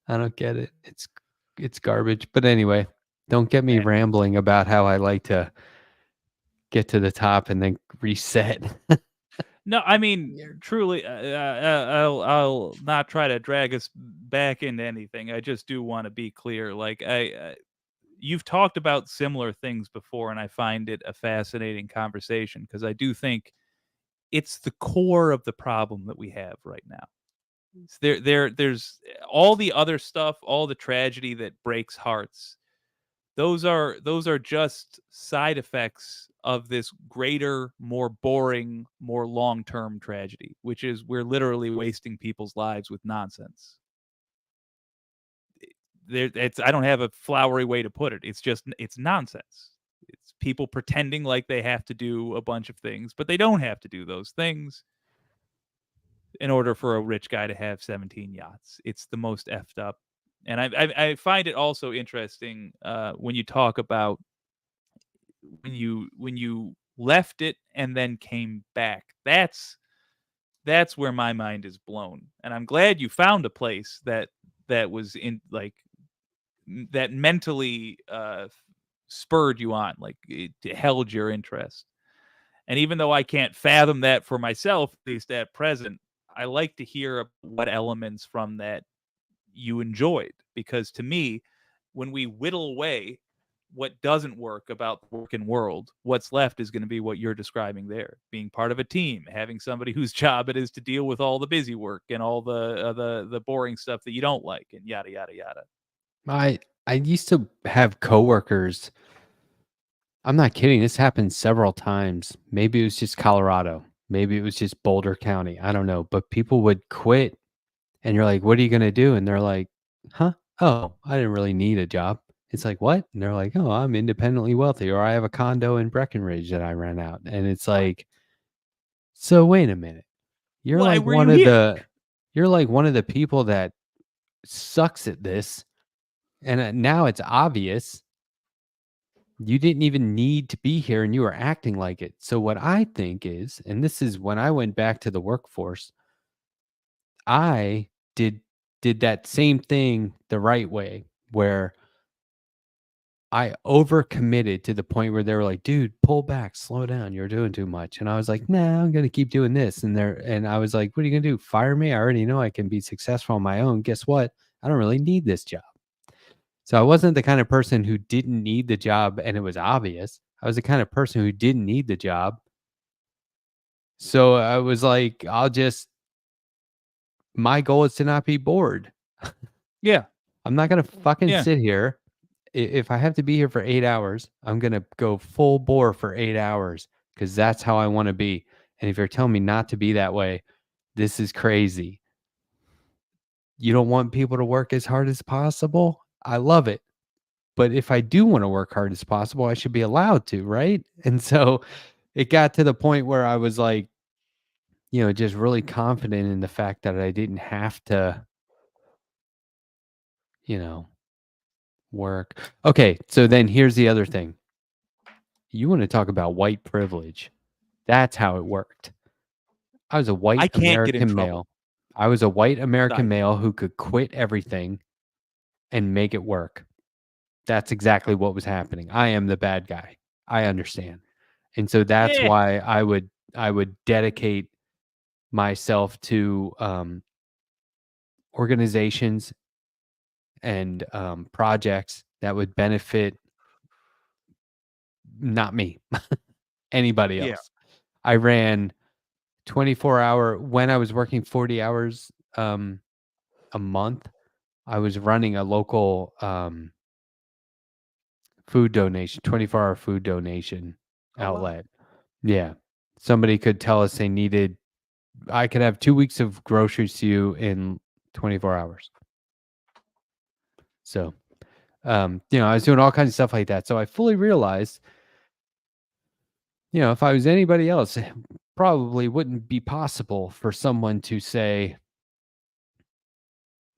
I don't get it. It's garbage. But anyway, don't get me Yeah. rambling about how I like to get to the top and then reset. No, I mean, truly, I'll not try to drag us back into anything. I just do want to be clear. Like you've talked about similar things before, and I find it a fascinating conversation because I do think it's the core of the problem that we have right now. There's all the other stuff, all the tragedy that breaks hearts. Those are just side effects of this greater, more boring, more long-term tragedy, which is we're literally wasting people's lives with nonsense. I don't have a flowery way to put it. It's nonsense. It's people pretending like they have to do a bunch of things, but they don't have to do those things in order for a rich guy to have 17 yachts. It's the most effed up. And I find it also interesting when you talk about when you left it and then came back. That's where my mind is blown. And I'm glad you found a place that was in like that mentally spurred you on, like it held your interest. And even though I can't fathom that for myself, at least at present, I like to hear what elements from that you enjoyed. Because to me, when we whittle away what doesn't work about the working world, what's left is going to be what you're describing there: being part of a team, having somebody whose job it is to deal with all the busy work and all the boring stuff that you don't like, and yada yada yada. I used to have coworkers. I'm not kidding. This happened several times. Maybe it was just Colorado. Maybe it was just Boulder County. I don't know. But people would quit and you're like, what are you going to do? And they're like, huh? Oh, I didn't really need a job. It's like, what? And they're like, oh, I'm independently wealthy, or I have a condo in Breckenridge that I rent out. And it's like, so wait a minute. You're Why like were one you of here? you're like one of the people that sucks at this. And now it's obvious you didn't even need to be here and you were acting like it. So what I think is, and this is when I went back to the workforce, I did that same thing the right way, where I overcommitted to the point where they were like, dude, pull back, slow down, you're doing too much. And I was like, nah, I'm gonna keep doing this. And I was like, what are you gonna do? Fire me? I already know I can be successful on my own. Guess what? I don't really need this job. So I wasn't the kind of person who didn't need the job and it was obvious. I was the kind of person who didn't need the job. So I was like, my goal is to not be bored. Yeah. I'm not going to fucking Yeah. sit here. If I have to be here for 8 hours, I'm going to go full bore for 8 hours because that's how I want to be. And if you're telling me not to be that way, this is crazy. You don't want people to work as hard as possible? I love it. But if I do want to work hard as possible, I should be allowed to, right? And so it got to the point where I was like, just really confident in the fact that I didn't have to, you know, work. Okay, so then here's the other thing. You want to talk about white privilege. That's how it worked. I was a I white can't get in American trouble. male. I was a white American Sorry. male who could quit everything and make it work. That's exactly what was happening. I am the bad guy. I understand. And so that's Eh, why I would dedicate myself to organizations and projects that would benefit not me, anybody Yeah. else. I ran 24-hour when I was working 40 hours a month. I was running a local food donation, 24-hour food donation Oh, wow. outlet. Yeah. Somebody could tell us I could have 2 weeks of groceries to you in 24 hours. So, I was doing all kinds of stuff like that. So I fully realized, if I was anybody else, it probably wouldn't be possible for someone to say,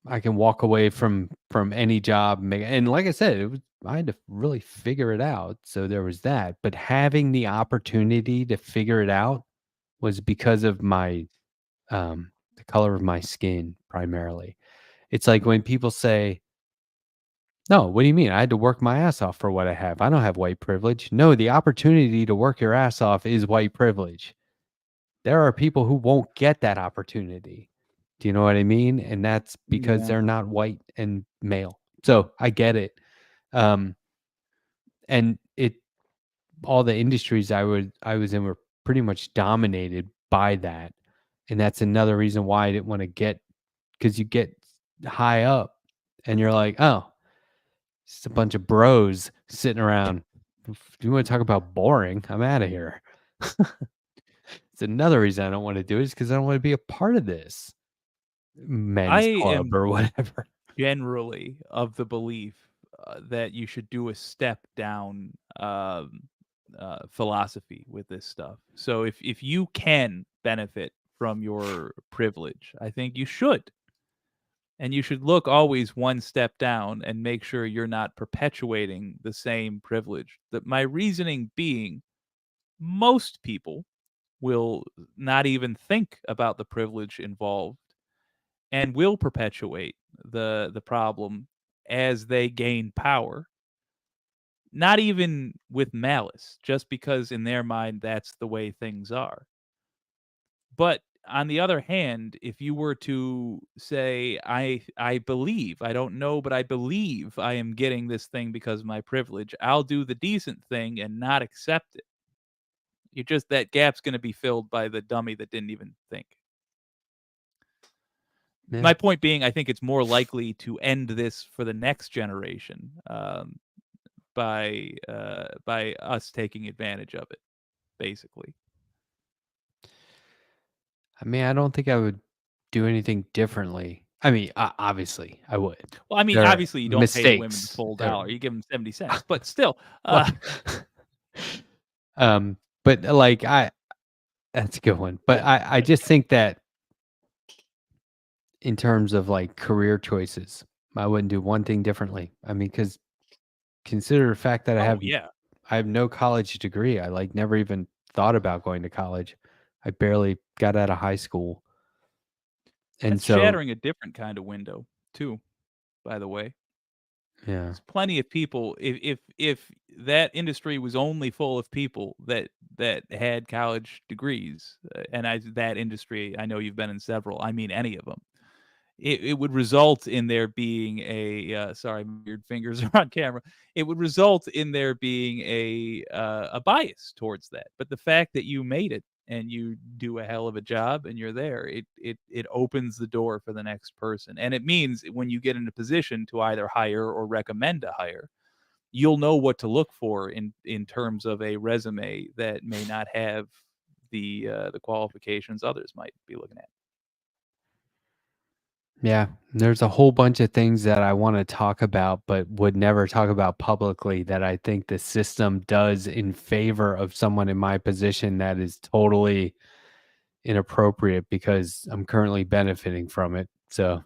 I can walk away from any job. And like I said, I had to really figure it out. So there was that. But having the opportunity to figure it out was because of my the color of my skin primarily. It's like when people say, "No, what do you mean? I had to work my ass off for what I have. I don't have white privilege." No, the opportunity to work your ass off is white privilege. There are people who won't get that opportunity. Do you know what I mean? And that's because Yeah. they're not white and male. So I get it. Um, and all the industries I was in were pretty much dominated by that. And that's another reason why I didn't want to because you get high up and you're like, oh, just a bunch of bros sitting around. If you want to talk about boring? I'm out of here. It's another reason I don't want to do it is because I don't want to be a part of this I men's club am or whatever. generally of the belief that you should do a step down philosophy with this stuff. So if you can benefit from your privilege, I think you should. And you should look always one step down and make sure you're not perpetuating the same privilege. That my reasoning being most people will not even think about the privilege involved and will perpetuate the problem as they gain power, not even with malice, just because in their mind that's the way things are. But on the other hand, if you were to say, I believe, I don't know, but I believe I am getting this thing because of my privilege, I'll do the decent thing and not accept it. You just that gap's gonna be filled by the dummy that didn't even think. Yeah. My point being, I think it's more likely to end this for the next generation, by us taking advantage of it, basically. I mean, I don't think I would do anything differently. I mean, obviously, I would. Well, I mean, There are obviously, you don't pay the women the mistakes. full There dollar, you give them 70 cents, but still, well, but, that's a good one. But I just think that in terms of, like, career choices, I wouldn't do one thing differently. I mean, because consider the fact that oh, yeah. I have no college degree. I, like, never even thought about going to college. I barely got out of high school. And That's so shattering a different kind of window too, by the way. yeah. There's plenty of people if that industry was only full of people that had college degrees, and that industry, I know you've been in several, I mean any of them. It would result in there being sorry, my weird fingers are on camera. It would result in there being a bias towards that. But the fact that you made it and you do a hell of a job and you're there, it opens the door for the next person. And it means when you get in a position to either hire or recommend a hire, you'll know what to look for in terms of a resume that may not have the qualifications others might be looking at. Yeah, there's a whole bunch of things that I want to talk about, but would never talk about publicly that I think the system does in favor of someone in my position that is totally inappropriate because I'm currently benefiting from it. So,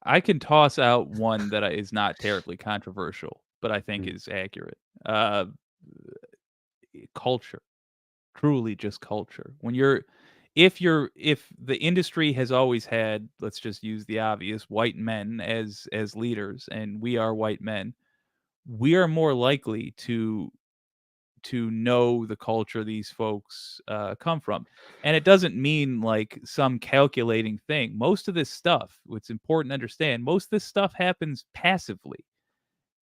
I can toss out one that is not terribly controversial, but I think Mm. is accurate. Uh, Culture, truly just culture. If the industry has always had, let's just use the obvious, white men as leaders, and we are white men, we are more likely to know the culture these folks come from. And it doesn't mean like some calculating thing. Most of this stuff, what's important to understand, most of this stuff happens passively.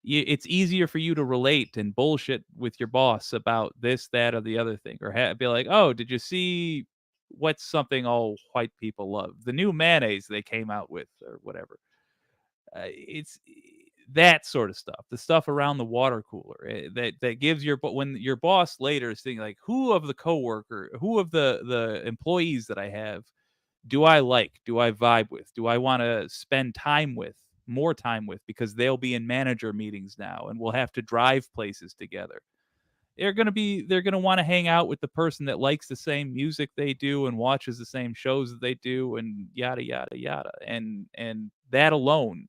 It's easier for you to relate and bullshit with your boss about this, that, or the other thing, or be like, "Oh, did you see what's something all white people love? The new mayonnaise they came out with, or whatever." It's that sort of stuff, the stuff around the water cooler that gives your, but when your boss later is thinking like, who of the coworker, who of the employees that I have do I like, do I vibe with, do I want to spend time with, more time with, because they'll be in manager meetings now and we'll have to drive places together. They're going to want to hang out with the person that likes the same music they do and watches the same shows that they do, and yada yada yada. And that alone,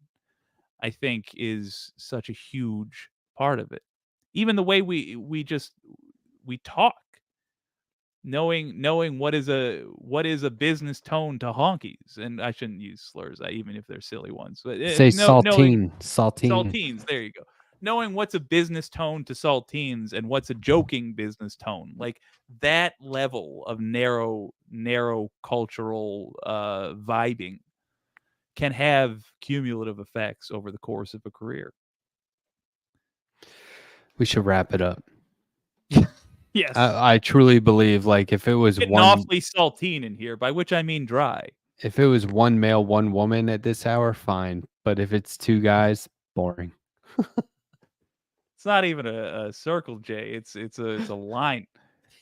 I think, is such a huge part of it. Even the way we talk, knowing what is a business tone to honkies, and I shouldn't use slurs, even if they're silly ones. But say knowing saltine. saltines, there you go. Knowing what's a business tone to saltines and what's a joking business tone, like that level of narrow cultural vibing can have cumulative effects over the course of a career. We should wrap it up. Yes. I truly believe, like, if it was Getting one, awfully saltine in here, by which I mean dry. if it was one male, one woman at this hour, fine. But if it's two guys, boring. It's not even a circle, Jay. It's a line.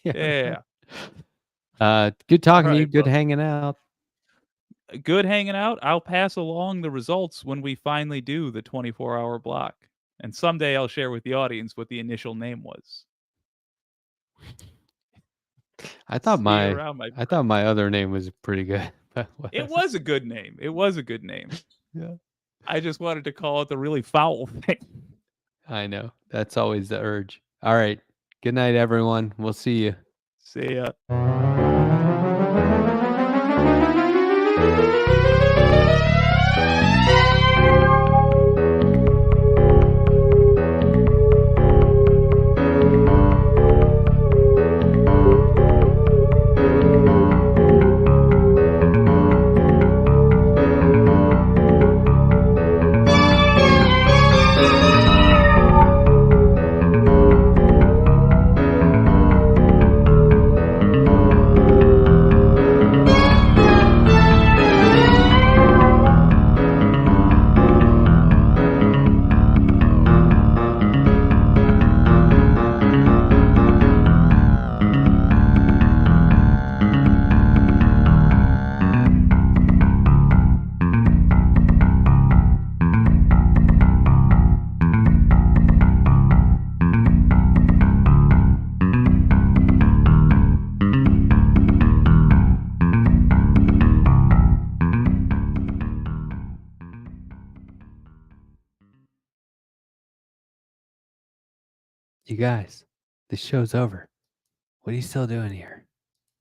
Yeah. Good talking to you. Alright, Good well, hanging out. good hanging out. I'll pass along the results when we finally do the 24-hour block. And someday I'll share with the audience what the initial name was. I thought See you my around, my I friend. thought my other name was pretty good. but It whatever. was a good name. It was a good name. Yeah. I just wanted to call it the really foul thing. I know. That's always the urge. All right. Good night, everyone. We'll see you. See ya. You guys, this show's over. What are you still doing here?